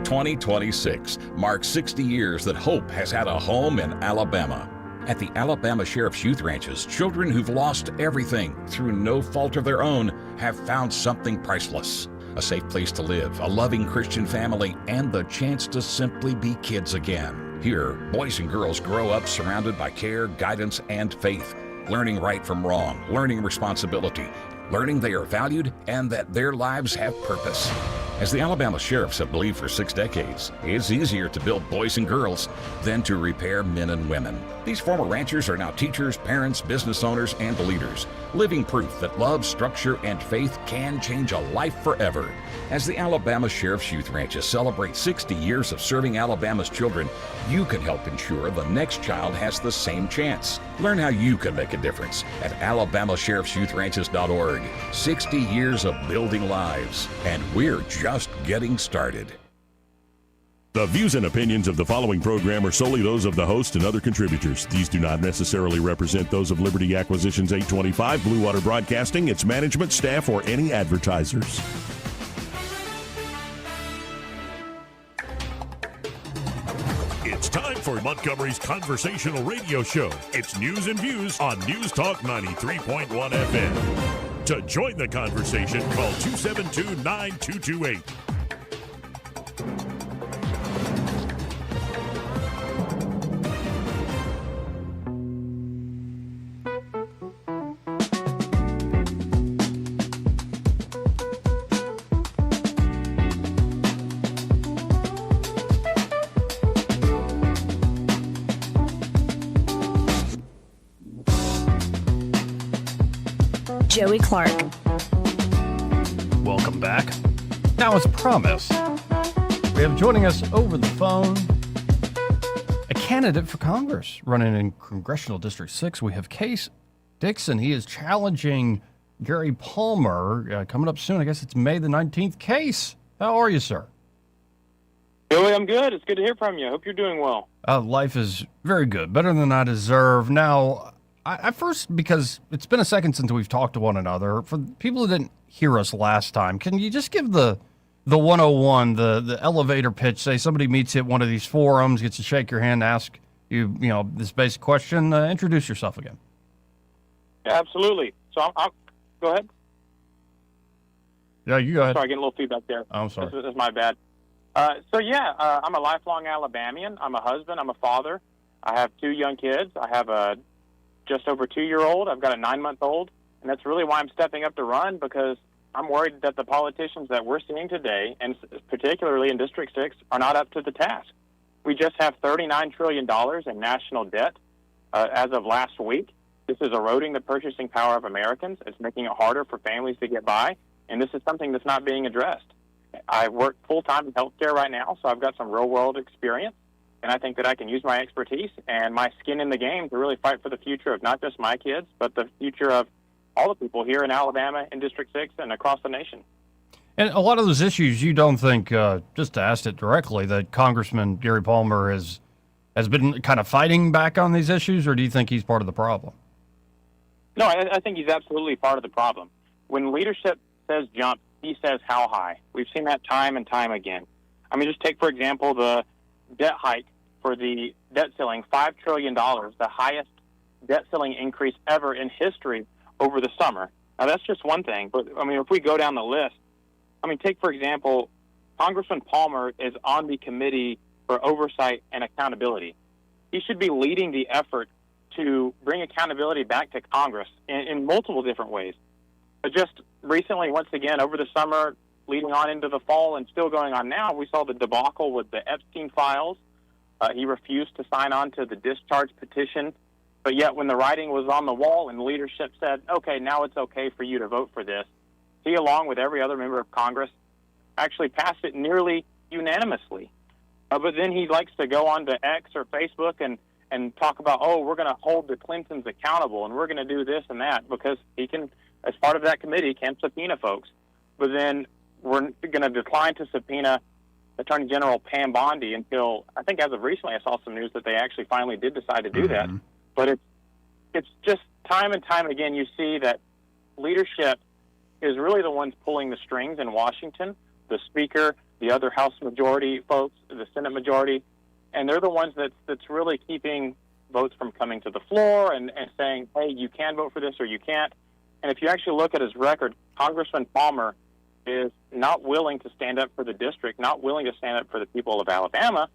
2026 marks 60 years that hope has had a home in Alabama. At the Alabama Sheriff's Youth Ranches, children who've lost everything through no fault of their own have found something priceless. A safe place to live, a loving Christian family, and the chance to simply be kids again. Here, boys and girls grow up surrounded by care, guidance, and faith, learning right from wrong, learning responsibility, learning they are valued and that their lives have purpose. As the Alabama Sheriffs have believed for 6 decades, it's easier to build boys and girls than to repair men and women. These former ranchers are now teachers, parents, business owners, and leaders, living proof that love, structure, and faith can change a life forever. As the Alabama Sheriff's Youth Ranches celebrate 60 years of serving Alabama's children, you can help ensure the next child has the same chance. Learn how you can make a difference at alabamasheriffsyouthranches.org. 60 years of building lives, and we're just getting started. The views and opinions of the following program are solely those of the host and other contributors. These do not necessarily represent those of Liberty Acquisitions 825, Blue Water Broadcasting, its management, staff, or any advertisers. It's time for for Montgomery's conversational radio show. It's News and Views on News Talk 93.1 FM. To join the conversation, call 272-9228. Joey Clark. Welcome back. Now, as promised, we have joining us over the phone a candidate for Congress running in Congressional District 6. We have Case Dixon. He is challenging Gary Palmer coming up soon. I guess it's May the 19th. Case, how are you, sir? Joey, I'm good. It's good to hear from you. I hope you're doing well. Life is very good, better than I deserve. Now, I first, because it's been a second since we've talked to one another, for people who didn't hear us last time, can you just give the 101, the elevator pitch? Say somebody meets you at one of these forums, gets to shake your hand, ask you, this basic question. Introduce yourself again. Yeah, absolutely. So I'll go ahead. Yeah, you go ahead. Sorry, getting a little feedback there. Oh, I'm sorry. This is my bad. I'm a lifelong Alabamian. I'm a husband. I'm a father. I have 2 young kids. I have a just over 2-year-old. I've got a 9-month-old. And that's really why I'm stepping up to run, because I'm worried that the politicians that we're seeing today, and particularly in District 6, are not up to the task. We just have $39 trillion in national debt as of last week. This is eroding the purchasing power of Americans. It's making it harder for families to get by, and this is something that's not being addressed. I work full-time in healthcare right now, so I've got some real-world experience, and I think that I can use my expertise and my skin in the game to really fight for the future of not just my kids, but the future of all the people here in Alabama, in District 6, and across the nation. And a lot of those issues, you don't think, just to ask it directly, that Congressman Gary Palmer has been kind of fighting back on these issues, or do you think he's part of the problem? No, I think he's absolutely part of the problem. When leadership says jump, he says how high. We've seen that time and time again. I mean, just take, for example, the debt hike for the debt ceiling, $5 trillion, the highest debt ceiling increase ever in history over the summer. Now, that's just one thing. But, I mean, if we go down the list, I mean, take, for example, Congressman Palmer is on the Committee for Oversight and Accountability. He should be leading the effort to bring accountability back to Congress in multiple different ways. But just recently, once again, over the summer, leading on into the fall and still going on now, we saw the debacle with the Epstein files. He refused to sign on to the discharge petition. But yet when the writing was on the wall and leadership said, okay, now it's okay for you to vote for this, he, along with every other member of Congress, actually passed it nearly unanimously. But then he likes to go on to X or Facebook and talk about, oh, we're going to hold the Clintons accountable and we're going to do this and that, because he can, as part of that committee, can subpoena folks. But then we're going to decline to subpoena Attorney General Pam Bondi until, I think as of recently, I saw some news that they actually finally did decide to do that. But it's just time and time again you see that leadership is really the ones pulling the strings in Washington, the Speaker, the other House majority folks, the Senate majority, and they're the ones that's really keeping votes from coming to the floor and saying, hey, you can vote for this or you can't. And if you actually look at his record, Congressman Palmer is not willing to stand up for the district, not willing to stand up for the people of Alabama,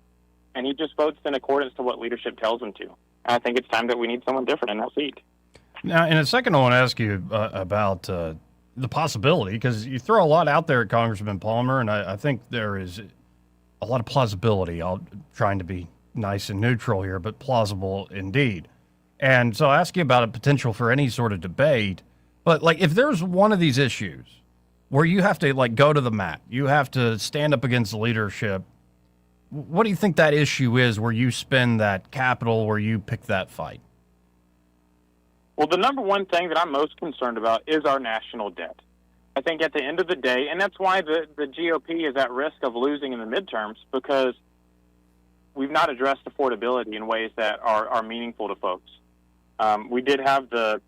and he just votes in accordance to what leadership tells him to. And I think it's time that we need someone different in that seat. Now, in a second, I want to ask you about the possibility, because you throw a lot out there at Congressman Palmer, and I think there is a lot of plausibility. I'm trying to be nice and neutral here, but plausible indeed. And so I ask you about a potential for any sort of debate. But, like, if there's one of these issues where you have to, like, go to the mat, you have to stand up against the leadership, what do you think that issue is where you spend that capital, where you pick that fight? Well, the number one thing that I'm most concerned about is our national debt. I think at the end of the day, and that's why the GOP is at risk of losing in the midterms, because we've not addressed affordability in ways that are meaningful to folks. We did have the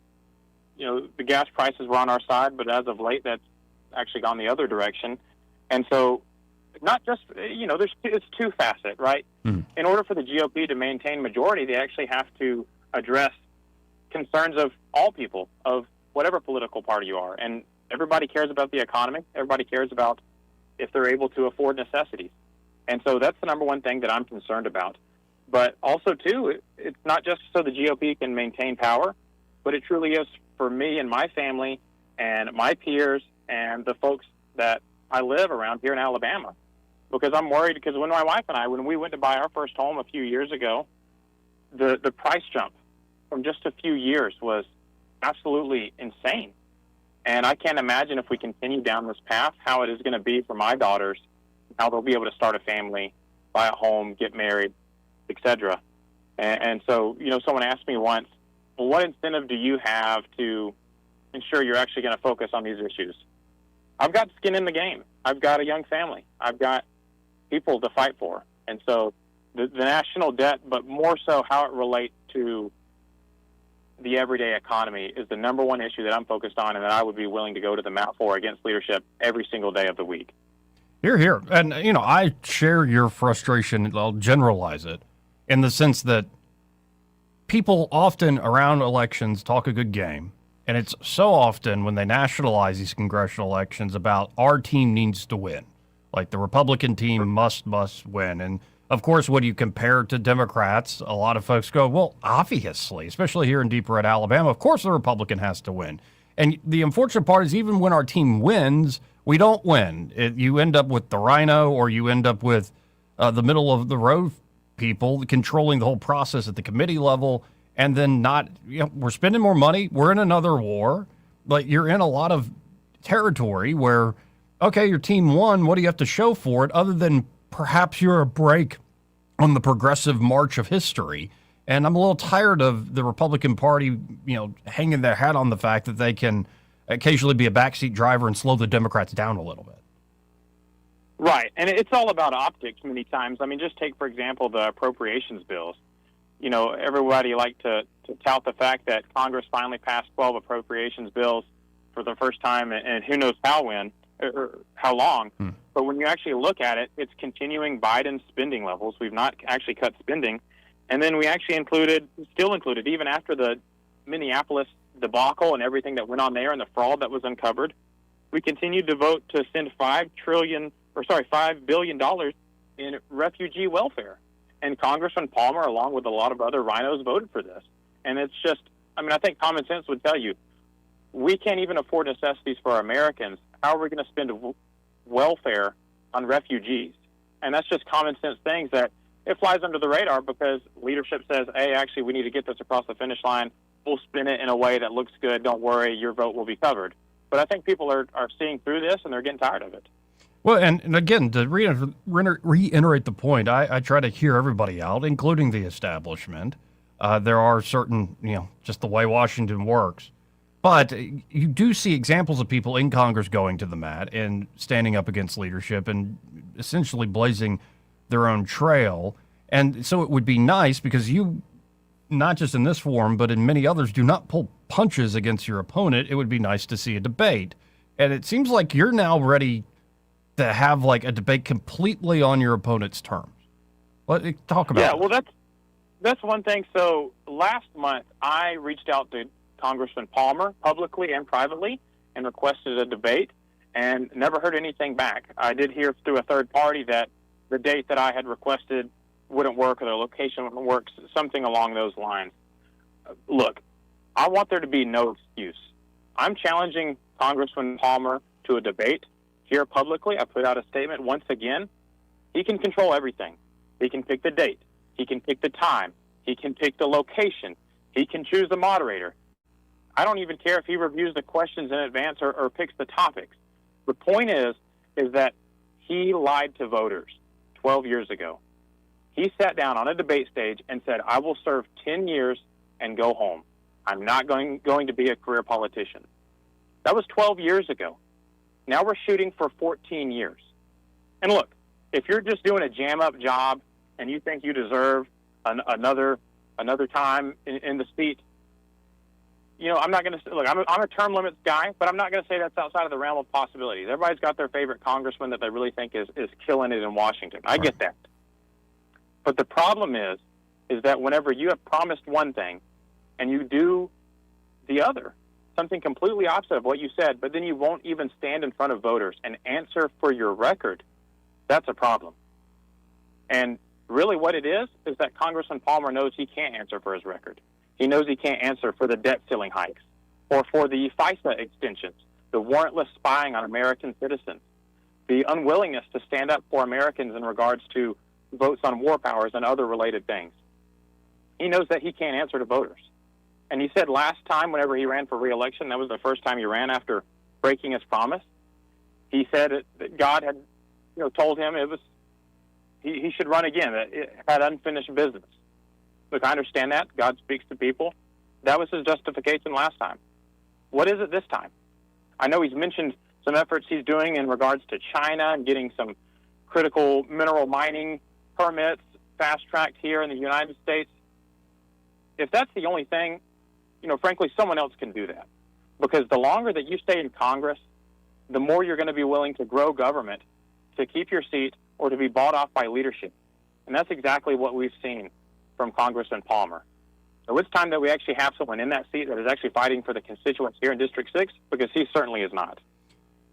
gas prices were on our side, but as of late, that's actually gone the other direction. And so not just, it's two-facet, right? In order for the GOP to maintain majority, they actually have to address concerns of all people, of whatever political party you are. And everybody cares about the economy. Everybody cares about if they're able to afford necessities. And so that's the number one thing that I'm concerned about. But also, too, it's not just so the GOP can maintain power, but it truly is for me and my family and my peers and the folks that I live around here in Alabama. Because I'm worried, because when my wife and I, when we went to buy our first home a few years ago, the price jump from just a few years was absolutely insane. And I can't imagine if we continue down this path, how it is going to be for my daughters, how they'll be able to start a family, buy a home, get married, etc. And so, someone asked me once, well, what incentive do you have to ensure you're actually going to focus on these issues? I've got skin in the game. I've got a young family. I've got people to fight for. And so the national debt, but more so how it relates to the everyday economy, is the number one issue that I'm focused on and that I would be willing to go to the mat for against leadership every single day of the week. Here. And, I share your frustration. I'll generalize it in the sense that people often around elections talk a good game. And it's so often when they nationalize these congressional elections about our team needs to win. Like the Republican team must win. And, of course, when you compare it to Democrats, a lot of folks go, well, obviously, especially here in Deep Red, Alabama, of course the Republican has to win. And the unfortunate part is even when our team wins, we don't win. You end up with the rhino, or you end up with the middle of the road people controlling the whole process at the committee level, and then not, we're spending more money. We're in another war. Like, you're in a lot of territory where, okay, your team won. What do you have to show for it other than perhaps you're a break on the progressive march of history? And I'm a little tired of the Republican Party, hanging their hat on the fact that they can occasionally be a backseat driver and slow the Democrats down a little bit. Right. And it's all about optics many times. I mean, just take, for example, the appropriations bills. Everybody liked to tout the fact that Congress finally passed 12 appropriations bills for the first time, and who knows how long. But when you actually look at it, it's continuing Biden's spending levels. We've not actually cut spending. And then we actually still included, even after the Minneapolis debacle and everything that went on there and the fraud that was uncovered, we continued to vote to send $5 billion in refugee welfare. And Congressman Palmer, along with a lot of other rhinos, voted for this. And it's just, I think common sense would tell you, we can't even afford necessities for our Americans. How are we going to spend welfare on refugees? And that's just common sense things that it flies under the radar because leadership says, hey, actually, we need to get this across the finish line. We'll spin it in a way that looks good. Don't worry, your vote will be covered. But I think people are seeing through this, and they're getting tired of it. Well, and again, to reiterate the point, I try to hear everybody out, including the establishment. There are certain, just the way Washington works. But you do see examples of people in Congress going to the mat and standing up against leadership and essentially blazing their own trail. And so it would be nice, because you, not just in this forum, but in many others, do not pull punches against your opponent. It would be nice to see a debate. And it seems like you're now ready to have like a debate completely on your opponent's terms. Talk about that. Well, that's one thing. So last month, I reached out to Congressman Palmer publicly and privately and requested a debate and never heard anything back. I did hear through a third party that the date that I had requested wouldn't work, or the location wouldn't work, something along those lines. Look, I want there to be no excuse. I'm challenging Congressman Palmer to a debate here publicly. I put out a statement once again. He can control everything. He can pick the date. He can pick the time. He can pick the location. He can choose the moderator. I don't even care if he reviews the questions in advance or picks the topics. The point is that he lied to voters 12 years ago. He sat down on a debate stage and said, I will serve 10 years and go home. I'm not going to be a career politician. That was 12 years ago. Now we're shooting for 14 years. And look, if you're just doing a jam-up job and you think you deserve another time in the seat, I'm not going to look. I'm a term limits guy, but I'm not going to say that's outside of the realm of possibilities. Everybody's got their favorite congressman that they really think is killing it in Washington. I get that, but the problem is that whenever you have promised one thing and you do the other, something completely opposite of what you said, but then you won't even stand in front of voters and answer for your record, that's a problem. And really what it is that Congressman Palmer knows he can't answer for his record. He knows he can't answer for the debt ceiling hikes or for the FISA extensions, the warrantless spying on American citizens, the unwillingness to stand up for Americans in regards to votes on war powers and other related things. He knows that he can't answer to voters. And he said last time, whenever he ran for re-election, that was the first time he ran after breaking his promise. He said that God had, told him he should run again. That it had unfinished business. Look, I understand that. God speaks to people. That was his justification last time. What is it this time? I know he's mentioned some efforts he's doing in regards to China and getting some critical mineral mining permits fast-tracked here in the United States. If that's the only thing, frankly, someone else can do that. Because the longer that you stay in Congress, the more you're going to be willing to grow government to keep your seat or to be bought off by leadership. And that's exactly what we've seen from Congressman Palmer. So it's time that we actually have someone in that seat that is actually fighting for the constituents here in District 6, because he certainly is not.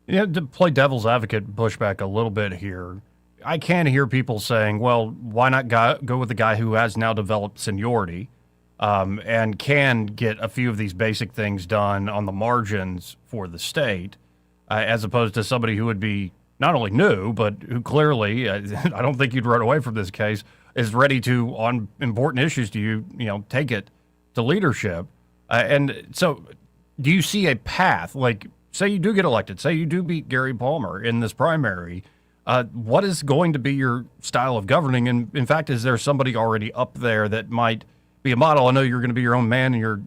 To play devil's advocate, push back a little bit here, I can hear people saying, well, why not go with the guy who has now developed seniority and can get a few of these basic things done on the margins for the state, as opposed to somebody who would be not only new, but who clearly, I don't think you'd run away from this case, is ready to, on important issues to you, take it to leadership. And so do you see a path, like say you do get elected, say you do beat Gary Palmer in this primary, what is going to be your style of governing? And in fact, is there somebody already up there that might be a model? I know you're going to be your own man and you're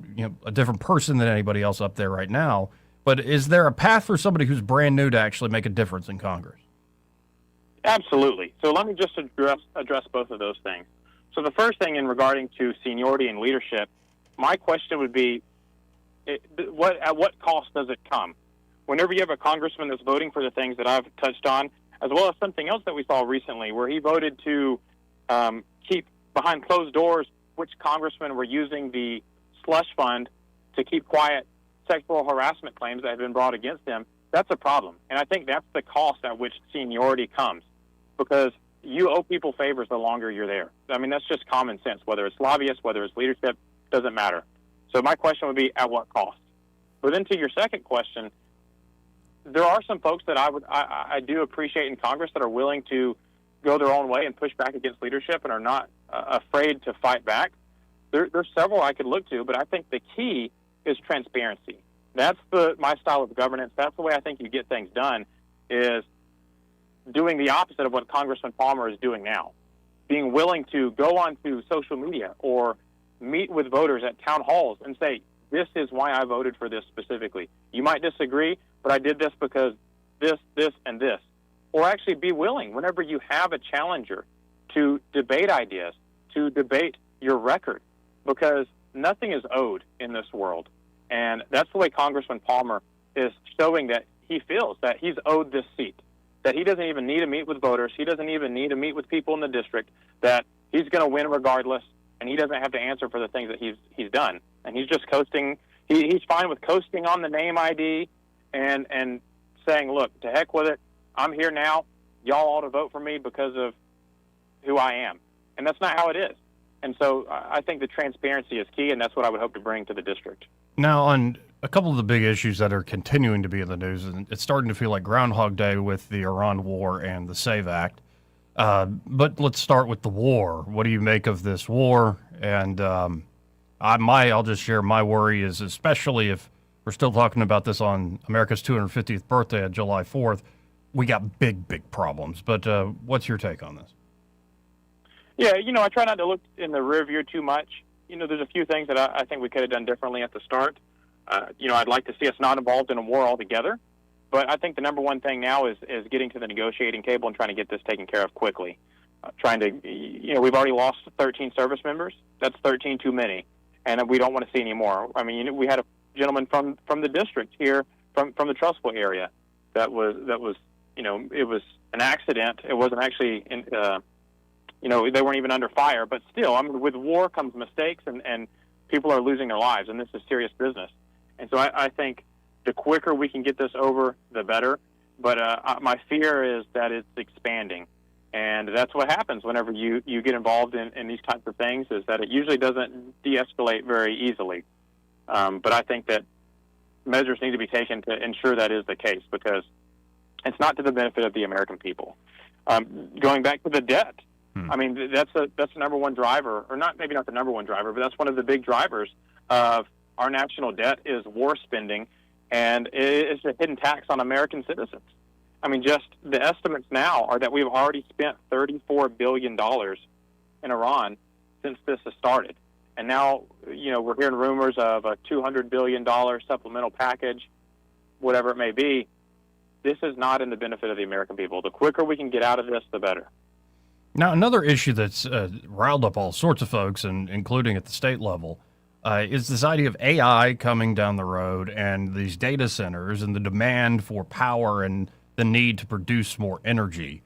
a different person than anybody else up there right now, but is there a path for somebody who's brand new to actually make a difference in Congress? Absolutely. So let me just address both of those things. So the first thing in regarding to seniority and leadership, my question would be, at what cost does it come? Whenever you have a congressman that's voting for the things that I've touched on, as well as something else that we saw recently, where he voted to keep behind closed doors which congressmen were using the slush fund to keep quiet sexual harassment claims that have been brought against them, that's a problem. And I think that's the cost at which seniority comes, because you owe people favors the longer you're there. I mean, that's just common sense. Whether it's lobbyists, whether it's leadership, doesn't matter. So my question would be, at what cost? But then to your second question, there are some folks that I do appreciate in Congress that are willing to go their own way and push back against leadership and are not afraid to fight back. There's several I could look to, but I think the key is transparency. That's my style of governance. That's the way I think you get things done, is doing the opposite of what Congressman Palmer is doing now. Being willing to go onto social media or meet with voters at town halls and say, this is why I voted for this specifically. You might disagree, but I did this because this, and this. Or actually be willing, whenever you have a challenger, to debate ideas, to debate your record, because nothing is owed in this world. And that's the way Congressman Palmer is showing that he feels that he's owed this seat, that he doesn't even need to meet with voters, he doesn't even need to meet with people in the district, that he's going to win regardless, and he doesn't have to answer for the things that he's done. And he's just coasting. He's fine with coasting on the name ID and saying, look, to heck with it, I'm here now, y'all ought to vote for me because of who I am. And that's not how it is. And so I think the transparency is key, and that's what I would hope to bring to the district. Now, on a couple of the big issues that are continuing to be in the news, and it's starting to feel like Groundhog Day with the Iran war and the SAVE Act. But let's start with the war. What do you make of this war? And I'll just share my worry is, especially if we're still talking about this on America's 250th birthday on July 4th, we got big problems. But what's your take on this? Yeah, I try not to look in the rear view too much. There's a few things that I think we could have done differently at the start. I'd like to see us not involved in a war altogether. But I think the number one thing now is getting to the negotiating table and trying to get this taken care of quickly. We've already lost 13 service members. That's 13 too many, and we don't want to see any more. I mean, we had a gentleman from the district here, from the Trussville area, that was it was an accident. It wasn't actually they weren't even under fire, but still, I mean, with war comes mistakes, and people are losing their lives, and this is serious business. And so I think the quicker we can get this over, the better. But my fear is that it's expanding. And that's what happens whenever you get involved in these types of things, is that it usually doesn't de-escalate very easily. But I think that measures need to be taken to ensure that is the case, because it's not to the benefit of the American people. Going back to the debt, I mean, that's the number one driver, or maybe not the number one driver, but that's one of the big drivers of our national debt is war spending, and it's a hidden tax on American citizens. I mean, just the estimates now are that we've already spent $34 billion in Iran since this has started. And now, we're hearing rumors of a $200 billion supplemental package, whatever it may be. This is not in the benefit of the American people. The quicker we can get out of this, the better. Now, another issue that's riled up all sorts of folks, and including at the state level, is this idea of AI coming down the road and these data centers and the demand for power and the need to produce more energy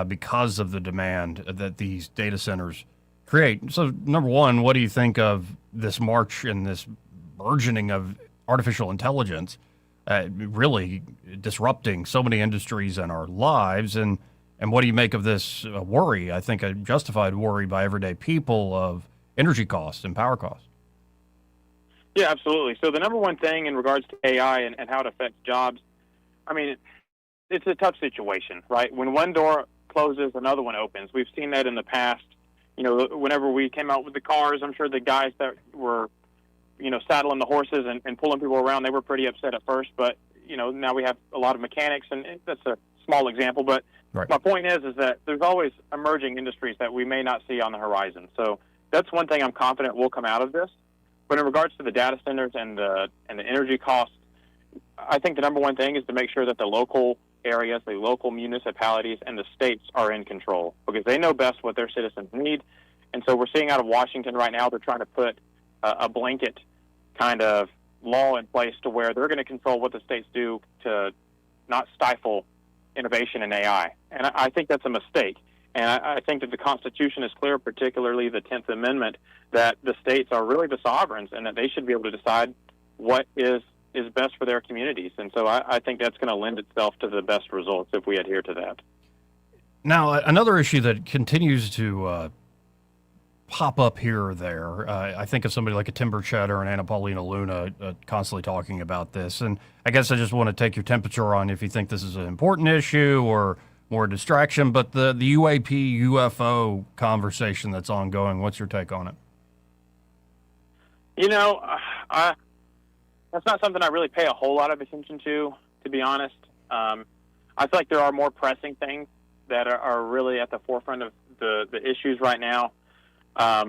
because of the demand that these data centers create. So, number one, what do you think of this march and this burgeoning of artificial intelligence really disrupting so many industries and our lives? And what do you make of this worry, I think a justified worry by everyday people, of energy costs and power costs? Yeah, absolutely. So the number one thing in regards to AI and how it affects jobs, I mean, it's a tough situation, right? When one door closes, another one opens. We've seen that in the past. Whenever we came out with the cars, I'm sure the guys that were, saddling the horses and pulling people around, they were pretty upset at first. But, now we have a lot of mechanics, and that's a small example. But right. My point is that there's always emerging industries that we may not see on the horizon. So that's one thing I'm confident will come out of this. But in regards to the data centers and the energy costs, I think the number one thing is to make sure that the local areas, the local municipalities, and the states are in control, because they know best what their citizens need. And so we're seeing out of Washington right now, they're trying to put a blanket kind of law in place to where they're going to control what the states do to not stifle innovation in AI. And I think that's a mistake. And I think that the Constitution is clear, particularly the 10th Amendment, that the states are really the sovereigns and that they should be able to decide what is best for their communities. And so I think that's going to lend itself to the best results if we adhere to that. Now, another issue that continues to pop up here or there, I think of somebody like a Tim Burchett and Anna Paulina Luna constantly talking about this. And I guess I just want to take your temperature on if you think this is an important issue or more distraction. But the UAP, UFO conversation that's ongoing, what's your take on it? That's not something I really pay a whole lot of attention to be honest. I feel like there are more pressing things that are really at the forefront of the issues right now. I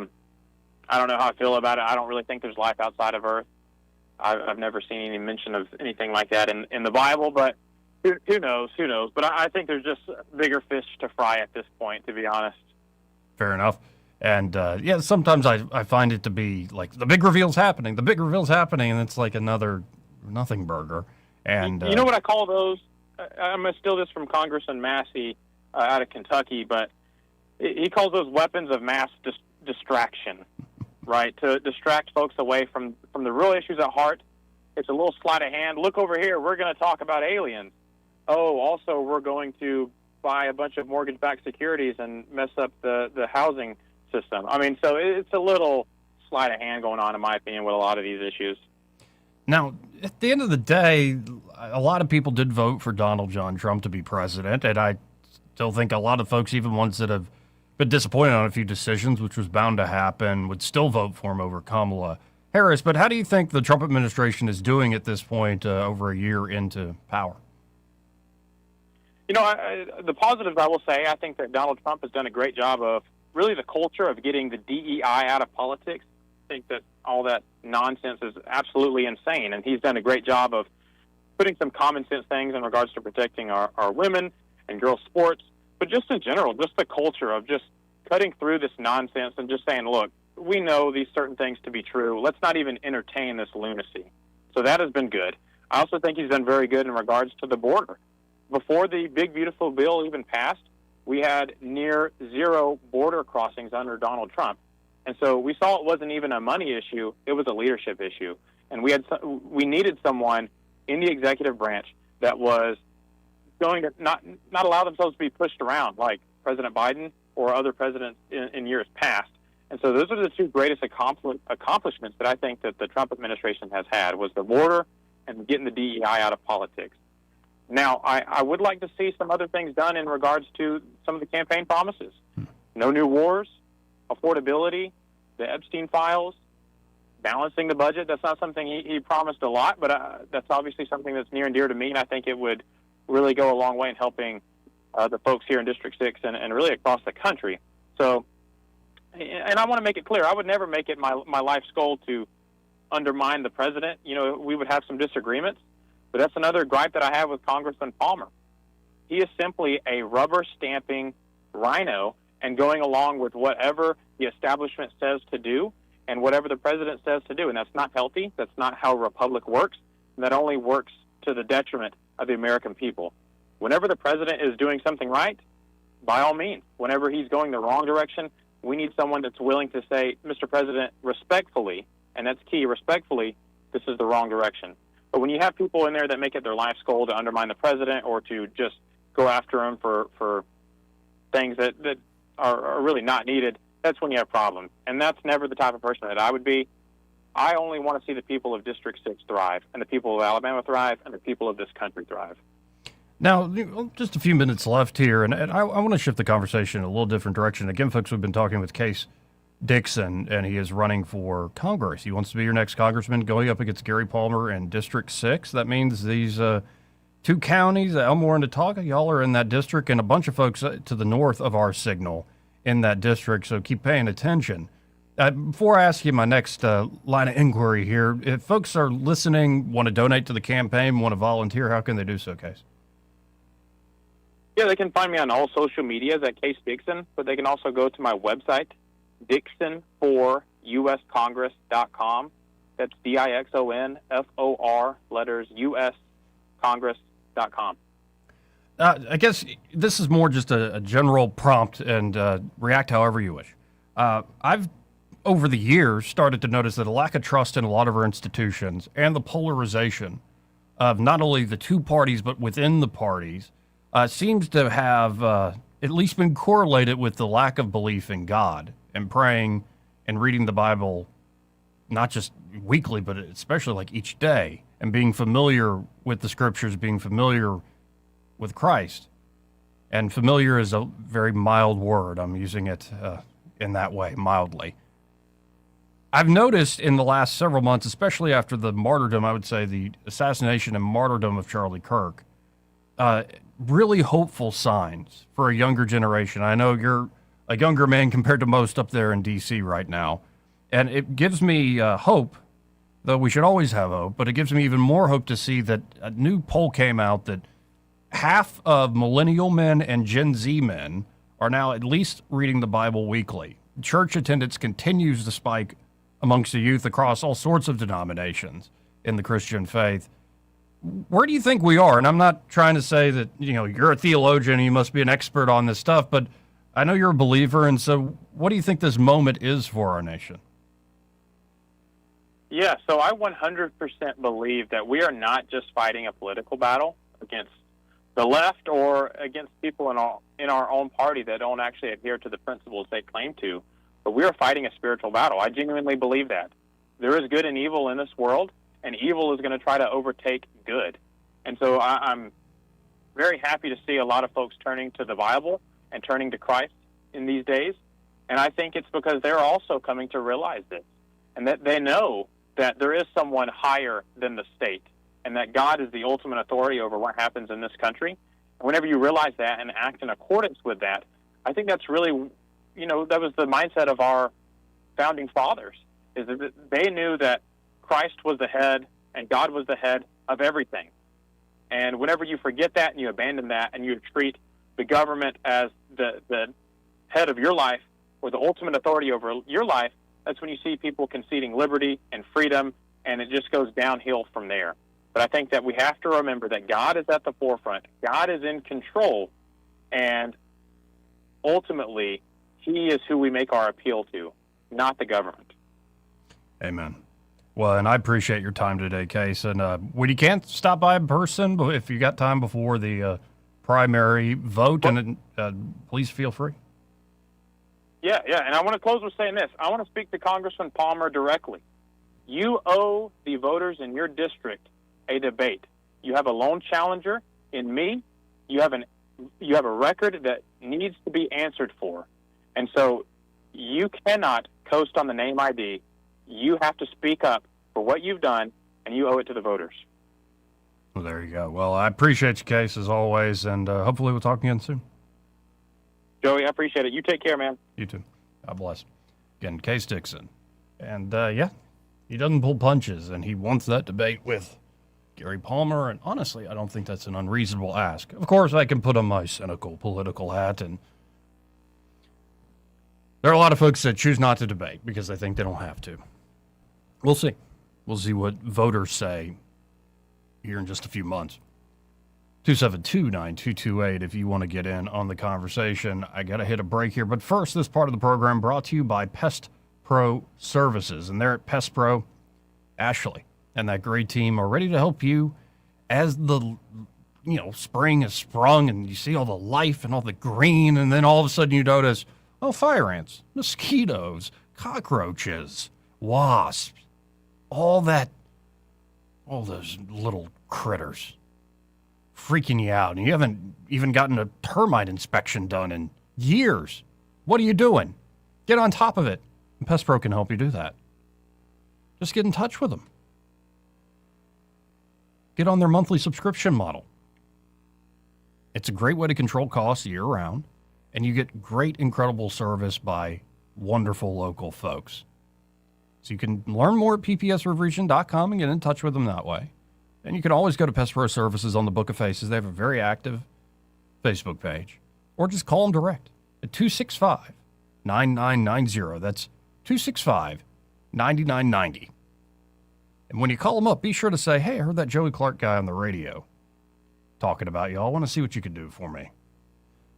don't know how I feel about it. I don't really think there's life outside of Earth. I've never seen any mention of anything like that in the Bible, but who knows? But I think there's just bigger fish to fry at this point, to be honest. Fair enough. And, sometimes I find it to be like the big reveal's happening, and it's like another nothing burger. And you know what I call those? I'm going to steal this from Congressman Massey out of Kentucky, but he calls those weapons of mass distraction, right? To distract folks away from the real issues at heart. It's a little sleight of hand. Look over here. We're going to talk about aliens. Oh, also, we're going to buy a bunch of mortgage-backed securities and mess up the housing system. I mean, so it's a little sleight of hand going on, in my opinion, with a lot of these issues. Now, at the end of the day, a lot of people did vote for Donald John Trump to be president, and I still think a lot of folks, even ones that have been disappointed on a few decisions, which was bound to happen, would still vote for him over Kamala Harris. But how do you think the Trump administration is doing at this point, over a year into power? The positives I will say, I think that Donald Trump has done a great job of really the culture of getting the DEI out of politics. I think that all that nonsense is absolutely insane, and he's done a great job of putting some common sense things in regards to protecting our women and girls' sports, but just in general, just the culture of just cutting through this nonsense and just saying, look, we know these certain things to be true. Let's not even entertain this lunacy. So that has been good. I also think he's done very good in regards to the border. Before the big, beautiful bill even passed, we had near zero border crossings under Donald Trump. And so we saw it wasn't even a money issue, it was a leadership issue. And we needed someone in the executive branch that was going to not allow themselves to be pushed around like President Biden or other presidents in years past. And so those are the two greatest accomplishments that I think that the Trump administration has had, was the border and getting the DEI out of politics. Now, I would like to see some other things done in regards to some of the campaign promises. No new wars, affordability, the Epstein files, balancing the budget. That's not something he promised a lot, but that's obviously something that's near and dear to me, and I think it would really go a long way in helping the folks here in District 6 and really across the country. So, and I want to make it clear, I would never make it my life's goal to undermine the president. You know, we would have some disagreements, but that's another gripe that I have with Congressman Palmer. He is simply a rubber-stamping rhino and going along with whatever the establishment says to do and whatever the president says to do. And that's not healthy. That's not how a republic works. And that only works to the detriment of the American people. Whenever the president is doing something right, by all means. Whenever he's going the wrong direction, we need someone that's willing to say, Mr. President, respectfully, and that's key, respectfully, this is the wrong direction. But when you have people in there that make it their life's goal to undermine the president or to just go after him for things that are really not needed, that's when you have problems. And that's never the type of person that I would be. I only want to see the people of District 6 thrive, and the people of Alabama thrive, and the people of this country thrive. Now, just a few minutes left here, and I want to shift the conversation in a little different direction. Again, folks, we've been talking with Case Dixon, and he is running for Congress. He wants to be your next congressman, going up against Gary Palmer in District 6. That means these two counties, Elmore and Watauga, y'all are in that district, and a bunch of folks to the north of our signal in that district, so keep paying attention. Before I ask you my next line of inquiry here, if folks are listening, want to donate to the campaign, want to volunteer, how can they do so, Case? Yeah, they can find me on all social medias at Case Dixon, but they can also go to my website, Dixon4uscongress.com. That's DIXONFOR, letters US, Congress.com. I guess this is more just a general prompt, and react however you wish. I've, over the years, started to notice that a lack of trust in a lot of our institutions and the polarization of not only the two parties but within the parties seems to have at least been correlated with the lack of belief in God and praying and reading the Bible, not just weekly, but especially like each day, and being familiar with the scriptures, being familiar with Christ. And familiar is a very mild word. I'm using it in that way, mildly. I've noticed in the last several months, especially after the martyrdom, I would say the assassination and martyrdom of Charlie Kirk, really hopeful signs for a younger generation. I know you're a younger man compared to most up there in D.C. right now, and it gives me hope, though we should always have hope, but it gives me even more hope to see that a new poll came out that half of millennial men and Gen Z men are now at least reading the Bible weekly. Church attendance continues to spike amongst the youth across all sorts of denominations in the Christian faith. Where do you think we are? And I'm not trying to say that, you're a theologian and you must be an expert on this stuff, but I know you're a believer, and so what do you think this moment is for our nation? Yeah, so I 100% believe that we are not just fighting a political battle against the left or against people in our own party that don't actually adhere to the principles they claim to, but we are fighting a spiritual battle. I genuinely believe that. There is good and evil in this world, and evil is going to try to overtake good. And so I'm very happy to see a lot of folks turning to the Bible and turning to Christ in these days. And I think it's because they're also coming to realize this, and that they know that there is someone higher than the state, and that God is the ultimate authority over what happens in this country. And whenever you realize that and act in accordance with that, I think that's really, that was the mindset of our founding fathers, is that they knew that Christ was the head and God was the head of everything. And whenever you forget that and you abandon that and you treat the government as the head of your life or the ultimate authority over your life, that's when you see people conceding liberty and freedom and it just goes downhill from there. But I think that we have to remember that God is at the forefront. God is in control, and ultimately, He is who we make our appeal to, not the government. Amen. Well, and I appreciate your time today, Case. And when you can't stop by in person, but if you got time before the primary vote, and please feel free. Yeah, and I want to close with saying this. I want to speak to Congressman Palmer directly. You owe the voters in your district a debate. You have a lone challenger in me. You have a record that needs to be answered for. And so you cannot coast on the name ID. You have to speak up for what you've done, and you owe it to the voters. Well, there you go. Well, I appreciate you, Case, as always, and hopefully we'll talk again soon. Joey, I appreciate it. You take care, man. You too. God bless. Again, Case Dixon. And, he doesn't pull punches, and he wants that debate with Gary Palmer, and honestly, I don't think that's an unreasonable ask. Of course, I can put on my cynical political hat, and there are a lot of folks that choose not to debate because they think they don't have to. We'll see. We'll see what voters say here in just a few months. 272-9228 if you want to get in on the conversation. I got to hit a break here. But first, this part of the program brought to you by Pest Pro Services. And they're at Pest Pro, Ashley and that great team are ready to help you as the spring has sprung and you see all the life and all the green. And then all of a sudden you notice, fire ants, mosquitoes, cockroaches, wasps, all those little critters freaking you out. And you haven't even gotten a termite inspection done in years. What are you doing? Get on top of it. And Pest Pro can help you do that. Just get in touch with them. Get on their monthly subscription model. It's a great way to control costs year-round, and you get great, incredible service by wonderful local folks. So you can learn more at ppsrevision.com and get in touch with them that way. And you can always go to Pest Pro Services on the Book of Faces. They have a very active Facebook page. Or just call them direct at 265-9990. That's 265-9990. And when you call them up, be sure to say, hey, I heard that Joey Clark guy on the radio talking about you. I want to see what you can do for me.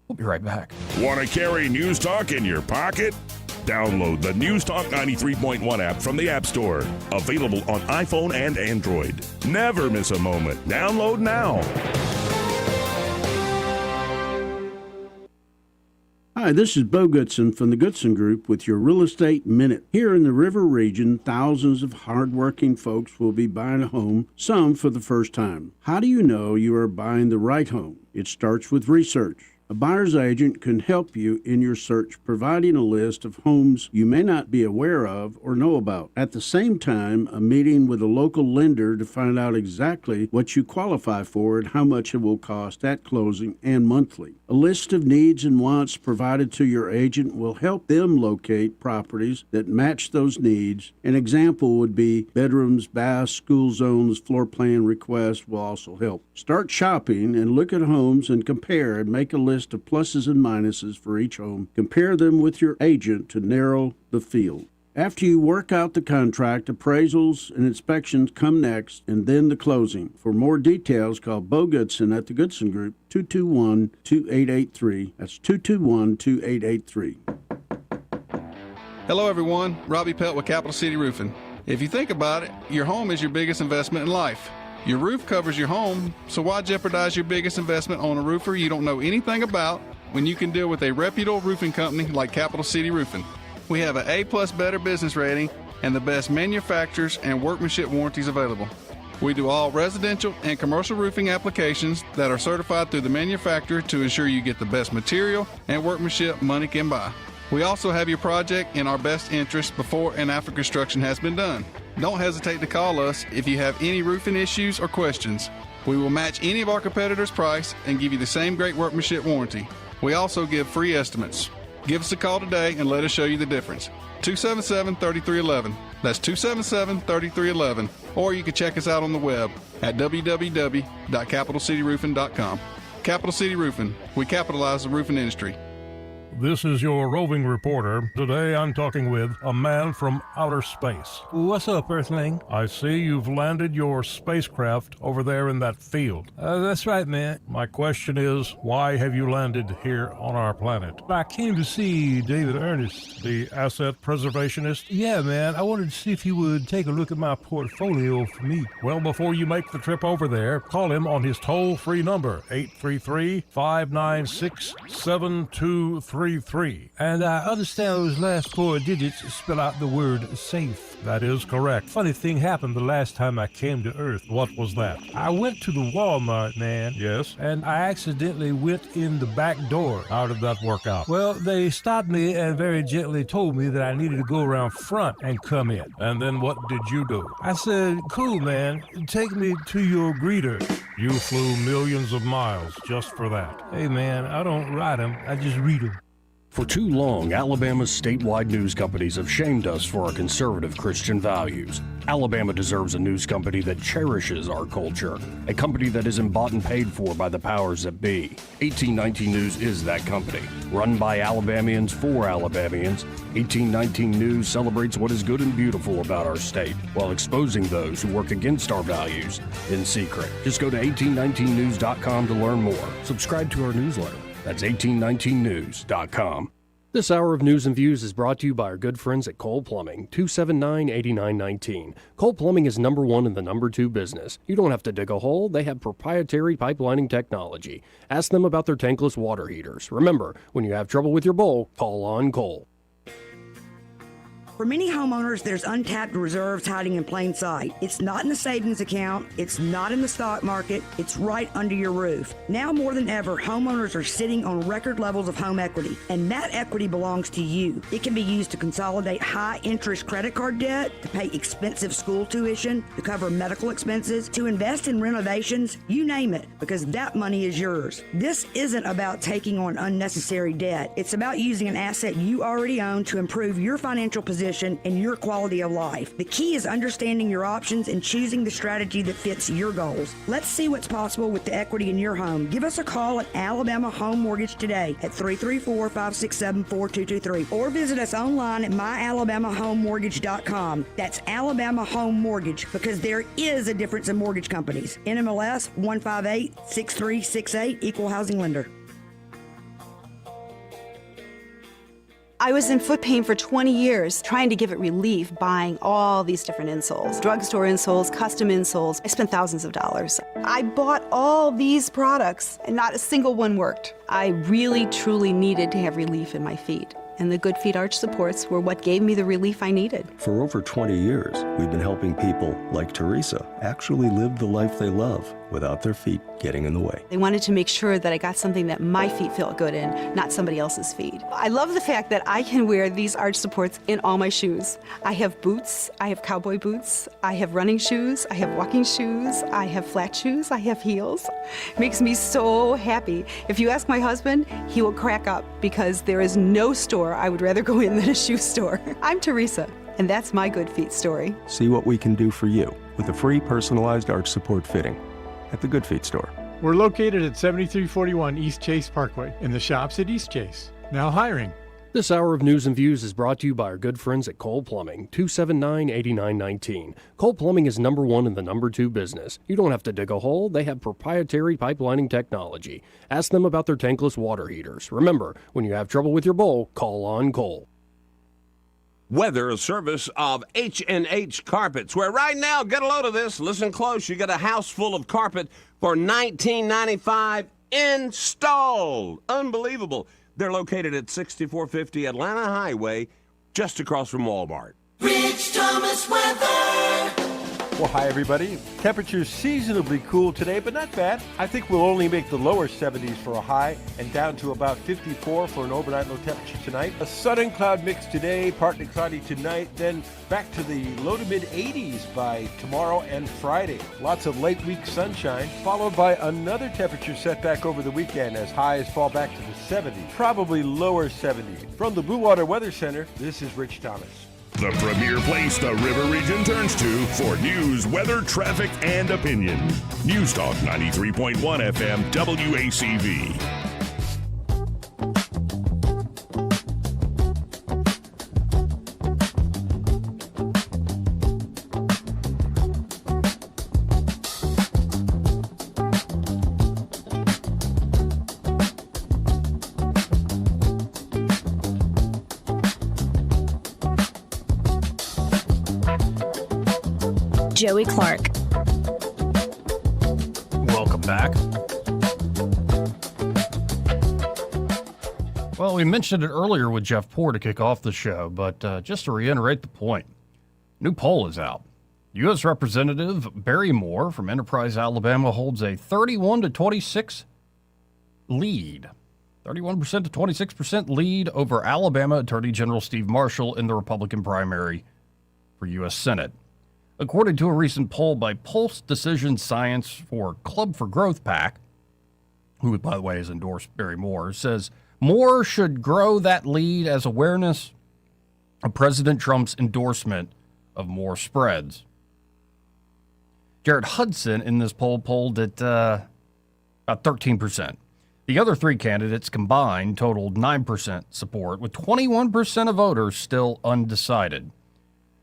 We'll be right back. Want to carry News Talk in your pocket? Download the News Talk 93.1 app from the App Store. Available on iPhone and Android. Never miss a moment. Download now. Hi, this is Bo Goodson from the Goodson Group with your Real Estate Minute. Here in the River region, thousands of hardworking folks will be buying a home, some for the first time. How do you know you are buying the right home? It starts with research. A buyer's agent can help you in your search, providing a list of homes you may not be aware of or know about. At the same time, a meeting with a local lender to find out exactly what you qualify for and how much it will cost at closing and monthly. A list of needs and wants provided to your agent will help them locate properties that match those needs. An example would be bedrooms, baths, school zones, floor plan requests will also help. Start shopping and look at homes and compare and make a list of pluses and minuses for each home. Compare them with your agent to narrow the field. After you work out the contract, appraisals and inspections come next, and then the closing. For more details, call Bo Goodson at the Goodson Group, 221-2883. That's 221-2883. Hello, everyone. Robbie Pelt with Capital City Roofing. If you think about it, your home is your biggest investment in life. Your roof covers your home, so why jeopardize your biggest investment on a roofer you don't know anything about when you can deal with a reputable roofing company like Capital City Roofing? We have an A+ Better business rating and the best manufacturers and workmanship warranties available. We do all residential and commercial roofing applications that are certified through the manufacturer to ensure you get the best material and workmanship money can buy. We also have your project in our best interest before and after construction has been done. Don't hesitate to call us if you have any roofing issues or questions. We will match any of our competitors' price and give you the same great workmanship warranty. We also give free estimates. Give us a call today and let us show you the difference. 277-3311. That's 277-3311. Or you can check us out on the web at www.capitalcityroofing.com. Capital City Roofing. We capitalize the roofing industry. this is your roving reporter. Today I'm talking with a man from outer space. What's up, Earthling? I see you've landed your spacecraft over there in that field. That's right, man. My question is, why have you landed here on our planet? I came to see David Ernest. The asset preservationist? Yeah, man. I wanted to see if he would take a look at my portfolio for me. Well, before you make the trip over there, call him on his toll-free number, 833-596-7233. And I understand those last 4 digits spell out the word safe. That is correct. Funny thing happened the last time I came to Earth. What was that? I went to the Walmart, man. Yes? And I accidentally went in the back door. How did that work out? Well, they stopped me and very gently told me that I needed to go around front and come in. And then what did you do? I said, cool, man. Take me to your greeter. You flew millions of miles just for that. Hey, man, I don't write them. I just read them. For too long, Alabama's statewide news companies have shamed us for our conservative Christian values. Alabama deserves a news company that cherishes our culture, a company that isn't bought and paid for by the powers that be. 1819 News is that company. Run by Alabamians for Alabamians, 1819 News celebrates what is good and beautiful about our state, while exposing those who work against our values in secret. Just go to 1819news.com to learn more. Subscribe to our newsletter. That's 1819news.com. This hour of News and Views is brought to you by our good friends at Cole Plumbing, 279-8919. Cole Plumbing is number 1 in the number 2 business. You don't have to dig a hole. They have proprietary pipelining technology. Ask them about their tankless water heaters. Remember, when you have trouble with your bowl, call on Cole. For many homeowners, there's untapped reserves hiding in plain sight. It's not in the savings account. It's not in the stock market. It's right under your roof. Now more than ever, homeowners are sitting on record levels of home equity, and that equity belongs to you. It can be used to consolidate high-interest credit card debt, to pay expensive school tuition, to cover medical expenses, to invest in renovations, you name it, because that money is yours. This isn't about taking on unnecessary debt. It's about using an asset you already own to improve your financial position and your quality of life. The key is understanding your options and choosing the strategy that fits your goals. Let's see what's possible with the equity in your home. Give us a call at Alabama Home Mortgage today at 334-567-4223 or visit us online at myalabamahomemortgage.com. That's Alabama Home Mortgage, because there is a difference in mortgage companies. NMLS 1586368, Equal Housing Lender. I was in foot pain for 20 years, trying to give it relief, buying all these different insoles. Drugstore insoles, custom insoles. I spent thousands of dollars. I bought all these products, and not a single one worked. I really, truly needed to have relief in my feet. And the Good Feet arch supports were what gave me the relief I needed. For over 20 years, we've been helping people like Teresa actually live the life they love without their feet getting in the way. They wanted to make sure that I got something that my feet felt good in, not somebody else's feet. I love the fact that I can wear these arch supports in all my shoes. I have boots, I have cowboy boots, I have running shoes, I have walking shoes, I have flat shoes, I have heels. It makes me so happy. If you ask my husband, he will crack up, because there is no store I would rather go in than a shoe store. I'm Teresa, and that's my Good Feet story. See what we can do for you with a free personalized arch support fitting at the Good Feet store. We're located at 7341 East Chase Parkway in the shops at East Chase. Now hiring. This hour of News and Views is brought to you by our good friends at Cole Plumbing, 279-8919. Cole Plumbing is number 1 in the number 2 business. You don't have to dig a hole. They have proprietary pipelining technology. Ask them about their tankless water heaters. Remember, when you have trouble with your bowl, call on Cole. Weather, a service of H&H Carpets, where right now, get a load of this, listen close, you get a house full of carpet for $19.95 installed. Unbelievable. They're located at 6450 Atlanta Highway, just across from Walmart. Rich Thomas weather. Well, hi, everybody. Temperatures seasonably cool today, but not bad. I think we'll only make the lower 70s for a high and down to about 54 for an overnight low temperature tonight. A sun and cloud mix today, partly cloudy tonight, then back to the low to mid 80s by tomorrow and Friday. Lots of late week sunshine, followed by another temperature setback over the weekend as highs fall back to the 70s, probably lower 70s. From the Blue Water Weather Center, this is Rich Thomas. The premier place the River Region turns to for news, weather, traffic, and opinion. News Talk 93.1 FM WACV. Joey Clark. Welcome back. Well, we mentioned it earlier with Jeff Poore to kick off the show, but just to reiterate the point, new poll is out. U.S. Representative Barry Moore from Enterprise, Alabama holds a 31-26 lead. 31% to 26% lead over Alabama Attorney General Steve Marshall in the Republican primary for U.S. Senate. According to a recent poll by Pulse Decision Science for Club for Growth PAC, who, by the way, has endorsed Barry Moore, says Moore should grow that lead as awareness of President Trump's endorsement of Moore spreads. Jared Hudson in this poll polled at about 13%. The other three candidates combined totaled 9% support, with 21% of voters still undecided.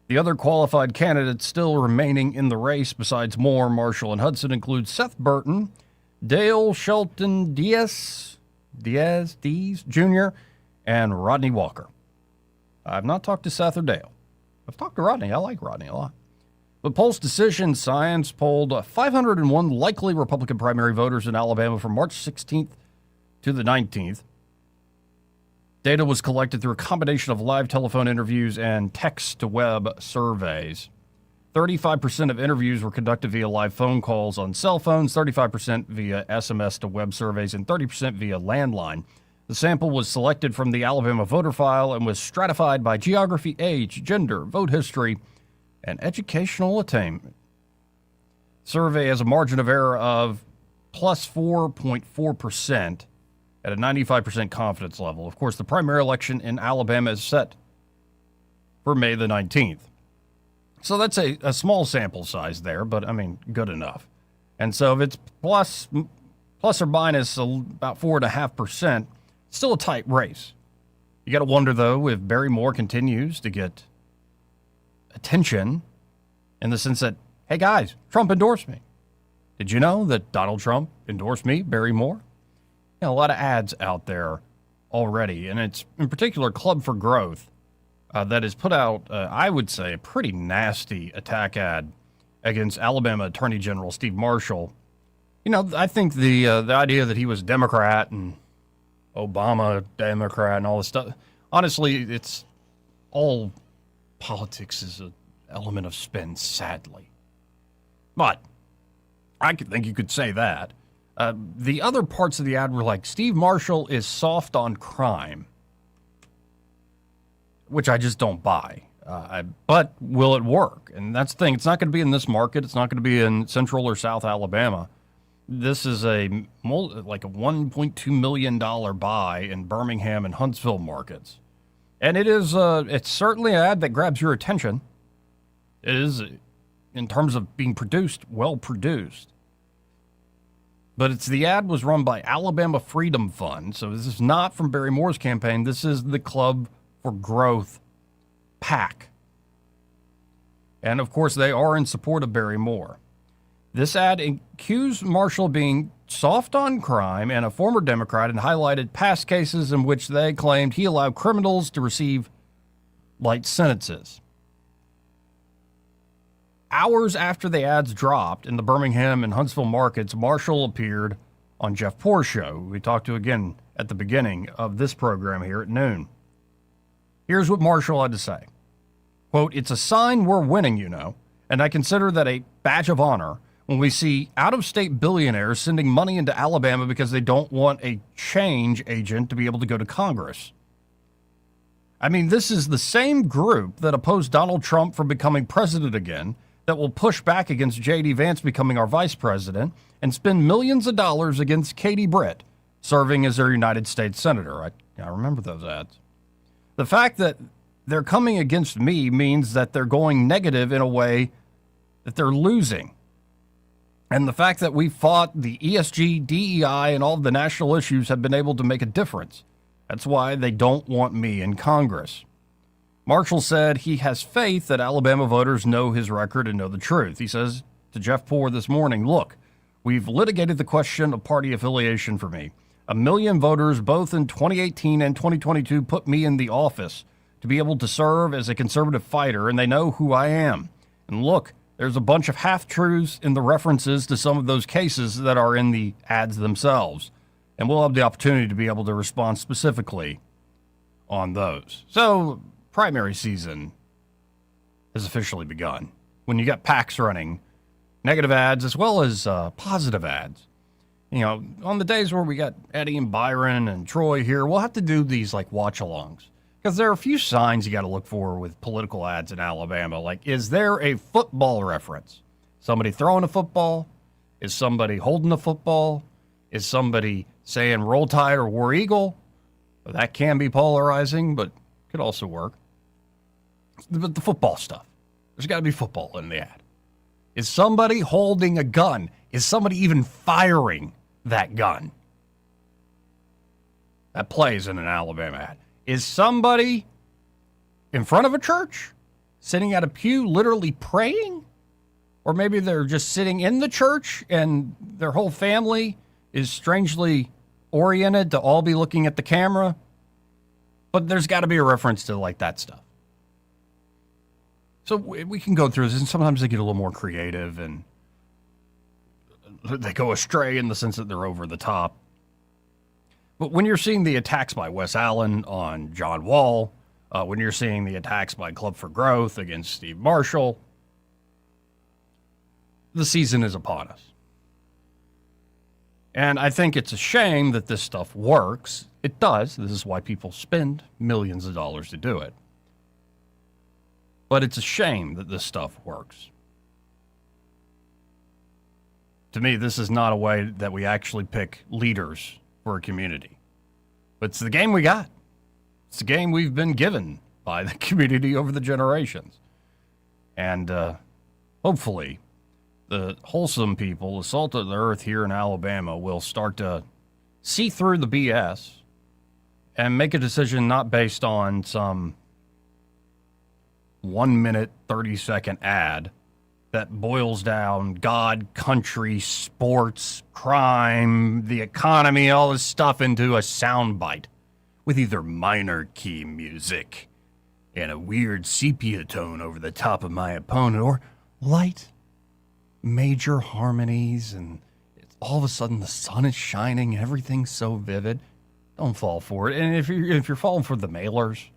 The other qualified candidates still remaining in the race besides Moore, Marshall, and Hudson include Seth Burton, Dale Shelton Diaz Jr., and Rodney Walker. I've not talked to Seth or Dale. I've talked to Rodney. I like Rodney a lot. But Pulse Decision Science polled 501 likely Republican primary voters in Alabama from March 16th to the 19th. Data was collected through a combination of live telephone interviews and text-to-web surveys. 35% of interviews were conducted via live phone calls on cell phones, 35% via SMS-to-web surveys, and 30% via landline. The sample was selected from the Alabama voter file and was stratified by geography, age, gender, vote history, and educational attainment. Survey has a margin of error of plus 4.4% at a 95% confidence level. Of course, the primary election in Alabama is set for May the 19th. So that's a small sample size there, but, I mean, good enough. And so if it's plus or minus about 4.5%, still a tight race. You got to wonder, though, if Barry Moore continues to get attention in the sense that, hey, guys, Trump endorsed me. Did you know that Donald Trump endorsed me, Barry Moore? You know, a lot of ads out there already, and it's in particular Club for Growth that has put out, I would say, a pretty nasty attack ad against Alabama Attorney General Steve Marshall. You know, I think the idea that he was Democrat and Obama Democrat and all this stuff, honestly, it's all politics is an element of spin, sadly. But I think you could say that. The other parts of the ad were like, Steve Marshall is soft on crime, which I just don't buy. But will it work? And that's the thing. It's not going to be in this market. It's not going to be in Central or South Alabama. This is like a $1.2 million buy in Birmingham and Huntsville markets. And it's certainly an ad that grabs your attention. It is, in terms of being produced, well produced. But the ad was run by Alabama Freedom Fund, so this is not from Barry Moore's campaign. This is the Club for Growth PAC. And, of course, they are in support of Barry Moore. This ad accused Marshall of being soft on crime and a former Democrat and highlighted past cases in which they claimed he allowed criminals to receive light sentences. Hours after the ads dropped in the Birmingham and Huntsville markets, Marshall appeared on Jeff Poore's show, we talked to again at the beginning of this program here at noon. Here's what Marshall had to say. Quote, "It's a sign we're winning, you know, and I consider that a badge of honor when we see out-of-state billionaires sending money into Alabama because they don't want a change agent to be able to go to Congress. I mean, this is the same group that opposed Donald Trump from becoming president again, that will push back against J.D. Vance becoming our vice president and spend millions of dollars against Katie Britt serving as their United States senator." I remember those ads. The fact that they're coming against me means that they're going negative in a way that they're losing. And the fact that we fought the ESG, DEI, and all of the national issues have been able to make a difference. That's why they don't want me in Congress. Marshall said he has faith that Alabama voters know his record and know the truth. He says to Jeff Poore this morning, "Look, we've litigated the question of party affiliation for me. 1 million voters, both in 2018 and 2022, put me in the office to be able to serve as a conservative fighter, and they know who I am. And look, There's a bunch of half-truths in the references to some of those cases that are in the ads themselves. And we'll have the opportunity to be able to respond specifically on those. So, primary season has officially begun. When you got PACs running, negative ads as well as positive ads. You know, on the days where we got Eddie and Byron and Troy here, we'll have to do these like watch-alongs. Because there are a few signs you got to look for with political ads in Alabama. Like, is there a football reference? Somebody throwing a football? Is somebody holding a football? Is somebody saying Roll Tide or War Eagle? Well, that can be polarizing, but could also work. But the football stuff. There's got to be football in the ad. Is somebody holding a gun? Is somebody even firing that gun? That plays in an Alabama ad. Is somebody in front of a church, sitting at a pew, literally praying? Or maybe they're just sitting in the church and their whole family is strangely oriented to all be looking at the camera. But there's got to be a reference to like that stuff. So we can go through this, and sometimes they get a little more creative and they go astray in the sense that they're over the top. But when you're seeing the attacks by Wes Allen on John Wall, when you're seeing the attacks by Club for Growth against Steve Marshall, the season is upon us. And I think it's a shame that this stuff works. It does. This is why people spend millions of dollars to do it. But it's a shame that this stuff works. To me, this is not a way that we actually pick leaders for a community. But it's the game we got. It's the game we've been given by the community over the generations. And hopefully, the wholesome people, the salt of the earth here in Alabama, will start to see through the BS and make a decision not based on some 1 minute, 30-second ad that boils down God, country, sports, crime, the economy, all this stuff into a soundbite with either minor key music and a weird sepia tone over the top of my opponent, or light major harmonies, and all of a sudden the sun is shining, everything's so vivid. Don't fall for it. And if you're falling for the mailers,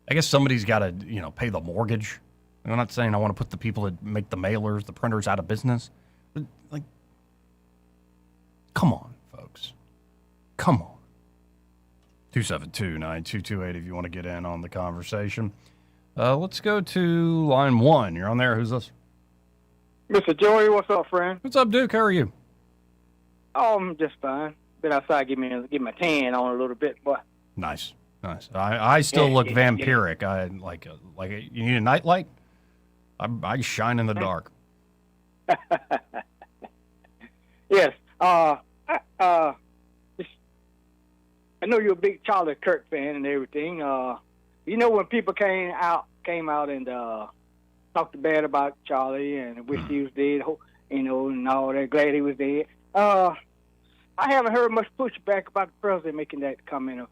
I guess somebody's got to, pay the mortgage. I'm not saying I want to put the people that make the mailers, the printers, out of business. But, come on, folks. Come on. 272-9228 if you want to get in on the conversation. Let's go to line 1. You're on there. Who's this? Mr. Joey, what's up, friend? What's up, Duke? How are you? Oh, I'm just fine. Been outside, get my tan on a little bit, boy. Nice. I still look vampiric. Yeah. You need a nightlight? I shine in the dark. Yes. I know you're a big Charlie Kirk fan and everything. When people came out and talked bad about Charlie and wished he was dead, and all that, glad he was dead. I haven't heard much pushback about the president making that comment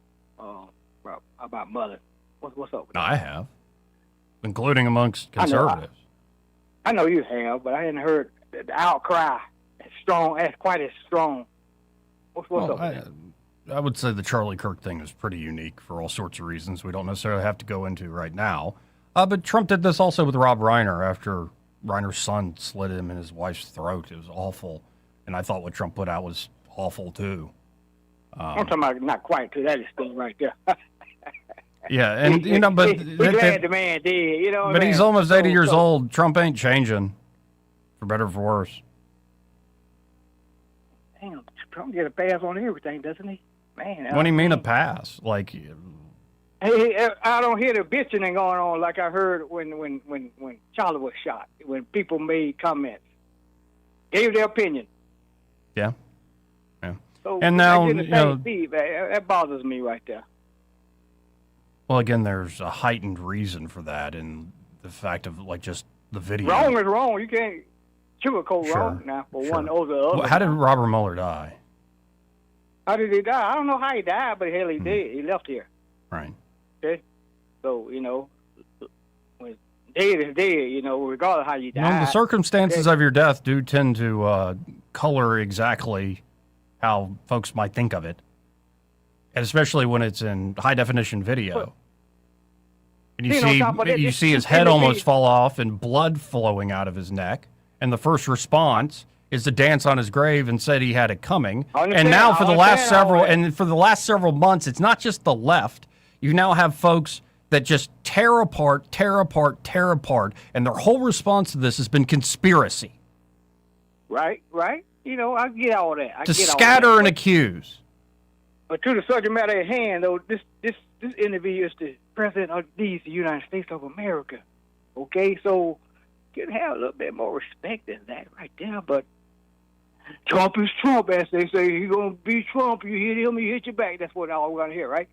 about mother. What's up with that? I have, including amongst conservatives. I know you have, but I hadn't heard the outcry as quite as strong. What's up with that? I would say the Charlie Kirk thing is pretty unique for all sorts of reasons we don't necessarily have to go into right now. But Trump did this also with Rob Reiner after Reiner's son slit him in his wife's throat. It was awful. And I thought what Trump put out was awful, too. I'm talking about not quite to that extent right there. Yeah, and, but... We're glad the man did, But he's almost 80 years old. Trump ain't changing, for better or for worse. Damn, Trump get a pass on everything, doesn't he? Man. What do you mean a pass? Hey, I don't hear the bitching going on like I heard when Charlie was shot, when people made comments, gave their opinion. Yeah. So and now, that bothers me right there. Well, again, there's a heightened reason for that, and the fact of just the video. Wrong is wrong. You can't sugarcoat wrong now for one over the other. How did Robert Mueller die? How did he die? I don't know how he died, but hell, he did. He left here. Right. Okay? So, when dead is dead, you know, regardless of how you die. The circumstances of your death do tend to color exactly how folks might think of it, and especially when it's in high-definition video. And you see his head almost fall off and blood flowing out of his neck, and the first response is to dance on his grave and said he had it coming. And now for the last several months, it's not just the left. You now have folks that just tear apart, and their whole response to this has been conspiracy. Right. You know, I get all that. To scatter and accuse. But to the subject matter at hand, though, this interview is the President of the United States of America. Okay, so you can have a little bit more respect than that right there. But Trump is Trump, as they say. He's going to be Trump. You hit him, he hit you back. That's what all we're going to hear, right?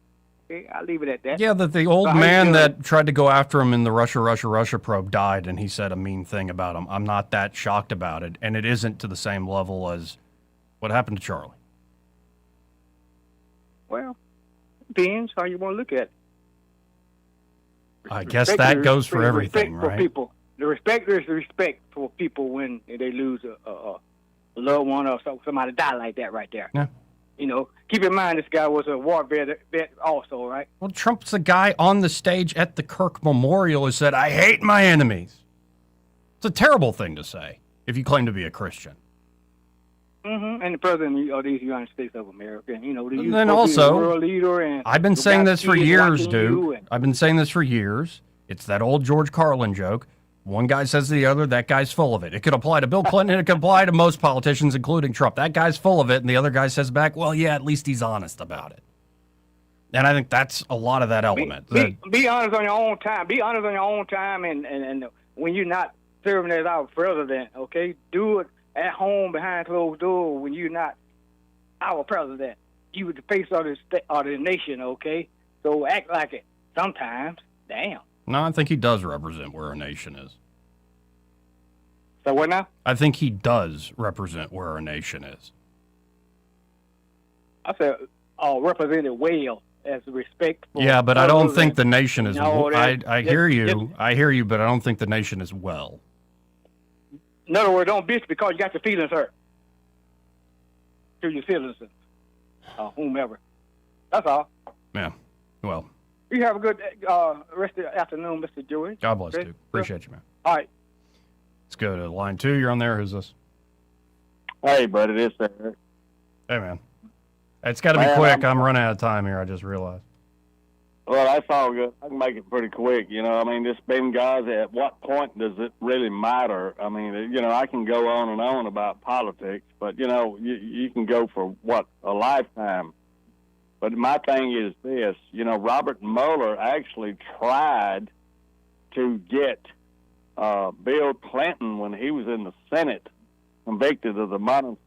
Okay, I'll leave it at that. Yeah, that the old man that tried to go after him in the Russia probe died, and he said a mean thing about him. I'm not that shocked about it, and it isn't to the same level as what happened to Charlie. Well, depends how you want to look at it. I guess that goes for everything, right? For people. The respect is the respect for people when they lose a loved one or somebody die like that right there. Yeah. You know, keep in mind this guy was a war vet also, right? Well, Trump's the guy on the stage at the Kirk Memorial who said, "I hate my enemies." It's a terrible thing to say if you claim to be a Christian. Mm-hmm. And the president of the United States of America, and, you know, and then also, world leader, and I've been saying this for years, dude. I've been saying this for years. It's that old George Carlin joke. One guy says to the other, that guy's full of it. It could apply to Bill Clinton, and it could apply to most politicians, including Trump. That guy's full of it, and the other guy says back, well, yeah, at least he's honest about it. And I think that's a lot of that element. Be honest on your own time. Be honest on your own time, and when you're not serving as our president, okay? Do it at home behind closed doors when you're not our president. You were the face of the nation, okay? So act like it sometimes. Damn. No, I think he does represent where our nation is. So what now? I think he does represent where our nation is. I said represented well as respectful. Yeah, but I don't think the nation is. I hear you, but I don't think the nation is well. In other words, don't bitch because you got your feelings hurt. To your feelings, whomever. That's all. Yeah. Well. You have a good rest of the afternoon, Mr. Joey. God bless, dude. Appreciate you, man. All right. Let's go to line 2. You're on there. Who's this? Hey, buddy. This is Eric. Hey, man. It's got to be quick. I'm running out of time here. I just realized. Well, that's all good. I can make it pretty quick. You know, I mean, this Ben Gaza, at what point does it really matter? I mean, you know, I can go on and on about politics, but, you know, you can go for, a lifetime. But my thing is this, you know, Robert Mueller actually tried to get Bill Clinton, when he was in the Senate, convicted of the Monica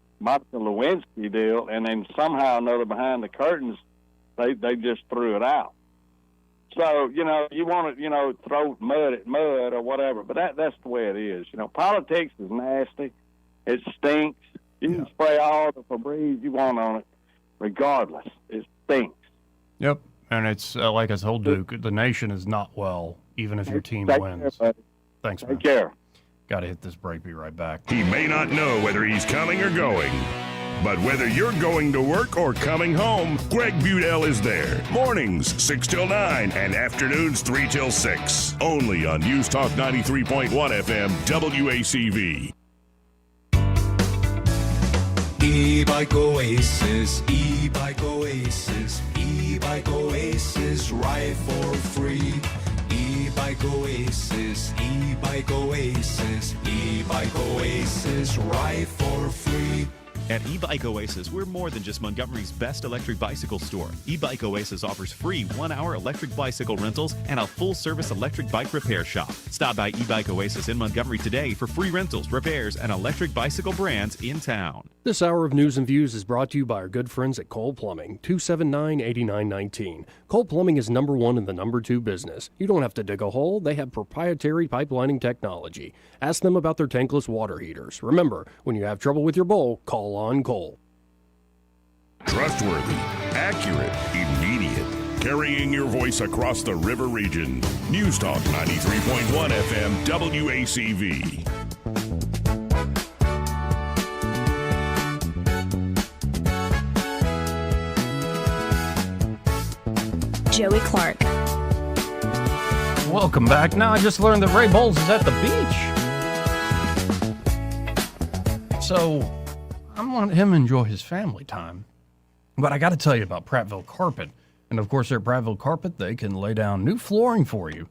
Lewinsky deal, and then somehow or another behind the curtains, they just threw it out. So, you know, you want to, you know, throw mud at mud or whatever, but that's the way it is. You know, politics is nasty. It stinks. You can spray all the Febreze you want on it, regardless. It stinks. Yep, and it's like I told Duke, the nation is not well, even if your team wins. Care, Thanks, man. Take care. Got to hit this break. Be right back. He may not know whether he's coming or going, but whether you're going to work or coming home, Greg Budell is there. Mornings 6 till 9 and afternoons 3 till 6. Only on News Talk 93.1 FM WACV. E-Bike Oasis, E-Bike Oasis, E-Bike Oasis, ride for free. E-Bike Oasis, E-Bike Oasis, E-Bike Oasis, ride for free. At E-Bike Oasis, we're more than just Montgomery's best electric bicycle store. E-Bike Oasis offers free 1-hour electric bicycle rentals and a full-service electric bike repair shop. Stop by E-Bike Oasis in Montgomery today for free rentals, repairs, and electric bicycle brands in town. This hour of News and Views is brought to you by our good friends at Cole Plumbing, 279-8919. Cole Plumbing is #1 in the #2 business. You don't have to dig a hole. They have proprietary pipelining technology. Ask them about their tankless water heaters. Remember, when you have trouble with your bowl, call on Cole. Trustworthy, accurate, immediate. carrying your voice across the river region. News Talk 93.1 FM WACV. Joey Clark. Welcome back. Now I just learned that Ray Bowles is at the beach. So I'm letting him enjoy his family time. But I got to tell you about Prattville Carpet. And of course, at Prattville Carpet, they can lay down new flooring for you.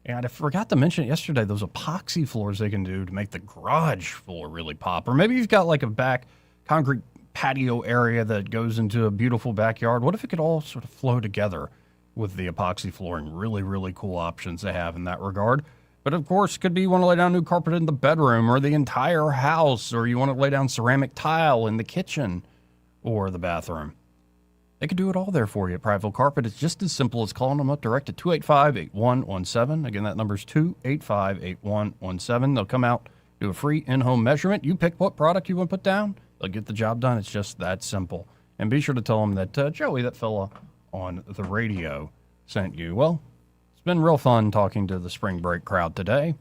And I forgot to mention it yesterday, those epoxy floors they can do to make the garage floor really pop. Or maybe you've got like a back concrete patio area that goes into a beautiful backyard. What if it could all sort of flow together with the epoxy flooring? Really, really cool options they have in that regard. But of course, could be you want to lay down new carpet in the bedroom or the entire house, or you want to lay down ceramic tile in the kitchen or the bathroom. They can do it all there for you at Prattville Carpet. It's just as simple as calling them up direct at 285-8117. Again, that number's 285-8117. They'll come out, do a free in-home measurement. You pick what product you want to put down. They'll get the job done. It's just that simple. And be sure to tell them that Joey, that fella on the radio, sent you. Well, it's been real fun talking to the spring break crowd today.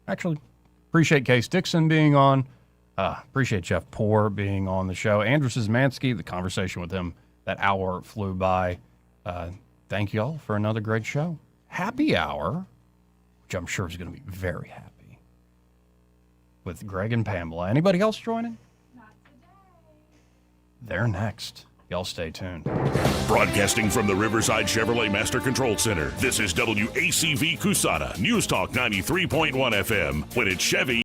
Actually, appreciate Case Dixon being on. Appreciate Jeff Poore being on the show. Andrew Szymanski, the conversation with him, that hour flew by. Thank you all for another great show. Happy hour, which I'm sure is going to be very happy, with Greg and Pamela. Anybody else joining? Not today. They're next. Y'all stay tuned. Broadcasting from the Riverside Chevrolet Master Control Center, this is WACV Cusana, News Talk 93.1 FM. When it's Chevy,